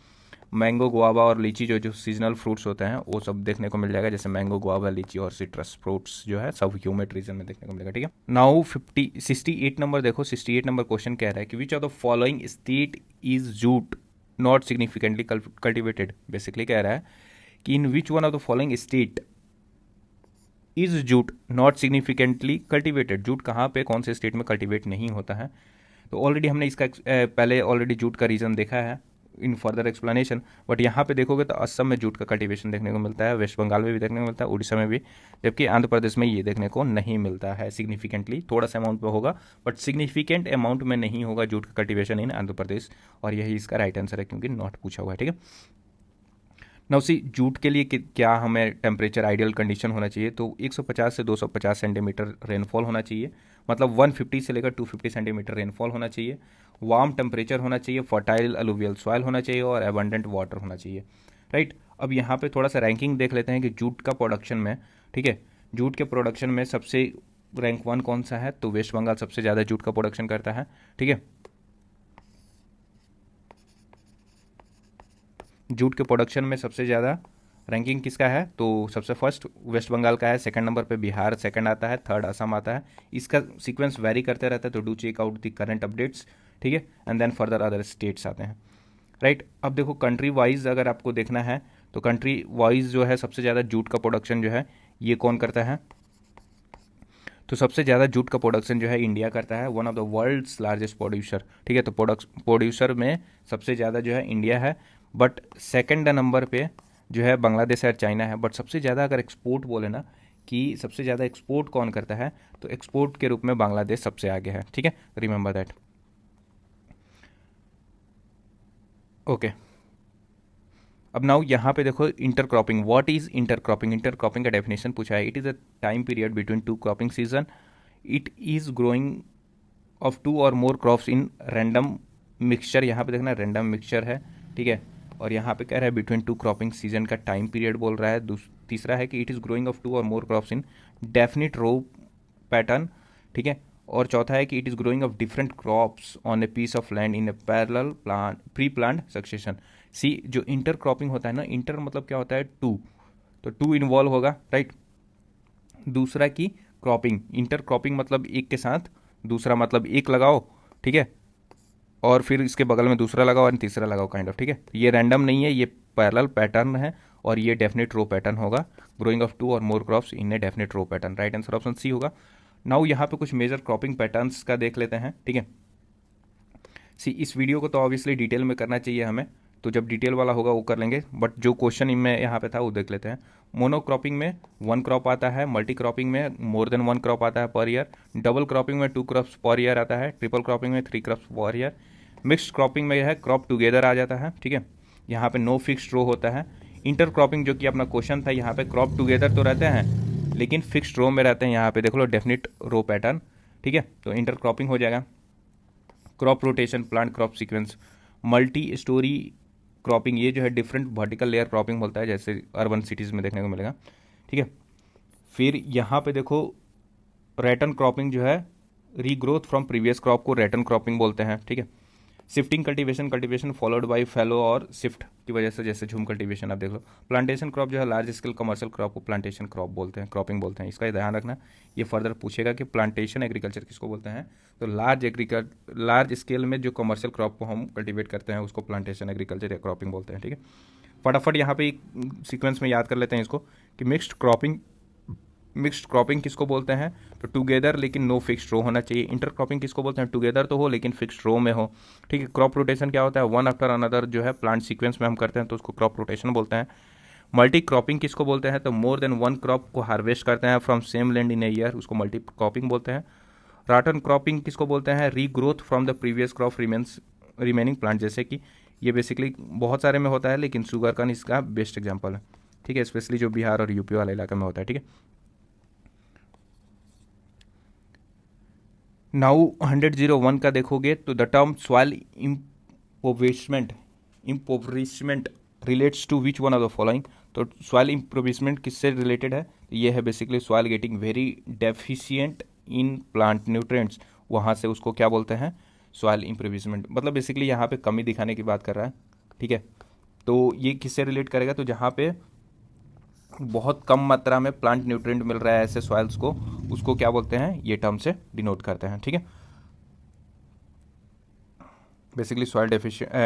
मैंगो, गुआवा और लीची जो सीजनल फ्रूट्स होते हैं वो सब देखने को मिल जाएगा, जैसे मैंगो, गुआवा, लीची और सिट्रस फ्रूट्स जो है सब ह्यूमिड रीजन में देखने को मिलेगा, ठीक है। नाउ 68 नंबर देखो, 68 नंबर क्वेश्चन कह रहा है कि which of the following state is jute not significantly cultivated. Basically कह रहा है कि in which one of the following state is jute not significantly cultivated. Jute कहाँ पे, कौन से स्टेट में कल्टिवेट नहीं होता है। तो ऑलरेडी हमने इसका पहले ऑलरेडी जूट का रीज़न देखा है इन फर्दर एक्सप्लेनेशन, बट यहाँ पे देखोगे तो असम में जूट का कल्टीवेशन देखने को मिलता है, वेस्ट बंगाल में भी देखने को मिलता है, उड़ीसा में भी, जबकि आंध्र प्रदेश में ये देखने को नहीं मिलता है सिग्निफिकेंटली। थोड़ा सा अमाउंट पे होगा बट सिग्निफिकेंट अमाउंट में नहीं होगा जूट का कल्टीवेशन इन आंध्र प्रदेश, और यही इसका राइट आंसर है क्योंकि नॉट पूछा हुआ है, ठीक है। नाउ सी जूट के लिए क्या हमें टेम्परेचर आइडियल कंडीशन होना चाहिए, तो 150 से 250 सेंटीमीटर रेनफॉल होना चाहिए, मतलब 150 से लेकर 250 सेंटीमीटर रेनफॉल होना चाहिए, वार्म टेम्परेचर होना चाहिए, फर्टाइल अलुवियल सॉइल होना चाहिए और एबंडेंट वाटर होना चाहिए, राइट। अब यहाँ पे थोड़ा सा रैंकिंग देख लेते हैं कि जूट का प्रोडक्शन में, ठीक है, जूट के प्रोडक्शन में सबसे रैंक 1 कौन सा है, तो वेस्ट बंगाल सबसे ज़्यादा जूट का प्रोडक्शन करता है, ठीक है। जूट के प्रोडक्शन में सबसे ज़्यादा रैंकिंग किसका है, तो सबसे फर्स्ट वेस्ट बंगाल का है, सेकंड नंबर पे बिहार सेकंड आता है, थर्ड असम आता है। इसका सीक्वेंस वेरी करते रहता है, तो do check out the current updates, ठीक है, and then further other states आते हैं, राइट। अब देखो कंट्री वाइज अगर आपको देखना है तो कंट्री वाइज जो है सबसे ज़्यादा जूट का प्रोडक्शन जो है ये कौन करता है, तो सबसे ज़्यादा जूट का प्रोडक्शन जो है इंडिया करता है, one of the world's largest producer, ठीक है। तो प्रोड्यूसर में सबसे ज़्यादा जो है इंडिया है, बट सेकंड नंबर पे जो है बांग्लादेश और चाइना है। बट सबसे ज़्यादा अगर एक्सपोर्ट बोले ना कि सबसे ज़्यादा एक्सपोर्ट कौन करता है, तो एक्सपोर्ट के रूप में बांग्लादेश सबसे आगे है, ठीक है, रिमेंबर दैट, ओके। अब नाउ यहाँ पे देखो intercropping, what is intercropping, intercropping का डेफिनेशन पूछा है। It is a time period between 2 cropping season, it is growing of 2 और more crops in random mixture, यहाँ पे देखना रैंडम मिक्सचर है, ठीक है। और यहाँ पे कह रहा है बिटवीन 2 क्रॉपिंग सीजन का टाइम पीरियड बोल रहा है। तीसरा है कि इट इज़ ग्रोइंग ऑफ 2 और more crops in definite row pattern, ठीक है। और चौथा है कि it is growing of different crops on a piece of land in a parallel plan pre planned succession. See जो इंटर क्रॉपिंग होता है ना, इंटर मतलब क्या होता है 2, तो 2 इन्वॉल्व होगा, राइट। दूसरा की क्रॉपिंग, इंटर क्रॉपिंग मतलब एक के साथ दूसरा, मतलब एक लगाओ, ठीक है, और फिर इसके बगल में दूसरा लगाओ और तीसरा लगाओ, काइंड ऑफ, ठीक है। ये रैंडम नहीं है, ये पैरेलल पैटर्न है और ये डेफिनेट रो पैटर्न होगा, ग्रोइंग ऑफ 2 और more crops in a definite row pattern, right answer option C होगा। नाउ यहाँ पे कुछ मेजर क्रॉपिंग पैटर्न्स का देख लेते हैं, ठीक है। सी इस वीडियो को तो ऑब्वियसली डिटेल में करना चाहिए हमें, तो जब डिटेल वाला होगा वो कर लेंगे, बट जो क्वेश्चन इनमें यहाँ पे था वो देख लेते हैं। मोनोक्रॉपिंग में 1 क्रॉप आता है, मल्टी क्रॉपिंग में मोर देन 1 क्रॉप आता है पर ईयर, डबल क्रॉपिंग में 2 क्रॉप्स पर ईयर आता है, ट्रिपल क्रॉपिंग में 3 crops per year, mixed cropping में यह है क्रॉप टुगेदर आ जाता है, ठीक है। यहाँ पे नो फिक्स्ड रो होता है। इंटर क्रॉपिंग जो कि अपना क्वेश्चन था, यहाँ पे क्रॉप टुगेदर तो रहते हैं लेकिन फिक्स्ड रो में रहते हैं, यहाँ पे देख लो डेफिनिट रो पैटर्न, ठीक है। तो इंटर क्रॉपिंग हो जाएगा, crop rotation, plant crop sequence, multi storey cropping, ये जो है डिफरेंट वर्टिकल लेयर क्रॉपिंग बोलता है, जैसे अर्बन सिटीज़ में देखने को मिलेगा, ठीक है। फिर यहाँ पे देखो रैटन क्रॉपिंग जो है रीग्रोथ फ्रॉम प्रीवियस क्रॉप को रैटन क्रॉपिंग बोलते हैं, ठीक है। Shifting cultivation, cultivation followed by fallow और शिफ्ट की वजह से, जैसे झूम कल्टीवेशन आप देख लो। प्लांटेशन क्रॉप जो है लार्ज स्केल कमर्शियल क्रॉप को प्लांटेशन क्रॉप बोलते हैं, क्रॉपिंग बोलते हैं, इसका ध्यान रखना। ये फर्दर पूछेगा कि प्लांटेशन एग्रीकल्चर किसको बोलते हैं, तो लार्ज स्केल में जो कमर्शियल क्रॉप को हम कल्टीवेट करते हैं उसको प्लांटेशन एग्रीकल्चर या क्रॉपिंग बोलते हैं, ठीक है। फटाफट यहाँ पे सीक्वेंस में याद कर लेते हैं इसको कि मिक्स्ड क्रॉपिंग किसको बोलते हैं, तो टुगेदर लेकिन नो फिक्स्ड रो होना चाहिए। इंटर क्रॉपिंग किसको बोलते हैं, टुगेदर तो हो लेकिन फिक्स्ड रो में हो, ठीक है। क्रॉप रोटेशन क्या होता है, वन आफ्टर अनदर जो है प्लांट सीक्वेंस में हम करते हैं तो उसको क्रॉप रोटेशन बोलते हैं। मल्टी क्रॉपिंग किसको बोलते हैं, तो मोर देन वन क्रॉप को हार्वेस्ट करते हैं from same land in a year, उसको मल्टी क्रॉपिंग बोलते हैं। रॉटन क्रॉपिंग किसको बोलते हैं, regrowth from the previous crop remaining plant, जैसे कि ये बेसिकली बहुत सारे में होता है लेकिन शुगर का इसका बेस्ट एग्जाम्पल है, ठीक है, स्पेशली जो बिहार और यूपी वाले इलाके में होता है, ठीक है। नाउ 100-01 का देखोगे तो the term soil impoverishment relates to which one of the following, तो सॉइल इम्प्रोविशमेंट किससे रिलेटेड है, तो ये है basically soil getting very deficient in plant nutrients, वहाँ से उसको क्या बोलते हैं, सॉइल इम्प्रोविशमेंट, मतलब बेसिकली यहाँ पे कमी दिखाने की बात कर रहा है, ठीक है। तो ये किससे रिलेट करेगा, तो जहाँ पे बहुत कम मात्रा में प्लांट न्यूट्रिएंट मिल रहा है ऐसे सॉइल्स को, उसको क्या बोलते हैं, ये टर्म से डिनोट करते हैं, ठीक है। Basically soil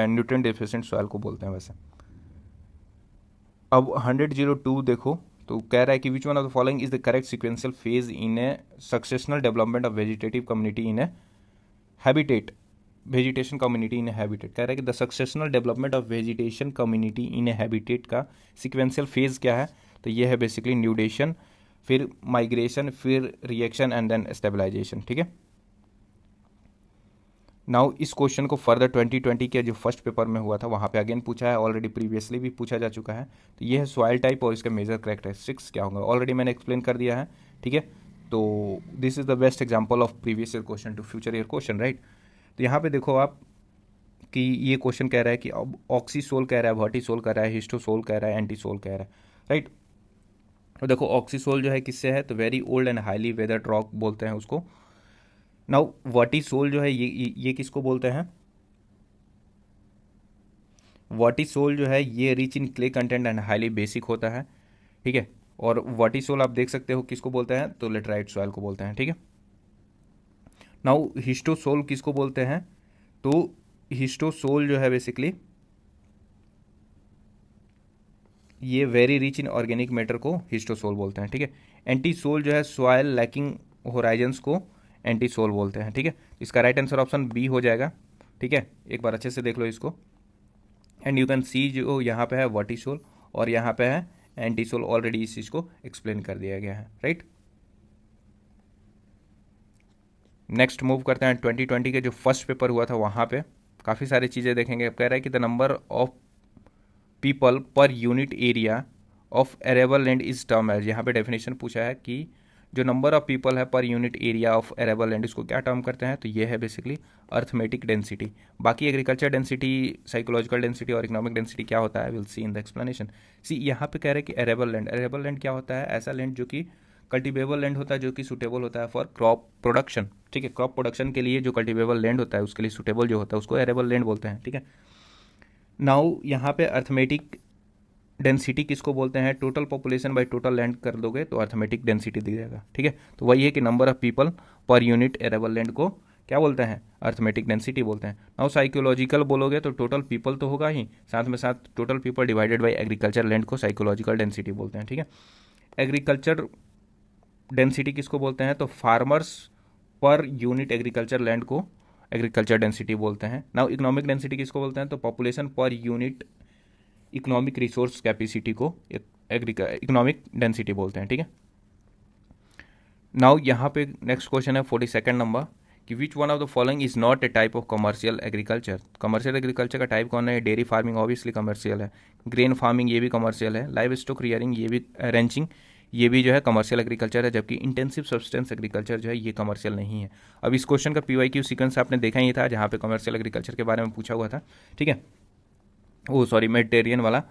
nutrient deficient soil को बोलते हैं वैसे। अब 100-02 देखो, तो कह रहा है कि which one of the following is the correct sequential phase in a successional development of vegetative community in a habitat, vegetation community in a habitat, कह रहा है कि the successional development of vegetation community in a habitat का sequential phase क्या है, तो ये है बेसिकली न्यूडेशन, फिर माइग्रेशन, फिर रिएक्शन एंड देन स्टेबलाइजेशन, ठीक है। नाउ इस क्वेश्चन को फर्दर 2020 के जो फर्स्ट पेपर में हुआ था वहाँ पे अगेन पूछा है, ऑलरेडी प्रीवियसली भी पूछा जा चुका है। तो ये है सॉइल टाइप और इसका मेजर कैरेक्टरिस्टिक्स क्या होगा, ऑलरेडी मैंने एक्सप्लेन कर दिया है, ठीक है। तो this is the best example of previous year question to future year question, right. तो यहाँ पे देखो आप कि ये क्वेश्चन कह रहा है कि अब ऑक्सीसोल कह रहा है, वर्टिसोल कह रहा है, हिस्टोसोल कह रहा है, एंटीसोल कह रहा है, राइट। तो देखो ऑक्सीसोल जो है किससे है, तो very old and highly weathered rock बोलते हैं उसको। नाउ वर्टिसोल जो है ये किसको बोलते हैं, वर्टिसोल जो है ये rich in clay content and highly basic होता है, ठीक है। और वर्टिसोल आप देख सकते हो किसको बोलते हैं, तो लेटराइट सॉइल को बोलते हैं, ठीक है। नाउ हिस्टोसोल किसको बोलते हैं, तो हिस्टोसोल जो है बेसिकली ये very rich in organic matter को हिस्टोसोल बोलते हैं, ठीक है। एंटीसोल जो है सॉइल लैकिंग होराइजन्स को एंटीसोल बोलते हैं, ठीक है। इसका राइट आंसर ऑप्शन बी हो जाएगा, ठीक है। एक बार अच्छे से देख लो इसको, एंड यू कैन सी जो यहाँ पे है वर्टिसोल और यहाँ पे है एंटीसोल, ऑलरेडी इस चीज़ को एक्सप्लेन कर दिया गया है, राइट। नेक्स्ट मूव करते हैं 2020 के जो फर्स्ट पेपर हुआ था वहाँ पे काफ़ी सारी चीज़ें देखेंगे। अब कह रहा है कि the number of people per unit area of arable land is term as, यहाँ पे डेफिनेशन पूछा है कि जो नंबर ऑफ पीपल है per unit area of arable land इसको क्या टर्म करते हैं, तो ये है बेसिकली अर्थमेटिक डेंसिटी। बाकी एग्रीकल्चर डेंसिटी, साइकोलॉजिकल डेंसिटी और इकोनॉमिक डेंसिटी क्या होता है, will see in the explanation. See यहाँ पे कह रहे हैं कि एरेबल लैंड क्या होता है, ऐसा लैंड जो कि कल्टिवेबल लैंड होता है, जो कि सुटेबल होता है फॉर क्रॉप प्रोडक्शन, ठीक है। क्रॉप प्रोडक्शन के लिए जो कल्टिवेबल लैंड होता है उसके लिए सुटेबल जो होता है उसको एरेबल लैंड बोलते हैं, ठीक है। नाउ यहाँ पे अर्थमेटिक डेंसिटी किसको बोलते हैं, total population by total land कर दोगे तो अर्थमेटिक डेंसिटी दिखेगा, ठीक है। तो वही है कि number of people per unit arable land को क्या बोलते हैं, अर्थमेटिक डेंसिटी बोलते हैं। नाउ साइकोलॉजिकल बोलोगे तो टोटल पीपल तो होगा ही, साथ में साथ total people divided by agriculture land को साइकोलॉजिकल डेंसिटी बोलते हैं, ठीक है। एग्रीकल्चर डेंसिटी किसको बोलते हैं, तो farmers per unit agriculture land को एग्रीकल्चर डेंसिटी बोलते हैं। नाउ इकोनॉमिक डेंसिटी किसको बोलते हैं, तो population per unit economic resource capacity को इकोनॉमिक डेंसिटी बोलते हैं, ठीक है। नाउ यहाँ पे नेक्स्ट क्वेश्चन है 42 नंबर कि which one of the following is not a type of commercial agriculture. Commercial agriculture का टाइप कौन है, डेयरी फार्मिंग ऑब्वियसली कमर्शियल है, ग्रेन फार्मिंग ये भी कमर्शियल है, लाइव स्टॉक रियरिंग ये भी, रेंचिंग ये भी जो है कमर्शियल एग्रीकल्चर है, जबकि इंटेंसिव सब्सटेंस एग्रीकल्चर जो है ये कमर्शियल नहीं है। अब इस क्वेश्चन का PYQ सीक्वेंस आपने देखा ही था, जहाँ पे कमर्शियल एग्रीकल्चर के बारे में पूछा हुआ था, ठीक है, वो सॉरी मेडिटेरियन वाला।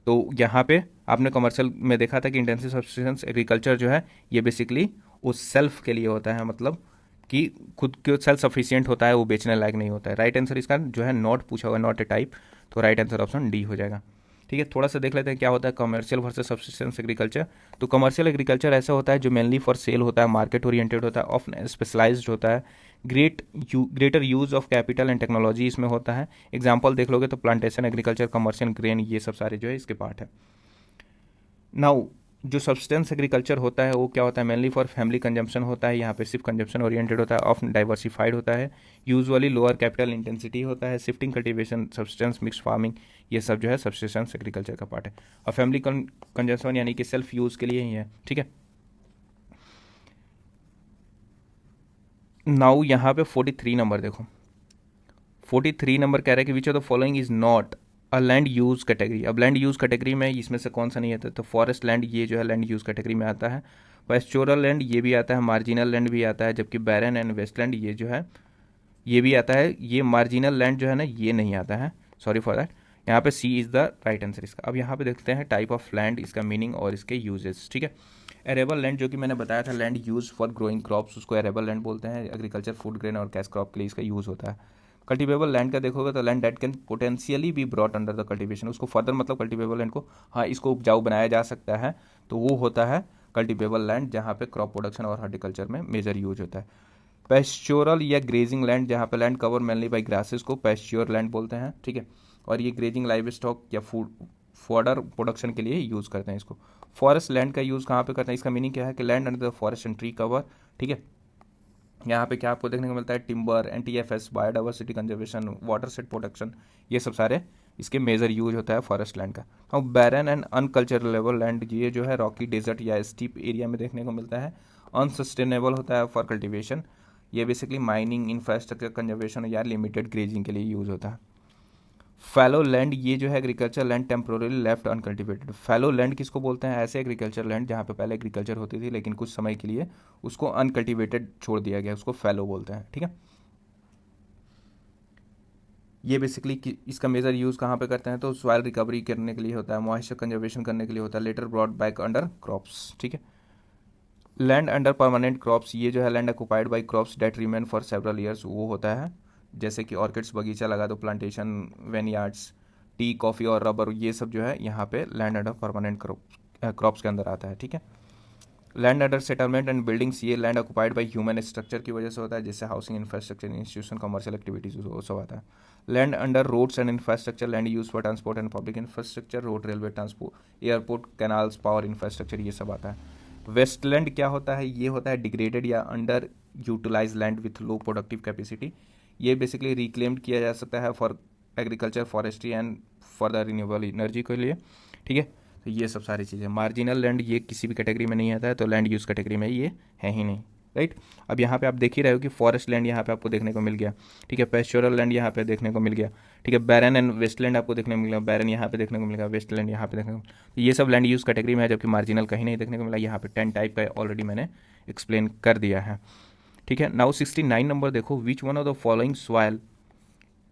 तो यहाँ पे आपने कमर्शियल में देखा था कि इंटेंसिव सब्सटेंस एग्रीकल्चर जो है ये बेसिकली उस सेल्फ के लिए होता है, मतलब कि खुद के सेल्फ सफिशिएंट होता है, वो बेचने लायक नहीं होता है। राइट आंसर इसका जो है नॉट पूछा हुआ, नॉट ए टाइप, तो राइट आंसर ऑप्शन डी हो जाएगा। ठीक है, थोड़ा सा देख लेते हैं क्या होता है कमर्शियल वर्सेस सब्सिस्टेंस एग्रीकल्चर। तो कमर्शियल एग्रीकल्चर ऐसा होता है जो मेनली फॉर सेल होता है, मार्केट ओरिएंटेड होता है, ऑफन स्पेशलाइज्ड होता है, greater use of capital and technology इसमें होता है। एग्जाम्पल देख लोगे तो प्लांटेशन एग्रीकल्चर, कमर्शियल ग्रेन, ये सब सारे जो है इसके पार्ट है। नाउ जो सब्सटेंस एग्रीकल्चर होता है वो क्या होता है, मेनली फॉर फैमिली कंजम्पशन होता है, यहाँ पे सिर्फ कंजम्पशन ओरिएंटेड होता है, ऑफ डाइवर्सिफाइड होता है, यूजुअली लोअर कैपिटल इंटेंसिटी होता है, shifting cultivation, substance mix farming, ये सब जो है सब्सटेंस एग्रीकल्चर का पार्ट है। और फैमिली कंजम्पशन यानी कि सेल्फ यूज़ के लिए ही है। ठीक है, नाउ यहाँ पे 43 नंबर देखो, 43 नंबर कह रहा है कि which of the following is not a land use category. अब लैंड यूज कैटेगरी में इसमें से कौन सा नहीं आता, तो फॉरेस्ट लैंड ये जो है लैंड यूज कैटेगरी में आता है, पेस्टोरल लैंड ये भी आता है, मार्जिनल लैंड भी आता है, जबकि बैरन एंड वेस्टलैंड ये जो है ये भी आता है। ये मार्जिनल लैंड जो है ना ये नहीं आता है, सॉरी फॉर दैट। यहाँ पे सी इज़ द राइट आंसर इसका। अब यहाँ पे देखते हैं टाइप ऑफ लैंड, इसका मीनिंग और इसके यूजेस। ठीक है, एरेबल लैंड जो कि मैंने बताया था land use for growing crops, उसको एरेबल लैंड बोलते हैं। एग्रीकल्चर, फूड ग्रेन और कैश क्रॉप के लिए इसका यूज़ होता है। कल्टिवेबल लैंड का देखोगे तो land that can potentially be brought under the cultivation, उसको फर्दर मतलब कल्टिवेबल लैंड को हाँ इसको उपजाऊ बनाया जा सकता है, तो वो होता है कल्टिवेबल लैंड, जहाँ पे क्रॉप प्रोडक्शन और हॉर्टिकल्चर में मेजर यूज होता है। पेस्चोरल या ग्रेजिंग लैंड, जहाँ पे land cover mainly by grasses को पेस्च्योर लैंड बोलते हैं। ठीक है, और ये ग्रेजिंग लाइव स्टॉक या फूड फॉडर प्रोडक्शन के लिए यूज़ करते हैं इसको। फॉरेस्ट लैंड का यूज़ कहाँ पे करते हैं, इसका मीनिंग क्या है कि land under the forest and tree cover. ठीक है, यहाँ पे क्या आपको देखने को मिलता है, timber, NTFS, biodiversity conservation, water set protection, ये सब सारे इसके मेजर यूज होता है फॉरेस्ट लैंड का। और बैरन एंड अनकल्चरेबल लैंड ये जो है रॉकी डेजर्ट या स्टीप एरिया में देखने को मिलता है, अनसस्टेनेबल होता है फॉर कल्टिवेशन, ये बेसिकली माइनिंग, इंफ्रास्ट्रक्चर कंजर्वेशन या लिमिटेड ग्रेजिंग के लिए यूज होता है। फैलो लैंड ये जो है agriculture land temporarily left uncultivated. Fallow land किसको बोलते हैं, ऐसे एग्रीकल्चर लैंड जहाँ पे पहले एग्रीकल्चर होती थी लेकिन कुछ समय के लिए उसको अनकल्टिवेटेड छोड़ दिया गया, उसको फैलो बोलते हैं। ठीक है, ये बेसिकली इसका मेजर यूज़ कहाँ पे करते हैं, तो सॉइल रिकवरी करने के लिए होता है, मॉइस्चर कंजर्वेशन करने के लिए होता है, later brought back under crops. ठीक है, लैंड अंडर परमानेंट क्रॉप्स ये जो है land occupied by crops that remain for several years, वो होता है जैसे कि ऑर्किड्स बगीचा लगा दो, प्लांटेशन, वेनयार्ड्स, टी, कॉफ़ी और रबर, ये सब जो है यहाँ पे लैंड अंडर परमानेंट क्रॉप्स के अंदर आता है। ठीक है, land under settlement and buildings ये land occupied by human structure की वजह से होता है, जैसे housing, infrastructure, institution, commercial activities, वो सब आता है। Land under roads and infrastructure, land use for transport and public infrastructure, road, railway, transport, airport, canals, power infrastructure, ये सब आता है। वेस्टलैंड क्या होता है, ये होता है डिग्रेडेड या under utilise land with low productive capacity, ये बेसिकली रिक्लेम्ड किया जा सकता है for agriculture, forestry and for the renewable energy के लिए। ठीक है, तो ये सब सारी चीज़ें। मार्जिनल लैंड ये किसी भी कैटेगरी में नहीं आता है, तो लैंड यूज़ कैटेगरी में ये है ही नहीं। राइट, अब यहाँ पे आप देख ही रहे हो कि फॉरेस्ट लैंड यहाँ पे आपको देखने को मिल गया। ठीक है, पेस्चोरल लैंड यहाँ पे देखने को मिल गया। ठीक है, बैरन एंड वेस्टलैंड आपको देखने को मिल गया, बैरन यहाँ पे देखने को मिलेगा, वेस्टलैंड यहाँ पे देखने को, तो ये सब लैंड यूज़ कैटेगरी में है, जबकि मार्जिनल कहीं नहीं देखने को मिला। यहाँ पे 10 टाइप का ऑलरेडी मैंने एक्सप्लेन कर दिया है। ठीक है, नाउ 69 नंबर देखो, which one of the following soil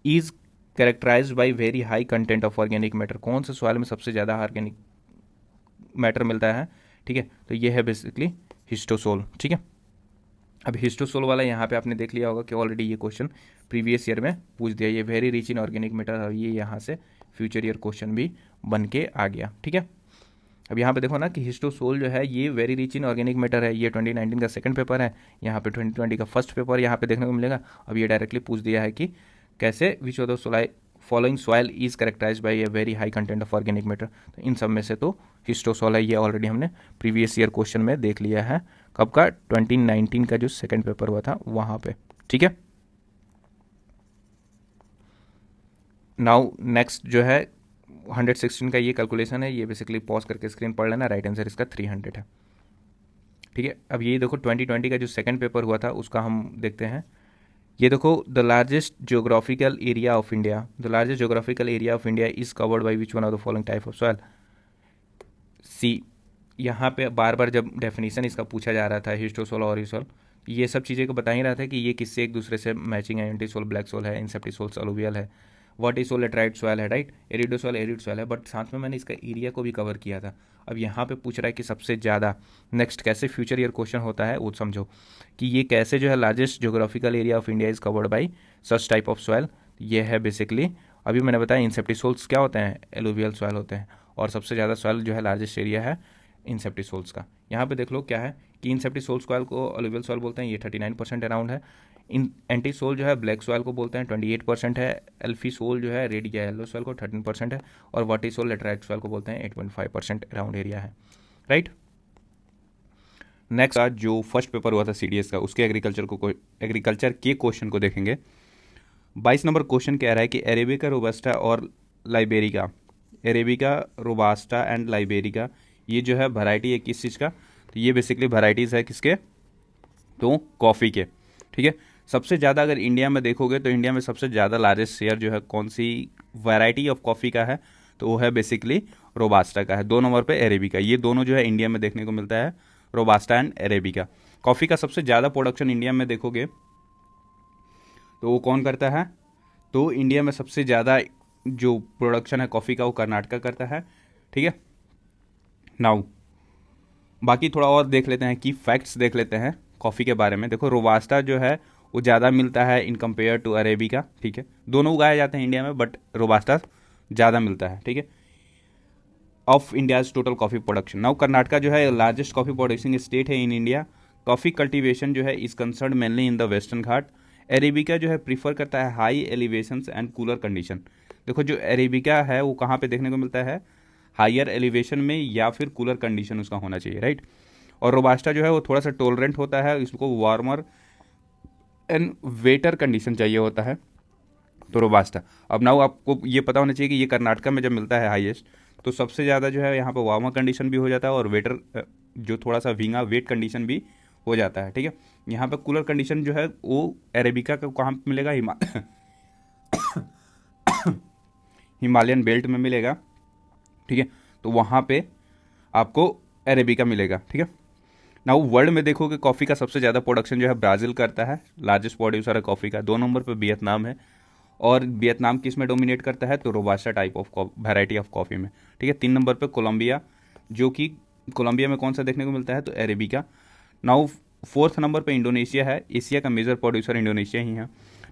is characterise by very high content of organic matter, कौन से सॉइल में सबसे ज़्यादा ऑर्गेनिक मैटर मिलता है। ठीक है, तो ये है बेसिकली हिस्टोसोल। ठीक है, अब हिस्टोसोल वाला यहाँ पे आपने देख लिया होगा कि ऑलरेडी ये क्वेश्चन प्रीवियस ईयर में पूछ दिया, ये very rich in organic matter, और ये यहाँ से फ्यूचर ईयर क्वेश्चन भी बन के आ गया। ठीक है, अब यहाँ पे देखो ना कि हिस्टोसोल जो है ये very rich in organic matter है, ये 2019 का सेकंड पेपर है, यहाँ पे 2020 का फर्स्ट पेपर यहाँ पे देखने को मिलेगा। अब ये डायरेक्टली पूछ दिया है कि कैसे which of the following soil is characterise by a very high content of organic matter, तो इन सब में से तो हिस्टोसोल है, ये ऑलरेडी हमने प्रीवियस ईयर क्वेश्चन में देख लिया है, कब का, 2019 का जो सेकंड पेपर हुआ था वहाँ पे। ठीक है, नाउ नेक्स्ट जो है 116 का ये कैलकुलेशन है, ये बेसिकली पॉज करके स्क्रीन पढ़ लेना, राइट आंसर इसका 300 है। ठीक है, अब ये देखो 2020 का जो सेकंड पेपर हुआ था उसका हम देखते हैं। ये देखो, the largest geographical area of India, the largest geographical area of India is covered by which one of the following type of soil, see यहाँ पे बार बार जब डेफिनेशन इसका पूछा जा रहा था हिस्टोसोल और ऑरिसोल, ये सब चीज़ें को बता ही रहा था कि ये किससे एक दूसरे से मैचिंग है। एंटीसोल ब्लैक सोल है, इंसेप्टिसोल अलुवियल है, वर्टिसोल लेटराइट सॉइल है, राइट, एरिडोसोल एरिड सॉइल है, बट साथ में मैंने इसका एरिया को भी कवर किया था। अब यहाँ पे पूछ रहा है कि सबसे ज़्यादा नेक्स्ट कैसे फ्यूचर ईयर क्वेश्चन होता है वो समझो कि ये कैसे जो है largest geographical area of India is covered by such type of soil. ये है बेसिकली, अभी मैंने बताया इंसेप्टिसोल्स क्या होते हैं, एलुवियल सॉइल होते हैं, और सबसे ज़्यादा सॉइल जो है लार्जेस्ट एरिया है इंसेप्टिसोल्स का। यहाँ पे देख लो क्या है कि इंसेप्टिसोल सॉइल को अलुवियल सॉइल बोलते हैं, ये 39% अराउंड है। इन एंटीसोल जो है ब्लैक सॉइल को बोलते हैं, 28% है। एल्फीसोल जो है रेड या येलो सॉइल को 13% है, और वर्टिसोल लेटराइट सॉइल को बोलते हैं 8.5% अराउंड एरिया है, राइट। नेक्स्ट आज जो फर्स्ट पेपर हुआ था सीडीएस का, उसके एग्रीकल्चर के क्वेश्चन को देखेंगे। 22 नंबर क्वेश्चन कह रहा है कि अरेबिका रोबस्टा और लाइबेरिका, अरेबिका रोबास्टा एंड लाइबेरिका, ये जो है वैरायटी है किस चीज़ का, तो ये बेसिकली वैरायटीज़ है किसके, तो कॉफ़ी के, ठीक है। सबसे ज़्यादा अगर इंडिया में देखोगे तो इंडिया में सबसे ज़्यादा लार्जेस्ट शेयर जो है कौन सी वैरायटी ऑफ कॉफ़ी का है, तो वो है बेसिकली रोबास्टा का है। 2 नंबर पे अरेबिका, ये दोनों जो है इंडिया में देखने को मिलता है, रोबास्टा एंड अरेबिका। कॉफ़ी का सबसे ज़्यादा प्रोडक्शन इंडिया में देखोगे तो वो कौन करता है, तो इंडिया में सबसे ज़्यादा जो प्रोडक्शन है कॉफ़ी का वो कर्नाटका करता है, ठीक है। नाउ बाकी थोड़ा और देख लेते हैं कि फैक्ट्स देख लेते हैं कॉफ़ी के बारे में। देखो रोबास्टा जो है वो ज़्यादा मिलता है इन कंपेयर टू अरेबिका, ठीक है। दोनों उगाए जाते हैं इंडिया में, बट रोबास्टा ज़्यादा मिलता है, ठीक है, of India's total coffee production. Now Karnataka जो है लार्जेस्ट कॉफ़ी प्रोड्यूसिंग स्टेट है इन इंडिया। कॉफ़ी कल्टीवेशन जो है is concern mainly in the western Ghat. Arabica जो है प्रीफर करता है high elevations and cooler condition. देखो जो अरेबिका है वो कहाँ पे देखने को मिलता है, हायर एलिवेशन में या फिर कूलर कंडीशन उसका होना चाहिए, राइट। और रोबास्टा जो है वो थोड़ा सा टॉलरेंट होता है, इसको वार्मर एंड वेटर कंडीशन चाहिए होता है, तो रोबास्टा। अब नाउ आपको ये पता होना चाहिए कि ये कर्नाटका में जब मिलता है हाईएस्ट, तो सबसे ज़्यादा जो है यहाँ पर वार्मर कंडीशन भी हो जाता है और वेटर जो थोड़ा सा विंगा वेट कंडीशन भी हो जाता है, ठीक है। यहाँ पे कूलर कंडीशन जो है वो अरेबिका का कहाँ पे मिलेगा, हिमालयन बेल्ट में मिलेगा, ठीक है, तो वहाँ पे आपको अरेबिका मिलेगा, ठीक है। नाउ वर्ल्ड में देखोगे कॉफ़ी का सबसे ज़्यादा प्रोडक्शन जो है ब्राज़ील करता है, लार्जेस्ट प्रोड्यूसर है कॉफ़ी का। 2 नंबर पे वियतनाम है, और वियतनाम किस में डोमिनेट करता है, तो robusta type of variety of coffee में, ठीक है। 3 नंबर पे कोलंबिया, जो कि कोलंबिया में कौन सा देखने को मिलता है, तो अरेबिका। नाउ 4th नंबर पे इंडोनेशिया है, एशिया का मेजर प्रोड्यूसर इंडोनेशिया ही है।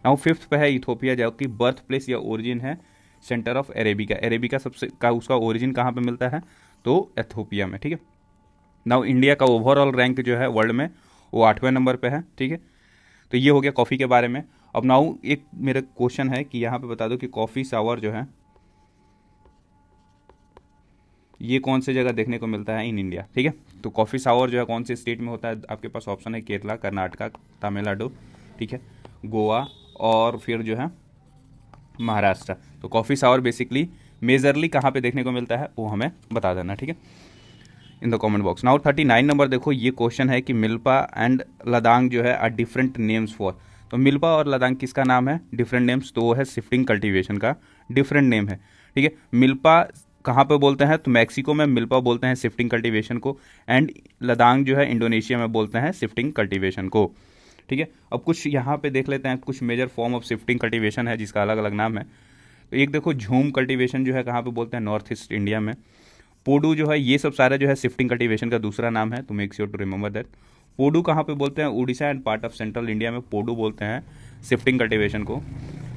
नाउ 5th पे है इथोपिया, जो कि बर्थ प्लेस या ओरिजिन है सेंटर ऑफ अरेबिका। अरेबिका सबसे का उसका ओरिजिन कहाँ पे मिलता है, तो इथोपिया में, ठीक है। नाउ इंडिया का ओवरऑल रैंक जो है वर्ल्ड में वो 8वें नंबर पे है, ठीक है। तो ये हो गया कॉफ़ी के बारे में। अब नाउ एक मेरा क्वेश्चन है कि यहाँ पे बता दो कि कॉफ़ी सावर जो है ये कौन से जगह देखने को मिलता है इन इंडिया, ठीक है। तो कॉफ़ी सावर जो है कौन से स्टेट में होता है, आपके पास ऑप्शन है केरला, कर्नाटका, तमिलनाडु, ठीक है, गोवा, और फिर जो है महाराष्ट्र। तो कॉफ़ी सावर बेसिकली मेजरली कहाँ पे देखने को मिलता है वो हमें बता देना, ठीक है, in the comment box. Now 39 number देखो, ये क्वेश्चन है कि मिल्पा एंड लदांग जो है आर डिफरेंट नेम्स फॉर। तो मिल्पा और लदांग किसका नाम है, डिफरेंट नेम्स, तो वो है शिफ्टिंग कल्टीवेशन का डिफरेंट नेम है, ठीक है। मिल्पा कहाँ पे बोलते हैं, तो मैक्सिको में मिल्पा बोलते हैं शिफ्टिंग कल्टीवेशन को, एंड लदांग जो है इंडोनेशिया में बोलते हैं शिफ्टिंग कल्टीवेशन को, ठीक है। अब कुछ यहाँ पे देख लेते हैं, कुछ major form of shifting cultivation है जिसका अलग अलग नाम है। तो एक देखो झूम कल्टीवेशन जो है कहाँ पे बोलते हैं, नॉर्थ ईस्ट इंडिया में। पोडू जो है, ये सब सारा जो है शिफ्टिंग कल्टीवेशन का दूसरा नाम है, तो make sure to remember that. Podu कहाँ पे बोलते हैं, Orissa and part of central India में पोडू बोलते हैं शिफ्टिंग कल्टीवेशन को।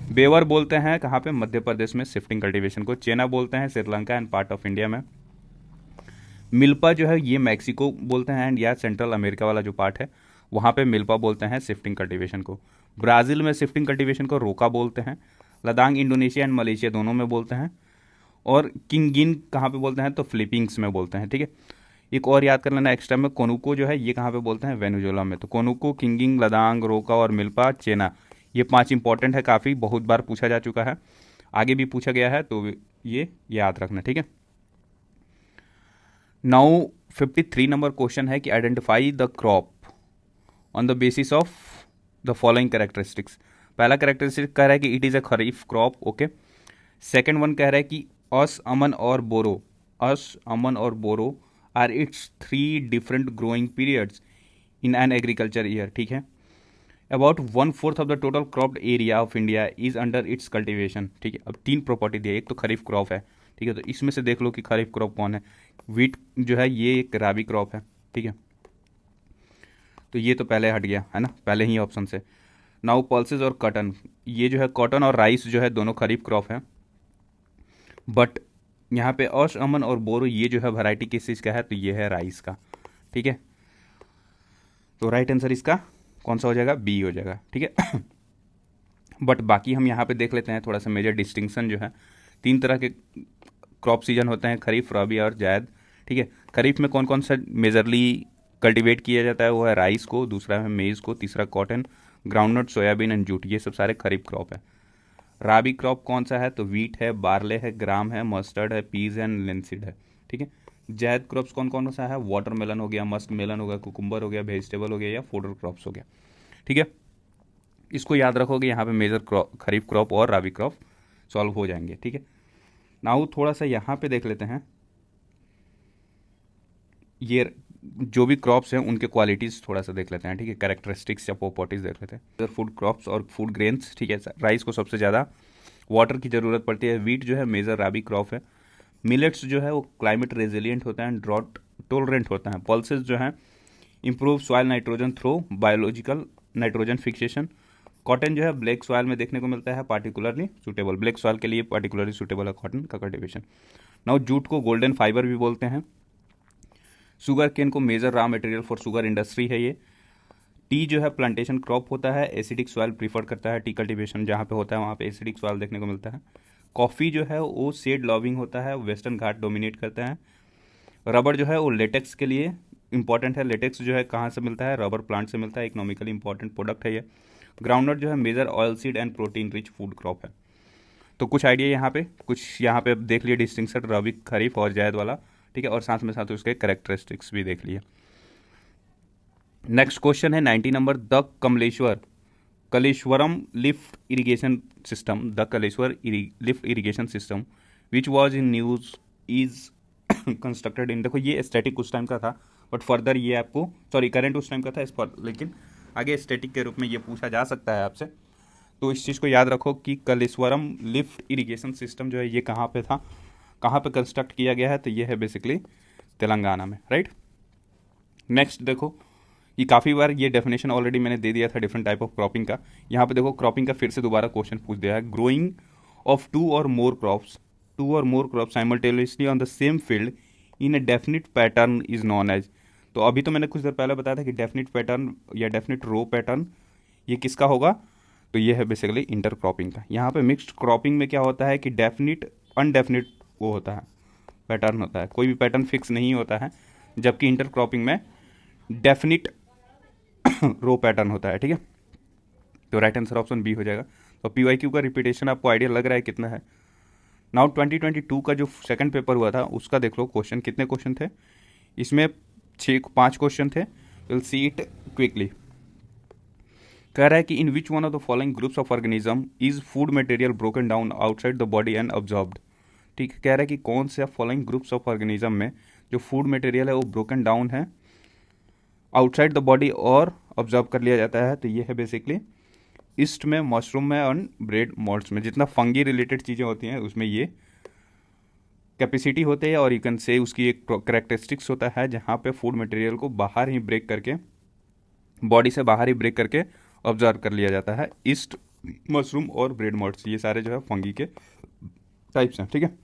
बेवर बोलते हैं कहाँ पे, मध्य प्रदेश में शिफ्टिंग कल्टीवेशन को। चेना बोलते हैं Sri Lanka and part of India में। मिल्पा जो है ये मैक्सिको बोलते हैं एंड या सेंट्रल अमेरिका वाला जो पार्ट है वहाँ पे मिल्पा बोलते हैं शिफ्टिंग कल्टीवेशन को। ब्राज़ील में शिफ्टिंग कल्टीवेशन को रोका बोलते हैं। लद्दाख इंडोनेशिया एंड मलेशिया दोनों में बोलते हैं। और किंगिन कहाँ पे बोलते हैं, तो फिलीपींस में बोलते हैं, ठीक है। एक और याद कर लेना एक्स्ट्रा में, कोनुको जो है ये कहाँ पे बोलते हैं, वेनेजुएला में। तो कोनुको, किंगिंग, लदांग, रोका और मिल्पा, चेना, ये 5 इंपॉर्टेंट है, काफ़ी बहुत बार पूछा जा चुका है, आगे भी पूछा गया है, तो ये याद रखना, ठीक है। नाउ 53 नंबर क्वेश्चन है कि identify the crop on the basis of the following characteristics. पहला कैरेक्टरिस्टिक कह रहा है कि it is a kharif crop, okay. Second one कह रहा है कि अस, अमन और बोरो, अस, अमन और boro are its 3 different growing periods in an agriculture year, ठीक है। About 1/4 of the total cropped area of India is under its cultivation, ठीक है। अब 3 प्रॉपर्टी दी है, एक तो खरीफ क्रॉप है, ठीक है, तो इसमें से देख लो कि खरीफ क्रॉप कौन है। वीट जो है ये एक राबी क्रॉप है, ठीक है, तो ये तो पहले हट गया है ना, पहले ही ऑप्शन से। नाउ पल्सेस और कॉटन, ये जो है कॉटन और राइस जो है दोनों खरीफ क्रॉप है, बट यहाँ पे औश अमन और बोरो ये जो है वैरायटी किस चीज़ का है, तो ये है राइस का, ठीक है। तो राइट आंसर इसका कौन सा हो जाएगा, बी हो जाएगा, ठीक है। बट बाकी हम यहाँ पे देख लेते हैं थोड़ा सा मेजर डिस्टिंक्शन जो है। 3 तरह के क्रॉप सीजन होते हैं, खरीफ, रबी और जायद, ठीक है। खरीफ में कौन कौन सा मेजरली कल्टीवेट किया जाता है, वो है राइस को, दूसरा है मेज़ को, तीसरा cotton, groundnut, soybean and jute, ये सब सारे खरीफ क्रॉप है। राबी क्रॉप कौन सा है, तो वीट है, बार्ले है, ग्राम है, मस्टर्ड है, पीज एंड लिनसीड है, ठीक है। जायद क्रॉप्स कौन कौन सा है, वाटरमेलन हो गया, मस्क मेलन हो गया, कुकुम्बर हो गया, वेजिटेबल हो गया या फोडर क्रॉप्स हो गया, ठीक है। इसको याद रखोगे, यहाँ पे मेजर खरीफ क्रॉप और राबी क्रॉप सॉल्व हो जाएंगे, ठीक है। नाउ थोड़ा सा यहाँ पे देख लेते हैं, ये जो भी क्रॉप्स हैं उनके क्वालिटीज़ थोड़ा सा देख लेते हैं, ठीक है, कैरेक्टरिस्टिक्स या प्रॉपर्टीज देख लेते हैं। फूड क्रॉप्स और फूड ग्रेन्स, ठीक है। राइस को सबसे ज़्यादा वाटर की ज़रूरत पड़ती है। वीट जो है मेजर राबी क्रॉप है। मिलेट्स जो है वो क्लाइमेट रेजिलियंट होता है एंड ड्रॉट टोलरेंट होता है। पल्सेस जो है improve soil nitrogen through biological nitrogen fixation. Cotton जो है ब्लैक सॉइल में देखने को मिलता है, पार्टिकुलरली सूटेबल, ब्लैक सॉइल के लिए पार्टिकुलरली सूटेबल है कॉटन का कल्टिवेशन। नाउ जूट को गोल्डन फाइबर भी बोलते हैं। शुगर केन को major raw material for sugar industry है ये। टी जो है प्लांटेशन क्रॉप होता है, एसिडिक सॉइल प्रीफर करता है, टी कल्टिवेशन जहाँ पे होता है वहाँ पे एसिडिक सॉइल देखने को मिलता है। कॉफ़ी जो है वो शेड लविंग होता है, वेस्टर्न घाट डोमिनेट करता है। रबर जो है वो लेटेक्स के लिए इंपॉर्टेंट है। लेटेक्स जो है कहाँ से मिलता है, रबर प्लांट से मिलता है, इकोनॉमिकली इंपॉर्टेंट प्रोडक्ट है ये। ग्राउंडनट जो है major oil seed and protein rich food crop है। तो कुछ आइडिया यहाँ पे, कुछ यहाँ पे देख लिए डिस्टिंक्शन रबी, खरीफ और जायद वाला, ठीक है, और साथ में साथ उसके कैरेक्टरिस्टिक्स भी देख लिए। नेक्स्ट क्वेश्चन है 90 number, the Kaleshwaram lift irrigation system, the Kaleshwar lift irrigation system which was in news is constructed in, देखो ये स्टैटिक उस टाइम का था, बट फर्दर ये आपको, सॉरी करंट उस टाइम का था इस पर, लेकिन आगे स्टैटिक के रूप में ये पूछा जा सकता है आपसे। तो इस चीज़ को याद रखो कि कलेश्वरम लिफ्ट इरिगेशन सिस्टम जो है ये कहाँ पे था, कहाँ पे कंस्ट्रक्ट किया गया है, तो ये है बेसिकली तेलंगाना में, राइट। नेक्स्ट देखो, ये काफ़ी बार ये डेफिनेशन ऑलरेडी मैंने दे दिया था डिफरेंट टाइप ऑफ क्रॉपिंग का। यहाँ पे देखो क्रॉपिंग का फिर से दोबारा क्वेश्चन पूछ दिया है। ग्रोइंग ऑफ टू और more crops simultaneously on the same field in a definite pattern is known as, तो अभी तो मैंने कुछ देर पहले बताया था कि डेफिनिट पैटर्न या डेफिनिट रो पैटर्न ये किसका होगा, तो ये है बेसिकली इंटर क्रॉपिंग का। यहाँ पे मिक्स्ड क्रॉपिंग में क्या होता है कि डेफिनिट अनडेफिनिट वो होता है, पैटर्न होता है, कोई भी पैटर्न फिक्स नहीं होता है, जबकि इंटर क्रॉपिंग में डेफिनिट रो पैटर्न होता है, ठीक है। तो राइट आंसर ऑप्शन बी हो जाएगा। तो PYQ का रिपीटेशन आपको आइडिया लग रहा है कितना है। नाउ 2022 का जो सेकंड पेपर हुआ था उसका देख लो क्वेश्चन, कितने क्वेश्चन थे इसमें, 5 क्वेश्चन थे। Will see it quickly. कह रहा है कि in which one of the following groups of organism is food material broken down outside the body and absorbed, ठीक है। कह रहा है कि कौन से फॉलोइंग ग्रुप्स ऑफ ऑर्गेनिज्म में जो फूड मटेरियल है वो ब्रोकन डाउन है आउटसाइड द बॉडी और ऑब्जर्व कर लिया जाता है, तो ये है बेसिकली ईस्ट में, मशरूम में और ब्रेड मॉल्ट्स में। जितना फंगी रिलेटेड चीज़ें होती हैं उसमें ये कैपेसिटी होते हैं, और यू कैन से उसकी एक करेक्टरिस्टिक्स होता है जहाँ पे फूड मटेरियल को बाहर ही ब्रेक करके, बॉडी से बाहर ही ब्रेक करके ऑब्जर्व कर लिया जाता है। ईस्ट, मशरूम और ब्रेड मॉल्ट्स ये सारे जो है फंगी के टाइप्स हैं, ठीक है।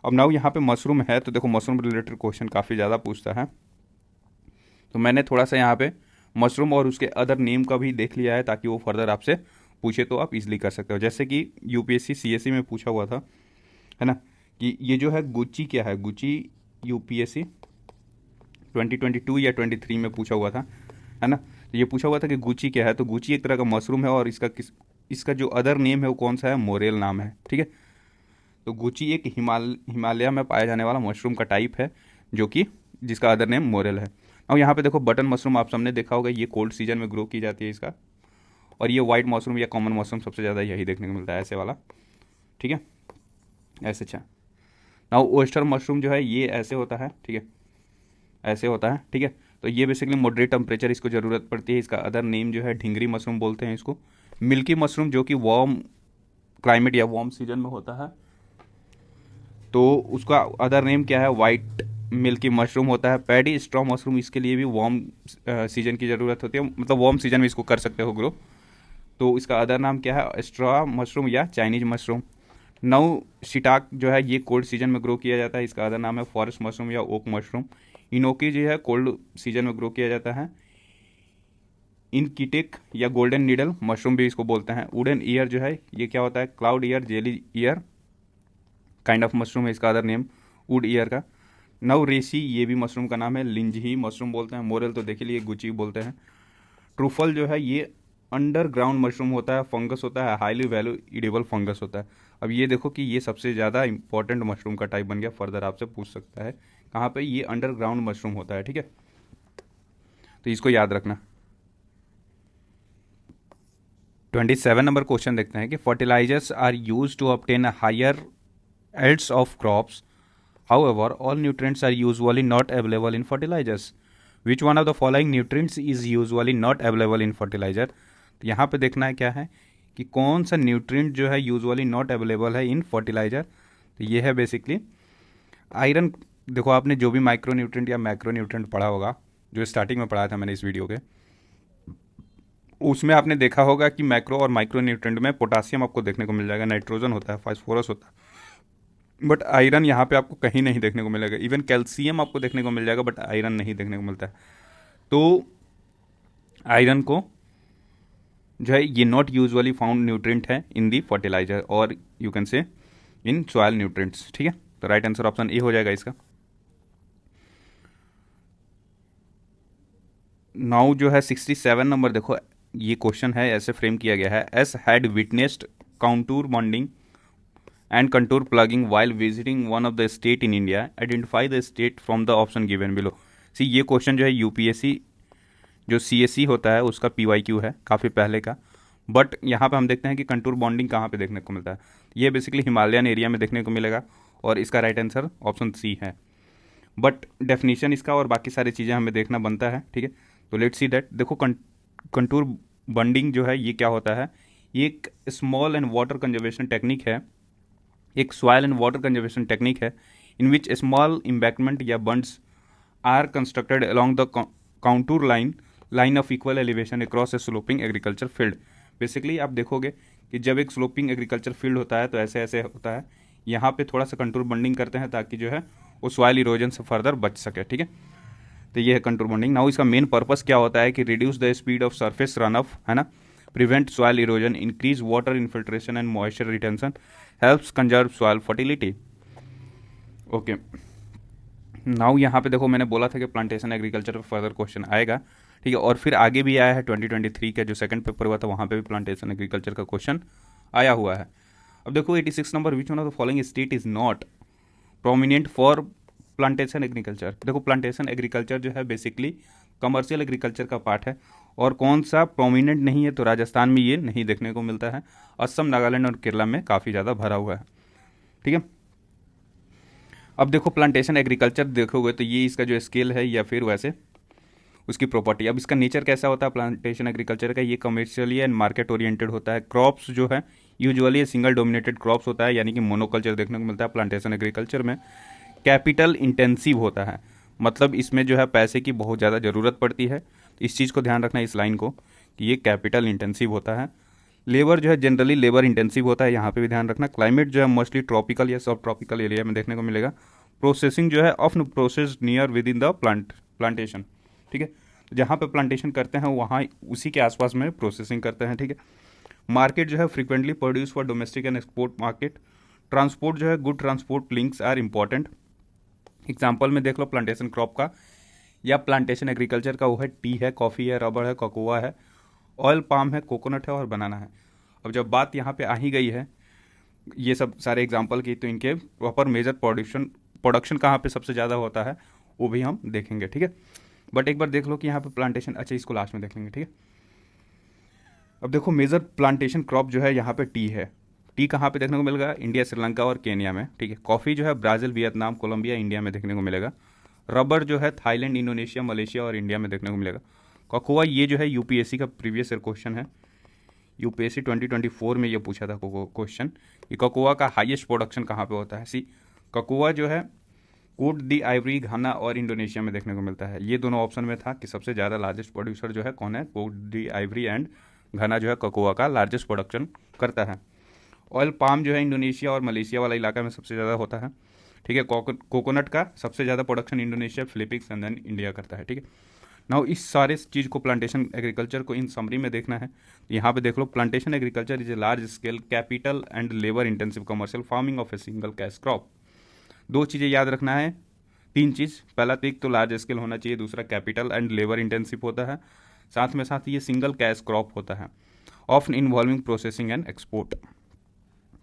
अब नाउ यहाँ पे मशरूम है, तो देखो मशरूम रिलेटेड क्वेश्चन काफ़ी ज़्यादा पूछता है, तो मैंने थोड़ा सा यहाँ पे मशरूम और उसके अदर नेम का भी देख लिया है ताकि वो फर्दर आपसे पूछे तो आप इजीली कर सकते हो। जैसे कि UPSC CSE में पूछा हुआ था, है ना, कि ये जो है गुची क्या है, गुची UPSC 2022 या 23 में पूछा हुआ था, है ना। तो ये पूछा हुआ था कि गुची क्या है, तो गुची एक तरह का मशरूम है और इसका जो अदर नेम है वो कौन सा है, मोरेल नाम है, ठीक है। तो गुची एक हिमालय में पाया जाने वाला मशरूम का टाइप है जो कि जिसका अदर नेम मोरेल है। और यहाँ पे देखो बटन मशरूम आप सबने देखा होगा, ये कोल्ड सीजन में ग्रो की जाती है इसका, और ये वाइट मशरूम या कॉमन मशरूम सबसे ज़्यादा यही देखने को मिलता है, ऐसे वाला, ठीक है, ऐसे। अच्छा, नाउ ओयस्टर मशरूम जो है ये ऐसे होता है, ठीक है, ऐसे होता है, ठीक है। तो ये बेसिकली मॉडरेट टेम्परेचर इसको ज़रूरत पड़ती है। इसका अदर नेम जो है ढिंगरी मशरूम बोलते हैं इसको। मिल्की मशरूम जो कि वार्म क्लाइमेट या वार्म सीजन में होता है, तो उसका अदर नेम क्या है, वाइट मिल्की मशरूम होता है। पैडी स्ट्रॉ मशरूम, इसके लिए भी वार्म सीजन की ज़रूरत होती है, मतलब वार्म सीजन में इसको कर सकते हो ग्रो। तो इसका अदर नाम क्या है, स्ट्रॉ मशरूम या चाइनीज मशरूम। नौ शिटाक जो है ये कोल्ड सीजन में ग्रो किया जाता है, इसका अदर नाम है फॉरेस्ट मशरूम या ओक मशरूम। इनोकी जो है कोल्ड सीजन में ग्रो किया जाता है। इनकीटिक या गोल्डन नीडल मशरूम भी इसको बोलते हैं। वुडन ईयर जो है ये क्या होता है, cloud year, jelly year kind of mushroom है, इसका अदर नेम वुड ईयर का। नव रेसी ये भी मशरूम का नाम है, लिंजही मशरूम बोलते हैं। मोरल तो देख लिए, गुची बोलते हैं। ट्रूफल जो है ये अंडरग्राउंड मशरूम होता है, फंगस होता है, हाईली वैल्यू ईडेबल फंगस होता है। अब ये देखो कि ये सबसे ज़्यादा इंपॉर्टेंट मशरूम का टाइप बन गया, फर्दर आपसे पूछ सकता है कहाँ पे, ये अंडरग्राउंड मशरूम होता है, ठीक है। तो इसको याद रखना। 27 नंबर क्वेश्चन देखते हैं कि fertilisers are use to obtain higher yields of crops. However, all nutrients are usually not available in fertilizers. Which one of the following nutrients is usually not available in fertilizer? तो यहाँ पे देखना है क्या है कि कौन सा न्यूट्रिएंट जो है यूजुअली नॉट अवेलेबल है इन फर्टिलाइजर। तो ये है बेसिकली आयरन। देखो आपने जो भी माइक्रो न्यूट्रिएंट या मैक्रो न्यूट्रिएंट पढ़ा होगा, जो स्टार्टिंग में पढ़ा था मैंने इस वीडियो के, उसमें आपने देखा होगा कि मैक्रो और माइक्रो न्यूट्रिएंट में पोटासियम आपको देखने को मिल जाएगा, नाइट्रोजन होता है, फास्फोरस होता है, बट आयरन यहाँ पे आपको कहीं नहीं देखने को मिलेगा। इवन कैल्शियम आपको देखने को मिल जाएगा, बट आयरन नहीं देखने को मिलता है। तो आयरन को जो है ये नॉट यूजुअली फाउंड न्यूट्रिएंट है इन दी फर्टिलाइजर और you can say in soil nutrients, ठीक है। तो राइट आंसर ऑप्शन ए हो जाएगा इसका। नाउ जो है 67 नंबर देखो, ये क्वेश्चन है ऐसे फ्रेम किया गया है, as had witnessed contour bonding and contour plugging while visiting one of the state in India. Identify the state from the option given below. सी ये क्वेश्चन जो है यूपीएससी जो सीएससी होता है उसका पीवाईक्यू है काफ़ी पहले का, बट यहाँ पे हम देखते हैं कि कंटूर बॉन्डिंग कहाँ पे देखने को मिलता है। ये बेसिकली हिमालयन एरिया में देखने को मिलेगा और इसका राइट आंसर ऑप्शन सी है। बट डेफिनेशन इसका और बाकी सारी चीज़ें हमें देखना बनता है, ठीक है। तो लेट्स सी दैट। देखो कंटूर बॉन्डिंग जो है ये क्या होता है, ये एक small and water conservation technique है, एक soil and water conservation technique है इन विच स्मॉल इम्बैकमेंट या bunds are constructed along the contour line of equal elevation across a sloping agriculture field. Basically आप देखोगे कि जब एक स्लोपिंग एग्रीकल्चर फील्ड होता है तो ऐसे ऐसे होता है, यहाँ पे थोड़ा सा कंटूर बंडिंग करते हैं ताकि जो है वो सॉइल इरोजन से फर्दर बच सके, ठीक है। तो ये है कंटूर बंडिंग। नाउ इसका मेन पर्पस क्या होता है कि reduce the speed of surface run of, है ना, prevent soil erosion, increase water infiltration and moisture retention, helps conserve soil fertility. Okay, now यहाँ पे देखो मैंने बोला था कि प्लांटेशन एग्रीकल्चर पे फर्दर क्वेश्चन आएगा, ठीक है। और फिर आगे भी आया है 2023 का जो सेकंड पेपर हुआ था, वहाँ पे भी प्लांटेशन एग्रीकल्चर का क्वेश्चन आया हुआ है। अब देखो 86 number, which one of the following state is not prominent for plantation agriculture. देखो प्लांटेशन एग्रीकल्चर जो है बेसिकली कमर्शियल एग्रीकल्चर का पार्ट है, और कौन सा प्रोमिनेंट नहीं है, तो राजस्थान में ये नहीं देखने को मिलता है, असम, नागालैंड और केरला में काफ़ी ज़्यादा भरा हुआ है, ठीक है। अब देखो प्लांटेशन एग्रीकल्चर देखोगे तो ये इसका जो स्केल है या फिर वैसे उसकी प्रॉपर्टी। अब इसका नेचर कैसा होता है प्लांटेशन एग्रीकल्चर का, ये कमर्शियली एंड मार्केट ओरिएंटेड होता है। क्रॉप्स जो है यूजुअली सिंगल डोमिनेटेड क्रॉप्स होता है, यानी कि मोनोकल्चर देखने को मिलता है प्लांटेशन एग्रीकल्चर में। कैपिटल इंटेंसिव होता है, मतलब इसमें जो है पैसे की बहुत ज़्यादा ज़रूरत पड़ती है। इस चीज़ को ध्यान रखना इस लाइन को कि ये कैपिटल इंटेंसिव होता है। लेबर जो है जनरली लेबर इंटेंसिव होता है, यहाँ पे भी ध्यान रखना। क्लाइमेट जो है मोस्टली ट्रॉपिकल या सब ट्रॉपिकल एरिया में देखने को मिलेगा। प्रोसेसिंग जो है often process near with in the plantation, ठीक है। जहाँ पे प्लांटेशन करते हैं वहाँ उसी के आसपास में प्रोसेसिंग करते हैं, ठीक है। मार्केट जो है frequently produce for domestic and export market. Transport जो है good transport links are important. Example में देख लो प्लांटेशन क्रॉप का या प्लांटेशन एग्रीकल्चर का, वो है टी है, कॉफ़ी है, रबड़ है, कोकोआ है, ऑयल पाम है, कोकोनट है और बनाना है। अब जब बात यहाँ पे आ ही गई है ये सब सारे एग्जाम्पल की, तो इनके प्रॉपर मेजर प्रोडक्शन कहाँ पे सबसे ज़्यादा होता है वो भी हम देखेंगे, ठीक है। बट एक बार देख लो कि यहाँ पे प्लांटेशन, अच्छा इसको लास्ट में देख लेंगे, ठीक है। अब देखो मेजर प्लांटेशन क्रॉप जो है यहाँ पे टी है। टी कहाँ पे देखने को मिलेगा, इंडिया, श्रीलंका और केन्या में, ठीक है। कॉफ़ी जो है ब्राज़ील, वियतनाम, कोलंबिया, इंडिया में देखने को मिलेगा। रबर जो है थाईलैंड, इंडोनेशिया, मलेशिया और इंडिया में देखने को मिलेगा। कोकोआ ये जो है यूपीएससी का प्रीवियस ईयर क्वेश्चन है, यूपीएससी 2024 में ये पूछा था क्वेश्चन कि कोकोआ का हाईएस्ट प्रोडक्शन कहाँ पे होता है। सी कोकोआ जो है कोट दी आइवरी, घाना और इंडोनेशिया में देखने को मिलता है। ये दोनों ऑप्शन में था कि सबसे ज़्यादा लार्जेस्ट प्रोड्यूसर जो है कौन है, कोट दी आइवरी एंड घाना जो है कोकोआ का लार्जेस्ट प्रोडक्शन करता है। ऑयल पाम जो है इंडोनेशिया और मलेशिया वाला इलाका में सबसे ज़्यादा होता है, ठीक है। कोकोनट का सबसे ज़्यादा production Indonesia, Philippines and then India करता है, ठीक है। नाउ इस सारे चीज़ को प्लांटेशन एग्रीकल्चर को इन समरी में देखना है। यहाँ पे देख लो, plantation agriculture is a large scale capital and labour intensive commercial farming of a single cash crop. दो चीज़ें याद रखना है, तीन चीज़, पहला तो एक तो लार्ज स्केल होना चाहिए, दूसरा कैपिटल एंड लेबर इंटेंसिव होता है, साथ में साथ ये सिंगल कैश क्रॉप होता है, often involving processing and export.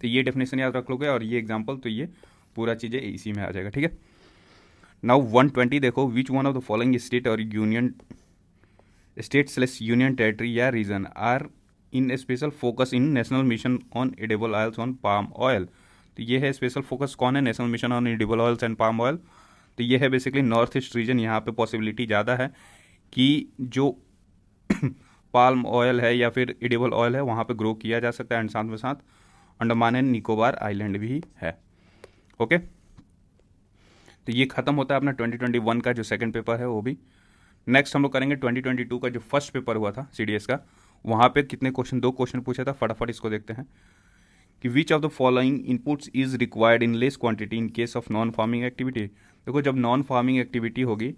तो ये डेफिनेशन याद रख लोगे और ये एग्जाम्पल, तो ये पूरा चीज़ें इसी में आ जाएगा, ठीक है। नाउ 120 देखो, which one of the following state और यूनियन स्टेट/यूनियन टेरिटरी या region are in special focus in national mission on edible oils on palm oil. तो ये है स्पेशल फोकस कौन है, national mission on edible oils and palm oil. तो ये है बेसिकली नॉर्थ ईस्ट रीजन। यहाँ पे पॉसिबिलिटी ज़्यादा है कि जो पाल्म ऑयल है या फिर एडिबल ऑयल है वहाँ पे ग्रो किया जा सकता है, एंड साथ में साथ अंडमान एंड निकोबार आइलैंड भी है, ओके। तो ये खत्म होता है अपना 2021 का जो सेकंड पेपर है वो भी। नेक्स्ट हम लोग करेंगे 2022 का जो फर्स्ट पेपर हुआ था सीडीएस का। वहाँ पे कितने क्वेश्चन, 2 क्वेश्चन पूछा था, फटाफट इसको देखते हैं कि which of the following inputs is required in less quantity in case of non farming activity. देखो जब नॉन फार्मिंग एक्टिविटी होगी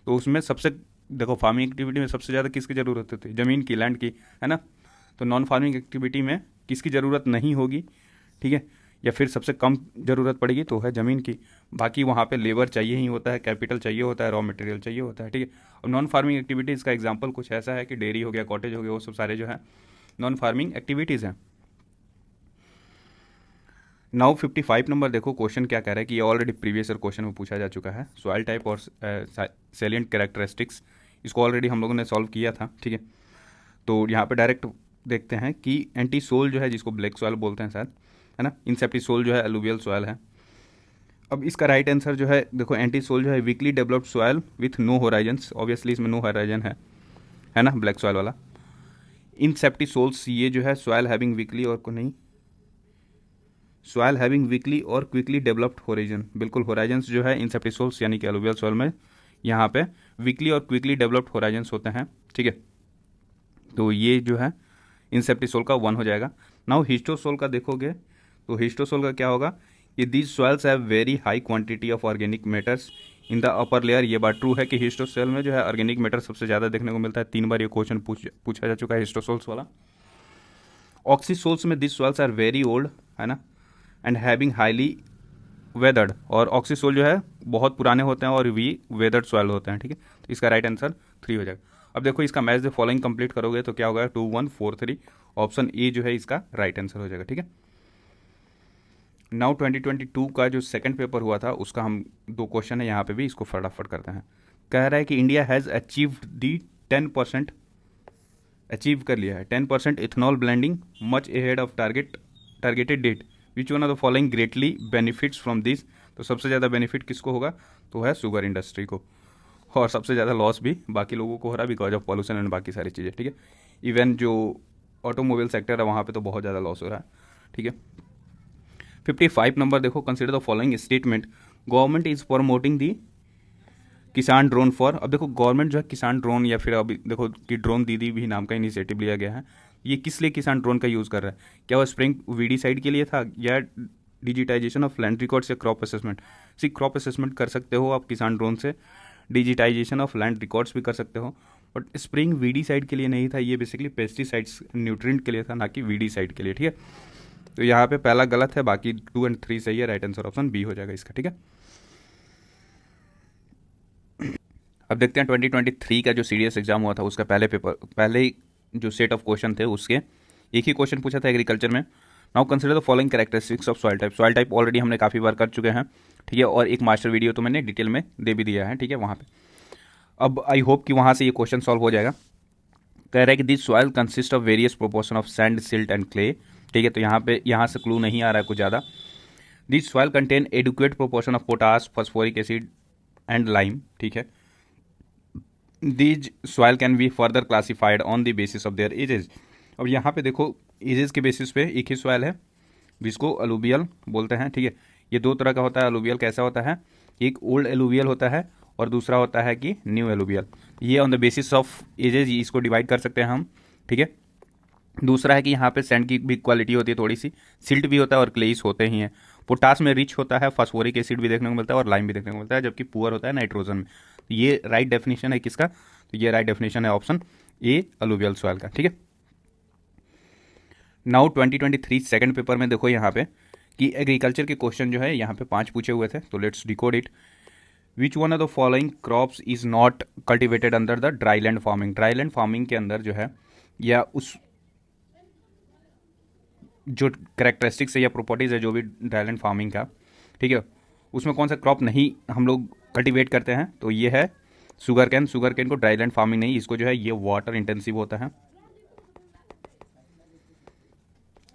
तो उसमें सबसे, देखो फार्मिंग एक्टिविटी में सबसे ज़्यादा किसकी ज़रूरत होती है, ज़मीन की, लैंड की, है ना। तो नॉन फार्मिंग एक्टिविटी में किसकी ज़रूरत नहीं होगी, ठीक है, या फिर सबसे कम ज़रूरत पड़ेगी तो है ज़मीन की। बाकी वहाँ पे लेबर चाहिए ही होता है, कैपिटल चाहिए होता है, रॉ मटेरियल चाहिए होता है, ठीक है। अब नॉन फार्मिंग एक्टिविटीज़ का एग्जांपल कुछ ऐसा है कि डेयरी हो गया, कॉटेज हो गया, वो सब सारे जो है नॉन फार्मिंग एक्टिविटीज़ हैं। नाउ 55 नंबर देखो, क्वेश्चन क्या कह रहा है कि ये ऑलरेडी प्रीवियस ईयर क्वेश्चन में पूछा जा चुका है। सॉइल टाइप और सैलिएंट कैरेक्टरिस्टिक्स, इसको ऑलरेडी हम लोगों ने सॉल्व किया था, ठीक है। तो यहाँ पे डायरेक्ट देखते हैं कि एंटी सोल जो है, जिसको ब्लैक सॉइल बोलते हैं शायद, है ना, इंसेप्टी सोल जो है एलुवियल सॉइल है। अब इसका राइट आंसर जो है, देखो एंटी सोल जो है weakly developed soil with no horizons, obviously इसमें नो होराइजन है ना, ब्लैक सॉइल वाला। इंसेप्टी सोल्स ये जो है सॉइल हैविंग वीकली और को नहीं, सॉइल हैविंग वीकली और क्विकली डेवलप्ड होराइजन, बिल्कुल होराइजन्स जो है इंसेप्टी सोल्स यानी कि एलुवियल सॉइल में यहाँ पे वीकली और क्विकली डेवलप्ड होराइजन्स होते हैं, ठीक है। तो ये जो है इंसेप्टिसोल का 1 हो जाएगा। नाउ हिस्टोसोल का देखोगे तो हिस्टोसोल का क्या होगा, ये these soils have very high quantity of organic matters in the upper layer. ये बात ट्रू है कि हिस्टोसोल में जो है ऑर्गेनिक मैटर सबसे ज़्यादा देखने को मिलता है। 3 बार ये क्वेश्चन पूछा जा चुका है हिस्टोसोल्स वाला। ऑक्सीसोल्स में these soils are very old, है ना, एंड हैविंग हाईली वेदर्ड, और ऑक्सीसोल जो है बहुत पुराने होते हैं और वी वेदर्ड सॉइल होते हैं, ठीक है। तो इसका राइट आंसर 3 हो जाएगा। अब देखो इसका मैच द फॉलोइंग कंप्लीट करोगे तो क्या होगा, 2 1 4 3, ऑप्शन ए जो है इसका राइट आंसर हो जाएगा, ठीक है। नाउ 2022 का जो सेकंड पेपर हुआ था उसका हम 2 क्वेश्चन है यहाँ पे भी, इसको फटाफट करते हैं। कह रहा है कि India has achieved the 10%, achieve कर लिया है 10% ethanol blending much ahead of targeted date, which one of the following greatly benefits from this. तो सबसे ज़्यादा बेनिफिट किसको होगा, तो है शुगर इंडस्ट्री को, और सबसे ज़्यादा लॉस भी बाकी लोगों को हो रहा है बिकॉज ऑफ पॉल्यूशन एंड बाकी सारी चीज़ें, ठीक है। इवन जो ऑटोमोबाइल सेक्टर है वहाँ पे तो बहुत ज़्यादा लॉस हो रहा है, ठीक है। 55 नंबर देखो, consider the following statement, government is promoting दी किसान ड्रोन फॉर। अब देखो गवर्नमेंट जो है किसान ड्रोन, या फिर अभी देखो कि ड्रोन दीदी भी नाम का इनिशिएटिव लिया गया है। ये किस लिए किसान ड्रोन का यूज़ कर रहा है, क्या वो स्प्रिंग वीडीसाइड के लिए था, या डिजिटाइजेशन ऑफ लैंड रिकॉर्ड्स या क्रॉप असेसमेंट। सी क्रॉप असेसमेंट कर सकते हो आप किसान ड्रोन से, डिजिटाइजेशन ऑफ लैंड रिकॉर्ड्स भी कर सकते हो, बट स्प्रिंग वीडीसाइड के लिए नहीं था, ये बेसिकली पेस्टिसाइड्स न्यूट्रिएंट के लिए था, ना कि वीडीसाइड के लिए, ठीक है। तो यहाँ पे पहला गलत है, बाकी 2 और 3 सही है, राइट आंसर ऑप्शन बी हो जाएगा इसका, ठीक है। अब देखते हैं 2023 का जो सीडीएस एग्जाम हुआ था उसका पहले जो सेट ऑफ क्वेश्चन थे उसके एक ही क्वेश्चन पूछा था एग्रीकल्चर में। Now consider the following characteristics of soil type. Soil type already हमने काफ़ी बार कर चुके हैं, ठीक है, और एक मास्टर वीडियो तो मैंने डिटेल में दे भी दिया है, ठीक है, वहाँ पे। अब आई होप कि वहाँ से ये क्वेश्चन सॉल्व हो जाएगा। कह रहा है कि this soil consist of various proportion of sand, silt and clay, ठीक है। तो यहाँ से क्लू नहीं आ रहा है कुछ ज़्यादा। This soil contain adequate proportion of potash, phosphoric acid and lime, ठीक है। These soil can be further classified on the basis of their ages. अब यहाँ पे देखो एजेस के बेसिस पे एक ही सॉइल है जिसको अलूवियल बोलते हैं, ठीक है। ये दो तरह का होता है अलूवियल। कैसा होता है, एक ओल्ड अलूवियल होता है और दूसरा होता है कि न्यू अलूवियल। ये on the basis of ages इसको डिवाइड कर सकते हैं हम, ठीक है। दूसरा है कि यहाँ पे सैंड की भी क्वालिटी होती है थोड़ी सी, सिल्ट भी होता है और क्लेइस होते ही हैं। पोटास में रिच होता है, फास्फोरिक एसिड भी देखने को मिलता है और लाइम भी देखने को मिलता है, जबकि पुअर होता है नाइट्रोजन में। तो ये राइट डेफिनेशन है किसका, तो ये राइट डेफिनेशन है ऑप्शन ए अलूवियल सॉइल का, ठीक है। नाउ 2023 सेकंड पेपर में देखो यहाँ पे कि एग्रीकल्चर के क्वेश्चन जो है यहाँ पे 5 पूछे हुए थे, तो let's decode it. Which one of the following crops is not cultivated under the dry land farming. Dry land farming के अंदर जो है या उस जो करेक्टरिस्टिक्स है या प्रॉपर्टीज़ है जो भी ड्राई लैंड फार्मिंग का, ठीक है, उसमें कौन सा क्रॉप नहीं हम लोग कल्टिवेट करते हैं, तो ये है शुगर कैन। शुगर कैन को ड्राई लैंड फार्मिंग नहीं, इसको जो है ये वाटर इंटेंसिव होता है,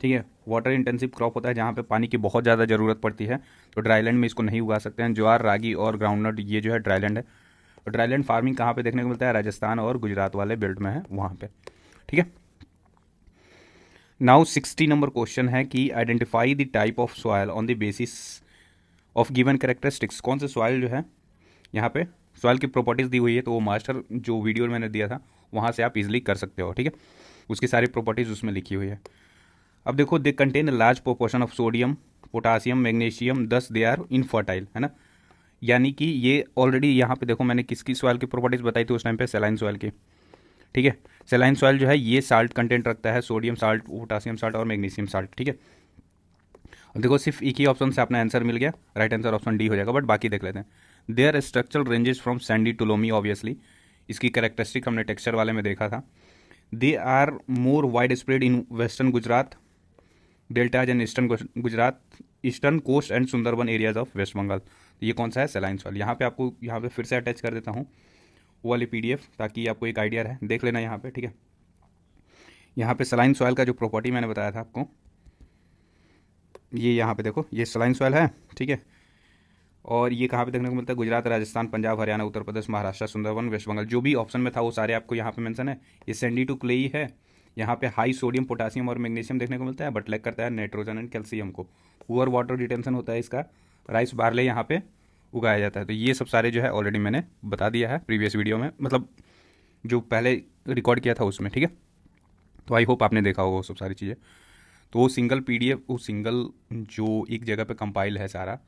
ठीक है। वाटर इंटेंसिव क्रॉप होता है जहाँ पे पानी की बहुत ज़्यादा ज़रूरत पड़ती है, तो ड्राई लैंड में इसको नहीं उगा सकते हैं। ज्वार, रागी और ग्राउंडनट ये जो है ड्राई लैंड है। तो ड्राई लैंड फार्मिंग कहाँ पे देखने को मिलता है, राजस्थान और गुजरात वाले बेल्ट में है वहाँ पे, ठीक है। नाउ 60 नंबर क्वेश्चन है कि identify the type of soil on the basis of given characteristics. कौन से सॉइल जो है यहाँ पे सॉइल की प्रॉपर्टीज़ दी हुई है, तो वो मास्टर जो वीडियो मैंने दिया था वहाँ से आप इजीली कर सकते हो, ठीक है। उसकी सारी प्रॉपर्टीज़ उसमें लिखी हुई है। अब देखो they contain large proportion of sodium, potassium, magnesium, दस दे आर इनफर्टाइल, है ना। यानी कि ये ऑलरेडी यहाँ पे देखो मैंने किसकी सॉइल की प्रॉपर्टीज़ बताई थी उस टाइम पे, सेलाइन सॉइल की, ठीक है। सेलाइन सॉइल जो है ये साल्ट कंटेंट रखता है, सोडियम साल्ट, पोटासियम साल्ट और मैग्नीशियम साल्ट, ठीक है। अब देखो सिर्फ एक ही ऑप्शन से अपना आंसर मिल गया, राइट आंसर ऑप्शन डी हो जाएगा, बट बाकी देख लेते हैं। Their structural ranges from sandy to loamy, obviously इसकी कैरेक्टरिस्टिक हमने टेक्सचर वाले में देखा था। They are more wide spread in western Gujarat, deltas and eastern Gujarat, eastern coast and Sundarban areas of West Bengal. तो ये कौन सा है, सेलाइन सॉइल। यहाँ पे आपको यहाँ पे फिर से अटैच कर देता हूँ वो वाली PDF ताकि आपको एक आइडिया रहे, देख लेना यहाँ पे, ठीक है। यहाँ पे सेलाइन सॉइल का जो प्रॉपर्टी मैंने बताया था आपको, ये यहाँ पे देखो ये सेलाइन सॉइल है, ठीक है। और ये कहाँ पे देखने को मिलता है, गुजरात, राजस्थान, पंजाब, हरियाणा, उत्तर प्रदेश, महाराष्ट्र, सुंदरबन, वेस्ट बंगाल। जो भी ऑप्शन में था वो सारे आपको यहाँ पे मेंशन है। ये सैंडी टू क्लेई है, यहाँ पे हाई सोडियम, पोटासियम और मैग्नीशियम देखने को मिलता है, बट लैक करता है नाइट्रोजन एंड कैल्शियम को। पुअर वाटर रिटेंशन होता है इसका, राइस बार्ले यहाँ पे उगाया जाता है। तो ये सब सारे जो है ऑलरेडी मैंने बता दिया है प्रीवियस वीडियो में, मतलब जो पहले रिकॉर्ड किया था उसमें, ठीक है। तो आई होप आपने देखा होगा वो सब सारी चीज़ें। तो वो सिंगल PDF, वो सिंगल जो एक जगह पे कंपाइल है सारा,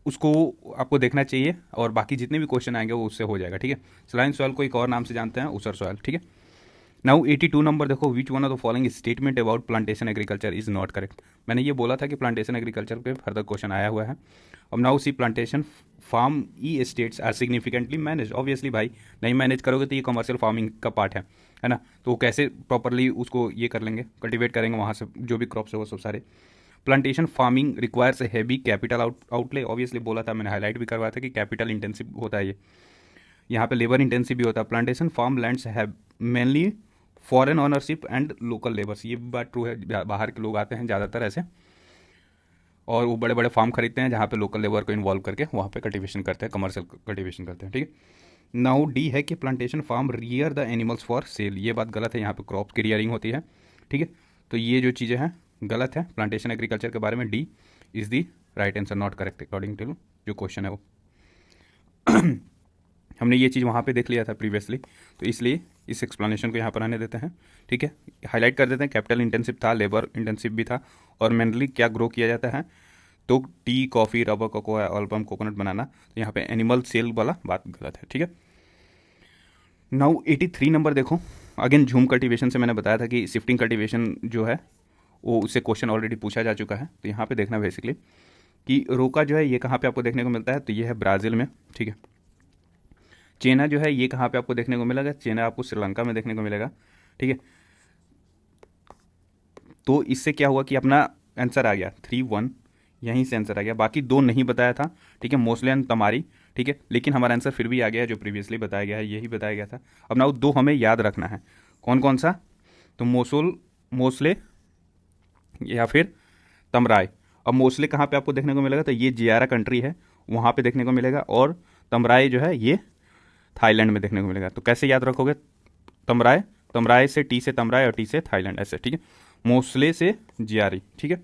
उसको आपको देखना चाहिए और बाकी जितने भी क्वेश्चन आएंगे वो उससे हो जाएगा, ठीक है। सलाइन सॉइल को एक और नाम से जानते हैं ऊसर सॉइल, ठीक है। नाउ 82 नंबर देखो, which one of the following statement about plantation agriculture is not correct. मैंने ये बोला था कि प्लांटेशन एग्रीकल्चर पे फर्दर क्वेश्चन आया हुआ है। अब now C plantation farm e estates are significantly manage. Obviously भाई नहीं मैनेज करोगे तो ये कमर्शियल फार्मिंग का पार्ट है ना। तो कैसे प्रॉपरली उसको ये कर लेंगे, कल्टिवेट करेंगे वहाँ से जो भी क्रॉप्स है वो सब सारे। Plantation farming requires a heavy capital outlay. Obviously बोला था मैंने, हाईलाइट भी करवाया था कि कैपिटल इंटेंसिव होता है ये, यहाँ पे लेबर इंटेंसिव भी होता है। Plantation farm lands have mainly foreign ownership and local labours. ये बात ट्रू है, बाहर के लोग आते हैं ज़्यादातर ऐसे और वो बड़े बड़े फार्म खरीदते हैं जहाँ पे लोकल लेबर को इन्वॉल्व करके वहाँ पे कल्टिवेशन करते हैं, कमर्शियल कल्टिवेशन करते हैं, ठीक है। नाउ डी है कि plantation farm rear the animals for sale. ये बात गलत है, यहाँ पे क्रॉप की रियरिंग होती है, ठीक है। तो ये जो चीज़ें हैं गलत है प्लांटेशन एग्रीकल्चर के बारे में। D is the right answer, not correct according to जो क्वेश्चन है वो। हमने ये चीज़ वहाँ पे देख लिया था प्रीवियसली, तो इसलिए इस एक्सप्लेनेशन को यहाँ पर आने देते हैं, ठीक है। हाईलाइट कर देते हैं, कैपिटल इंटेंसिव था, लेबर इंटेंसिव भी था, और मेनली क्या ग्रो किया जाता है, तो tea, coffee, rubber, cocoa, album, coconut banana. तो यहाँ पे एनिमल सेल वाला बात गलत है, ठीक है। नाउ 83 नंबर देखो, अगेन झूम कल्टिवेशन से मैंने बताया था कि शिफ्टिंग कल्टिवेशन जो है वो उससे क्वेश्चन ऑलरेडी पूछा जा चुका है। तो यहाँ पे देखना बेसिकली कि रोका जो है ये कहाँ पे आपको देखने को मिलता है, तो ये है ब्राज़ील में, ठीक है। चेना जो है ये कहाँ पे आपको देखने को मिलेगा, चेना आपको श्रीलंका में देखने को मिलेगा, ठीक है। तो इससे क्या हुआ कि अपना आंसर आ गया 3-1, यहीं से आंसर आ गया। बाकी दो नहीं बताया था, ठीक है, मोस्ले एंड तमारी, ठीक है, लेकिन हमारा आंसर फिर भी आ गया है जो प्रीवियसली बताया गया है, यही बताया गया था। अब ना दो हमें याद रखना है, कौन कौन सा, तो मोस्ले या फिर तमराय। अब मोस्ले कहाँ पे आपको देखने को मिलेगा, तो ये जियारा कंट्री है वहाँ पे देखने को मिलेगा, और तमराए जो है ये थाईलैंड में देखने को मिलेगा। तो कैसे याद रखोगे, तमराए, तमराए से टी से तमराए और टी से थाईलैंड, ऐसे, ठीक है। मोस्ले से जियारी, ठीक है।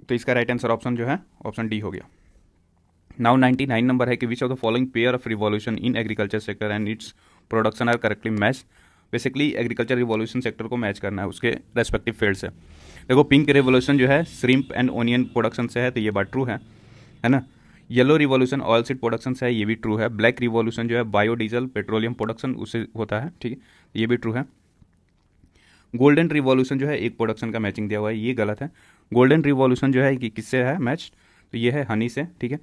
तो इसका राइट आंसर ऑप्शन जो है ऑप्शन डी हो गया। नाउ 99 नंबर है कि which of the following pair of revolution in agriculture sector and its production are correctly match. Basically agriculture revolution sector को मैच करना है उसके रेस्पेक्टिव फील्ड से। देखो पिंक रिवॉल्यूशन जो है श्रिम्प एंड ओनियन प्रोडक्शन से है, तो ये बात ट्रू है ना। Yellow revolution oil seed production से है, ये भी ट्रू है। ब्लैक रिवॉल्यूशन जो है बायोडीजल पेट्रोलियम प्रोडक्शन उससे होता है, ठीक है, ये भी ट्रू है। गोल्डन रिवॉल्यूशन जो है एक प्रोडक्शन का मैचिंग दिया हुआ है, ये गलत है। गोल्डन रिवॉल्यूशन जो है कि किससे है मैच, तो ये है हनी से, ठीक है।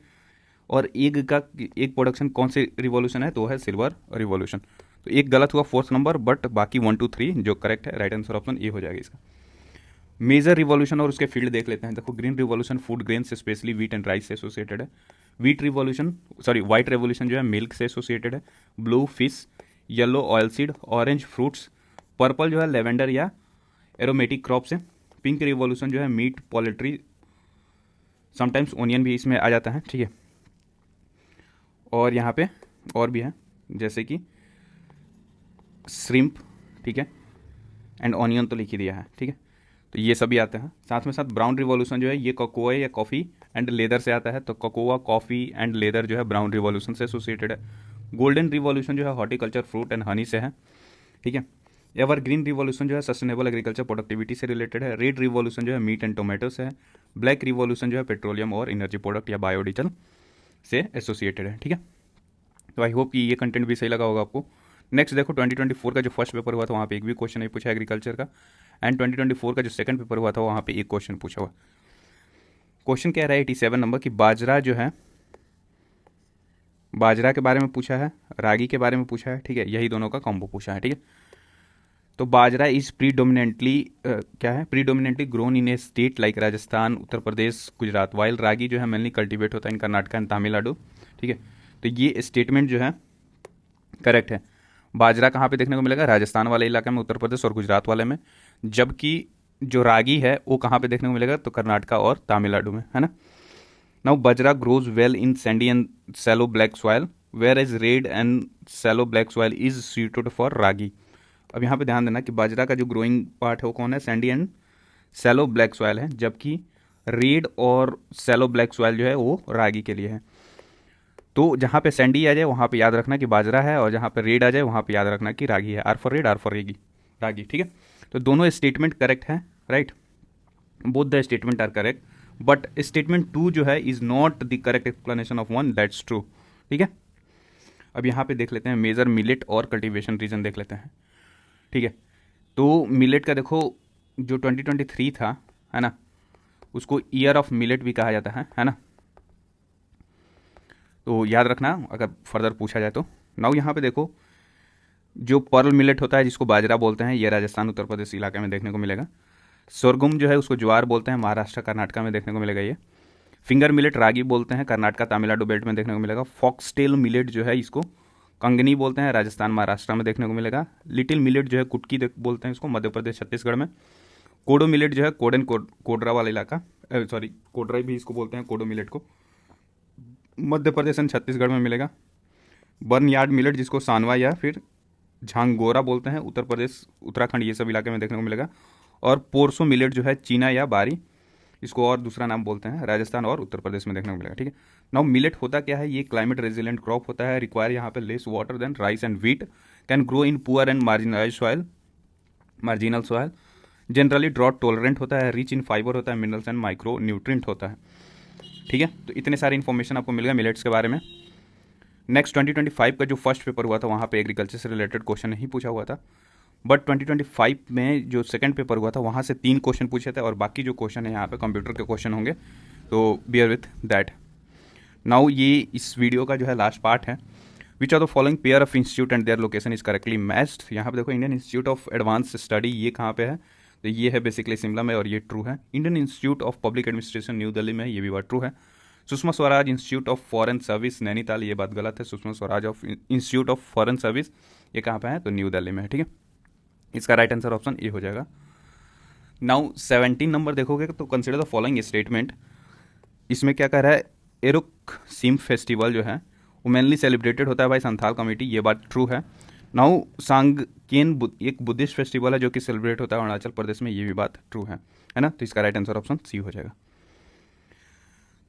और एक प्रोडक्शन कौन से रिवॉल्यूशन है, तो वो है सिल्वर रिवॉल्यूशन। तो एक गलत हुआ फोर्थ नंबर, बट बाकी 1 2 3 जो करेक्ट है, राइट आंसर ऑप्शन ए हो जाएगा इसका। मेजर रिवॉल्यूशन और उसके फील्ड देख लेते हैं। देखो green revolution food grains specially wheat and rice से एसोसिएटेड है। व्हाइट रिवॉल्यूशन जो है मिल्क से एसोसिएटेड है। Blue fish, yellow oil seed, orange fruits, purple जो है लेवेंडर या एरोमेटिक क्रॉप से। पिंक रिवॉल्यूशन जो है मीट, पोल्ट्री, समटाइम्स ओनियन भी इसमें आ जाता है, ठीक है। और यहाँ पे और भी है जैसे कि श्रिम्प, ठीक है, एंड ऑनियन तो लिख ही दिया है, ठीक है। तो ये सभी आते हैं। साथ में साथ ब्राउन रिवॉल्यूशन जो है ये कोकोआ या कॉफ़ी एंड लेदर से आता है, तो कोकोआ, कॉफ़ी एंड लेदर जो है ब्राउन रिवॉल्यूशन से एसोसिएटेड है। गोल्डन रिवॉल्यूशन जो है हॉर्टिकल्चर, फ्रूट एंड हनी से है, ठीक है। एवर ग्रीन रिवॉल्यूशन जो है सस्टेनेबल एग्रीकल्चर प्रोडक्टिविटी से रिलेटेड है। रेड रिवॉल्यूशन जो है मीट एंड टोमेटो से है। ब्लैक रिवॉल्यूशन जो है पेट्रोलियम और एनर्जी प्रोडक्ट या बायोडीजल से एसोसिएटेड है, ठीक है। तो आई होप कि ये कंटेंट भी सही लगा होगा आपको। नेक्स्ट देखो 2024 का जो फर्स्ट पेपर हुआ था वहाँ पे एक भी क्वेश्चन नहीं पूछा एग्रीकल्चर का, एंड 2024 का जो सेकंड पेपर हुआ था वहाँ पे एक क्वेश्चन पूछा हुआ। क्वेश्चन क्या रहा है 87 नंबर की बाजरा जो है, बाजरा के बारे में पूछा है, रागी के बारे में पूछा है, ठीक है, यही दोनों का कॉम्बो पूछा है, ठीक है। तो बाजरा इज प्रीडोमिनेंटली क्या है, predominantly grown in a state like Rajasthan, Uttar Pradesh, Gujarat, while ragi जो है मेनली कल्टीवेट होता है इन कर्नाटका एंड तमिलनाडु, ठीक है। तो ये स्टेटमेंट जो है करेक्ट है। बाजरा कहाँ पे देखने को मिलेगा, राजस्थान वाले इलाके में, उत्तर प्रदेश और गुजरात वाले में। जबकि जो रागी है वो कहाँ पे देखने को मिलेगा, तो कर्नाटका और तमिलनाडु में, है ना। Now bajra grows well in sandy and shallow black soil, whereas red and shallow black soil is suited for ragi. अब यहाँ पे ध्यान देना कि बाजरा का जो ग्रोइंग पार्ट है वो कौन है, sandy and shallow black soil है, जबकि रेड और सैलो ब्लैक सॉइल जो है वो रागी के लिए है। तो जहाँ पे सैंडी आ जाए वहाँ पे याद रखना कि बाजरा है, और जहाँ पे रेड आ जाए वहाँ पे याद रखना कि रागी है। R for red, R for ragi, ठीक है। तो दोनों स्टेटमेंट करेक्ट है, right, both the statement are correct, but statement 2 जो है is not the correct explanation of 1, that's true, ठीक है। अब यहाँ पे देख लेते हैं मेजर मिलेट और कल्टीवेशन रीजन देख लेते हैं, ठीक है। तो मिलेट का देखो जो 2023 था, है ना, उसको ईयर ऑफ मिलेट भी कहा जाता है ना। तो याद रखना अगर फर्दर पूछा जाए तो। नाउ यहाँ पे देखो जो पर्ल मिलेट होता है जिसको बाजरा बोलते हैं, ये राजस्थान उत्तर प्रदेश इलाके में देखने को मिलेगा। सोरगुम जो है उसको ज्वार बोलते हैं, महाराष्ट्र कर्नाटका में देखने को मिलेगा ये। फिंगर मिलेट रागी बोलते हैं, कर्नाटका तमिलनाडु बेल्ट में देखने को मिलेगा। फॉक्सटेल मिलेट जो है इसको कंगनी बोलते हैं, राजस्थान महाराष्ट्र में देखने को मिलेगा। लिटिल मिलेट जो है कुटकी बोलते हैं इसको, मध्य प्रदेश छत्तीसगढ़ में। कोडो मिलेट जो है कोडरा वाला इलाका, सॉरी कोडरा भी इसको बोलते हैं कोडो मिलेट को, मध्य प्रदेश एंड छत्तीसगढ़ में मिलेगा। बर्न यार्ड मिलेट जिसको सांवा या फिर झांगोरा बोलते हैं, उत्तर प्रदेश, उत्तराखंड, ये सब इलाके में देखने को मिलेगा। और पोरसो मिलेट जो है चीना या बारी, इसको और दूसरा नाम बोलते हैं, राजस्थान और उत्तर प्रदेश में देखने को मिलेगा, ठीक है। नाउ मिलेट होता क्या है, ये क्लाइमेट रेजिलेंट क्रॉप होता है, रिक्वायर यहाँ पे less water than rice and wheat, can grow in poor and marginal soil, generally drought tolerant होता है, रिच इन फाइबर होता है, मिनरल्स एंड माइक्रो न्यूट्रिएंट होता है, ठीक है। तो इतने सारे इन्फॉर्मेशन आपको मिलेगा मिलेट्स के बारे में। नेक्स्ट 2025 का जो फर्स्ट पेपर हुआ था वहाँ पे एग्रीकल्चर से रिलेटेड क्वेश्चन नहीं पूछा हुआ था, बट 2025 में जो सेकंड पेपर हुआ था वहाँ से 3 क्वेश्चन पूछे थे, और बाकी जो क्वेश्चन है यहाँ पे कंप्यूटर के क्वेश्चन होंगे, तो बियर विथ दैट। नाउ ये इस वीडियो का जो है लास्ट पार्ट है। Which are the following pair of institute and their location is correctly matched. यहाँ पे देखो Indian institute of advance study, ये कहाँ पे है, तो ये है बेसिकली शिमला में, और ये ट्रू है। Indian institute of public administration new Delhi में, ये भी बात ट्रू है। Sushma Swaraj institute of foreign service Nainital, ये बात गलत है। Sushma Swaraj of institute of foreign service ये कहाँ पे है, तो न्यू दिल्ली में है, ठीक है। इसका राइट आंसर ऑप्शन ए हो जाएगा। नाउ 17 नंबर देखोगे तो कंसिडर द फॉलोइंग स्टेटमेंट। इसमें क्या कह रहा है, एरुक सिम फेस्टिवल जो है वो मेनली सेलिब्रेटेड होता है भाई संथाल कम्युनिटी, ये बात ट्रू है। नाउ सांगकेन एक बुद्धिस्ट फेस्टिवल है जो कि सेलिब्रेट होता है अरुणाचल प्रदेश में, ये भी बात ट्रू है ना। तो इसका राइट आंसर ऑप्शन सी हो जाएगा।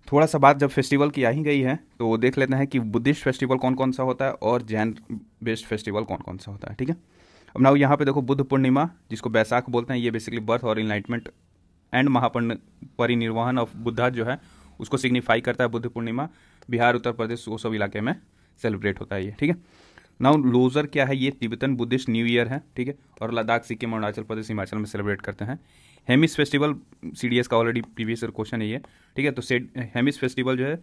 थोड़ा सा बात जब फेस्टिवल की आ ही गई है तो देख लेते हैं कि बुद्धिस्ट फेस्टिवल कौन कौन सा होता है और जैन बेस्ड फेस्टिवल कौन कौन सा होता है, ठीक है। अब नाउ यहाँ पे देखो बुद्ध पूर्णिमा जिसको बैसाख बोलते हैं, ये बेसिकली बर्थ और enlightenment and Mahaparinirvan of Buddha जो है उसको सिग्निफाई करता है बुद्ध पूर्णिमा। बिहार, उत्तर प्रदेश वो सब इलाके में सेलिब्रेट होता है ये, ठीक है। नाउ लोजर क्या है, ये तिब्बतन बुद्धिस्ट न्यू ईयर है, ठीक है। और लद्दाख, सिक्किम, अरुणाचल प्रदेश, हिमाचल में सेलिब्रेट करते हैं। हेमिस फेस्टिवल सीडीएस का ऑलरेडी प्रीवियस ईयर क्वेश्चन है ये, ठीक है। तो हेमिस फेस्टिवल जो है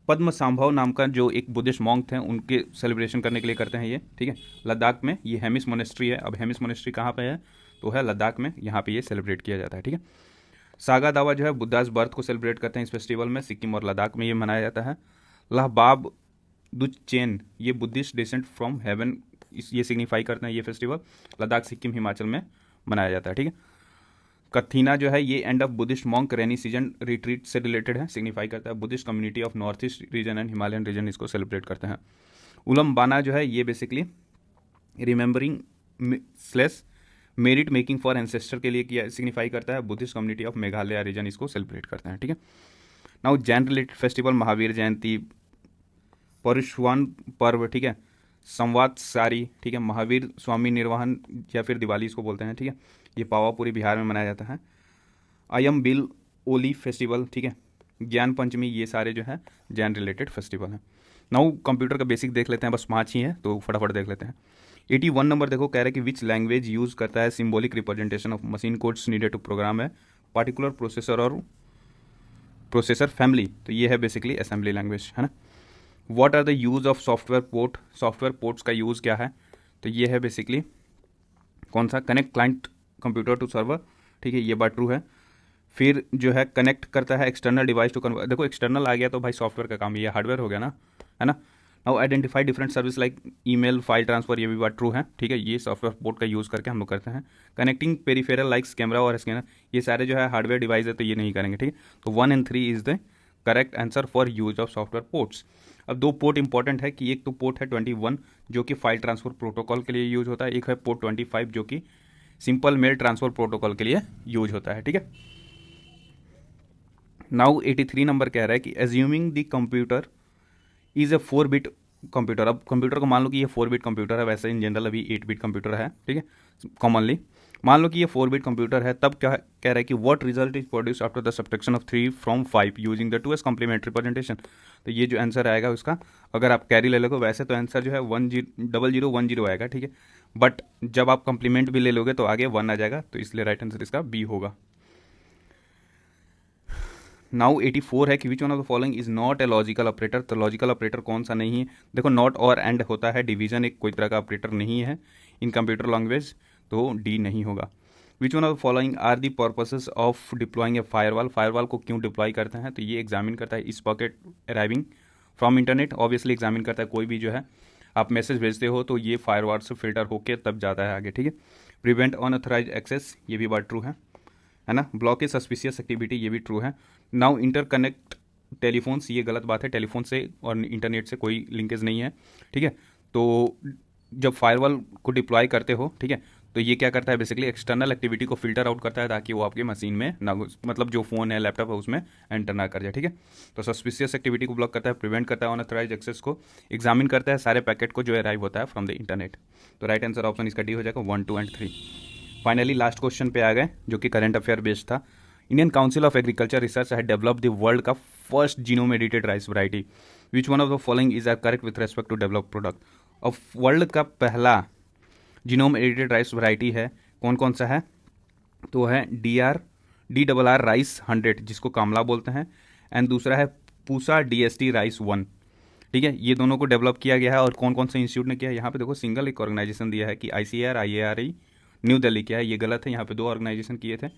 पद्म सांभव नाम का जो एक बुद्धिस्ट मॉन्क थे उनके सेलिब्रेशन करने के लिए करते हैं ये, ठीक है। लद्दाख में ये हेमिस मोनेस्ट्री है। अब हेमिस मोनेस्ट्री कहाँ पे है, तो है लद्दाख में, यहाँ पे ये सेलिब्रेट किया जाता है, ठीक है। सागा दावा जो है बुद्धास बर्थ को सेलिब्रेट करते हैं इस फेस्टिवल में, सिक्किम और लद्दाख में ये मनाया जाता है। लहबाब दुचेन ये बुद्धिस्ट डिसेंट फ्रॉम हेवन, ये सिग्निफाई करते हैं ये फेस्टिवल, लद्दाख, सिक्किम, हिमाचल में मनाया जाता है, ठीक है। कथीना जो है ये end of Buddhist monk rainy season retreat से रिलेटेड है, सिग्निफाई करता है Buddhist community of North East region and Himalayan region, इसको सेलिब्रेट करते हैं। उलम बाना जो है ये बेसिकली रिमेंबरिंग स्लेस मेरिट मेकिंग फॉर एंसेस्टर के लिए किया, सिग्निफाई करता है Buddhist community of Meghalaya region, इसको सेलिब्रेट करते हैं, ठीक है। Now Jain related festival Mahavir Jayanti, Parshuram Parv, ठीक है, संवत्सारी, ठीक है, महावीर स्वामी निर्वाहन या फिर दिवाली इसको बोलते हैं, ठीक है। ये पावापुरी बिहार में मनाया जाता है। अयम बिल ओली फेस्टिवल, ठीक है, ज्ञान पंचमी, ये सारे जो है जैन रिलेटेड फेस्टिवल हैं। नाउ कंप्यूटर का बेसिक देख लेते हैं, बस 5 ही है तो फटाफट देख लेते हैं। 81 नंबर देखो, कह रहे हैं कि विच लैंग्वेज यूज करता है symbolic representation of machine codes needed to program है पार्टिकुलर प्रोसेसर और प्रोसेसर फैमिली, तो ये है बेसिकली असेंबली लैंग्वेज, है ना। What are the use of software port, software ports का यूज़ क्या है, तो ये है बेसिकली कौन सा, connect client computer to server, ठीक है, ये बात ट्रू है। फिर जो है कनेक्ट करता है एक्सटर्नल डिवाइस टू कन्वर्ट, देखो एक्सटर्नल आ गया तो भाई सॉफ्टवेयर का काम, ये हार्डवेयर हो गया ना, है ना। Now identify different service like email, file transfer, ये भी बात ट्रू है, ठीक है, ये सॉफ्टवेयर पोर्ट का यूज़ करके हम लोग करते हैं। कनेक्टिंग पेरिफेरल लाइक्स कैमरा और स्कैनर, ये सारे जो है हार्डवेयर डिवाइस है तो ये नहीं करेंगे, ठीक है। तो 1 और 3 is the correct answer for use of software ports. अब 2 पोर्ट इंपॉर्टेंट है कि एक तो पोर्ट है 21 जो कि फाइल ट्रांसफर प्रोटोकॉल के लिए यूज होता है, एक है पोर्ट 25 जो कि सिंपल मेल ट्रांसफर प्रोटोकॉल के लिए यूज होता है, ठीक है। नाउ 83 नंबर कह रहा है कि assuming the computer is a 4 bit computer, अब कंप्यूटर को मान लो कि ये 4 बिट कंप्यूटर है, वैसे इन जनरल अभी 8 बिट कंप्यूटर है, ठीक है, कॉमनली मान लो कि ये 4 बिट कंप्यूटर है, तब क्या कह रहा है कि what result is produce after the subtraction of 3 from 5 using the 2s complementary representation, तो ये जो आंसर आएगा उसका, अगर आप कैरी ले लोगे वैसे तो आंसर जो है 0010 आएगा, ठीक है, बट जब आप कॉम्प्लीमेंट भी ले लोगे तो आगे 1 आ जाएगा, तो इसलिए राइट आंसर इसका बी होगा। नाउ 84 है कि which one of the following is not a logical operator, तो लॉजिकल ऑपरेटर कौन सा नहीं है, देखो नॉट और एंड होता है, डिवीजन एक कोई तरह का ऑपरेटर नहीं है इन कंप्यूटर लैंग्वेज, तो डी नहीं होगा। Which one of the following are the purposes of deploying a firewall, firewall को क्यों डिप्लॉय करते हैं, तो ये एग्जामिन करता है इस pocket arriving from internet, obviously examine करता है कोई भी जो है आप मैसेज भेजते हो तो ये फायरवॉल से फिल्टर होकर तब जाता है आगे, ठीक है। प्रिवेंट अनऑथराइज्ड एक्सेस, ये भी बात ट्रू है ना। ब्लॉकेज सस्पिशियस एक्टिविटी, ये भी ट्रू है। नाउ इंटरकनेक्ट टेलीफोन्स, ये गलत बात है, टेलीफोन से और इंटरनेट से कोई लिंकेज नहीं है, ठीक है। तो जब फायरवॉल को डिप्लॉय करते हो, ठीक है, तो ये क्या करता है बेसिकली एक्सटर्नल एक्टिविटी को फिल्टर आउट करता है ताकि वो आपके मशीन में ना, मतलब जो फोन है लैपटॉप है उसमें एंटर ना कर जाए, ठीक है। तो सस्पिशियस एक्टिविटी को ब्लॉक करता है, प्रिवेंट करता है अनऑथराइज्ड एक्सेस को, एग्जामिन करता है सारे पैकेट को जो अराइव होता है फ्रॉम द इंटरनेट, तो राइट आंसर ऑप्शन इसका डी हो जाएगा 1, 2 एंड 3। फाइनली लास्ट क्वेश्चन पे आ गए जो कि करंट अफेयर बेस्ड था। Indian Council of Agriculture Research had developed the world का first genome edited rice variety, which one of the following is are correct with respect to develop product. अब world का पहला genome edited rice variety है, कौन कौन सा है, तो है DRR राइस 100 जिसको कामला बोलते हैं, एंड दूसरा है पूसा DST राइस 1, ठीक है। ये दोनों को डेवलप किया गया है और कौन कौन से इंस्टीट्यूट ने किया है, यहाँ पे देखो सिंगल एक ऑर्गेनाइजेशन दिया है कि ICAR IARI न्यू दिल्ली किया है, ये गलत है, यहाँ पे 2 ऑर्गेनाइजेशन किए थे,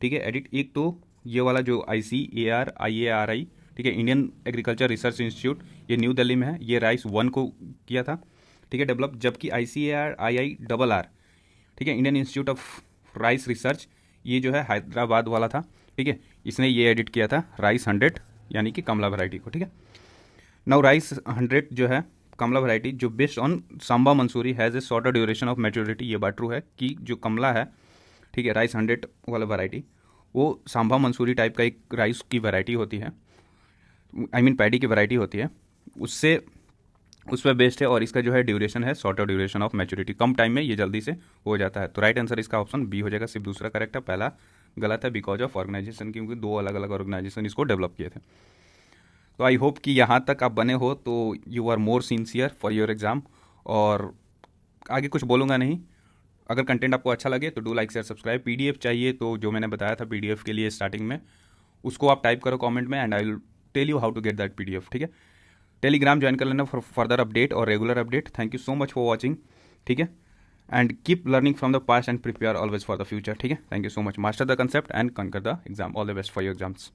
ठीक है, एडिट। एक तो ये वाला जो ICAR IARI, ठीक है, इंडियन एग्रीकल्चर रिसर्च इंस्टीट्यूट, ये न्यू दिल्ली में है, ये राइस 1 को किया था, ठीक है, डेवलप, जबकि ICAR IIRR, ठीक है, Indian institute of rice research, ये जो है हैदराबाद वाला था, ठीक है, इसने ये एडिट किया था राइस 100 यानी कि कमला वैरायटी को, ठीक है। नाउ राइस 100 जो है कमला वैरायटी जो based on Samba Mansuri has a shorter duration of maturity, ये बात ट्रू है कि जो कमला है, ठीक है, राइस 100 वाला वैरायटी वो सांबा मंसूरी टाइप का एक राइस की वैरायटी होती है, आई मीन पैडी की वैरायटी होती है, उससे उस पर बेस्ड है, और इसका जो है ड्यूरेशन है shorter duration of maturity, come time में ये जल्दी से हो जाता है। तो राइट आंसर इसका ऑप्शन बी हो जाएगा, सिर्फ दूसरा करेक्ट है, पहला गलत है बिकॉज ऑफ ऑर्गेनाइजेशन, क्योंकि दो अलग अलग ऑर्गेनाइजेशन इसको डेवलप किए थे। तो आई होप कि यहाँ तक आप बने हो तो you are more sincere for your exam, और आगे कुछ बोलूँगा नहीं। अगर कंटेंट आपको अच्छा लगे तो do like share subscribe. PDF चाहिए तो जो मैंने बताया था पीडीएफ के लिए स्टार्टिंग में, उसको आप टाइप करो कमेंट में and I will tell you how to get that PDF, ठीक है। टेलीग्राम ज्वाइन कर लेना फॉर फर्दर अपडेट और regular update. Thank you so much for watching, ठीक है, and keep learning from the past and prepare always for the future, ठीक है। Thank you so much. Master the concept and conquer the exam. All the best for your exams.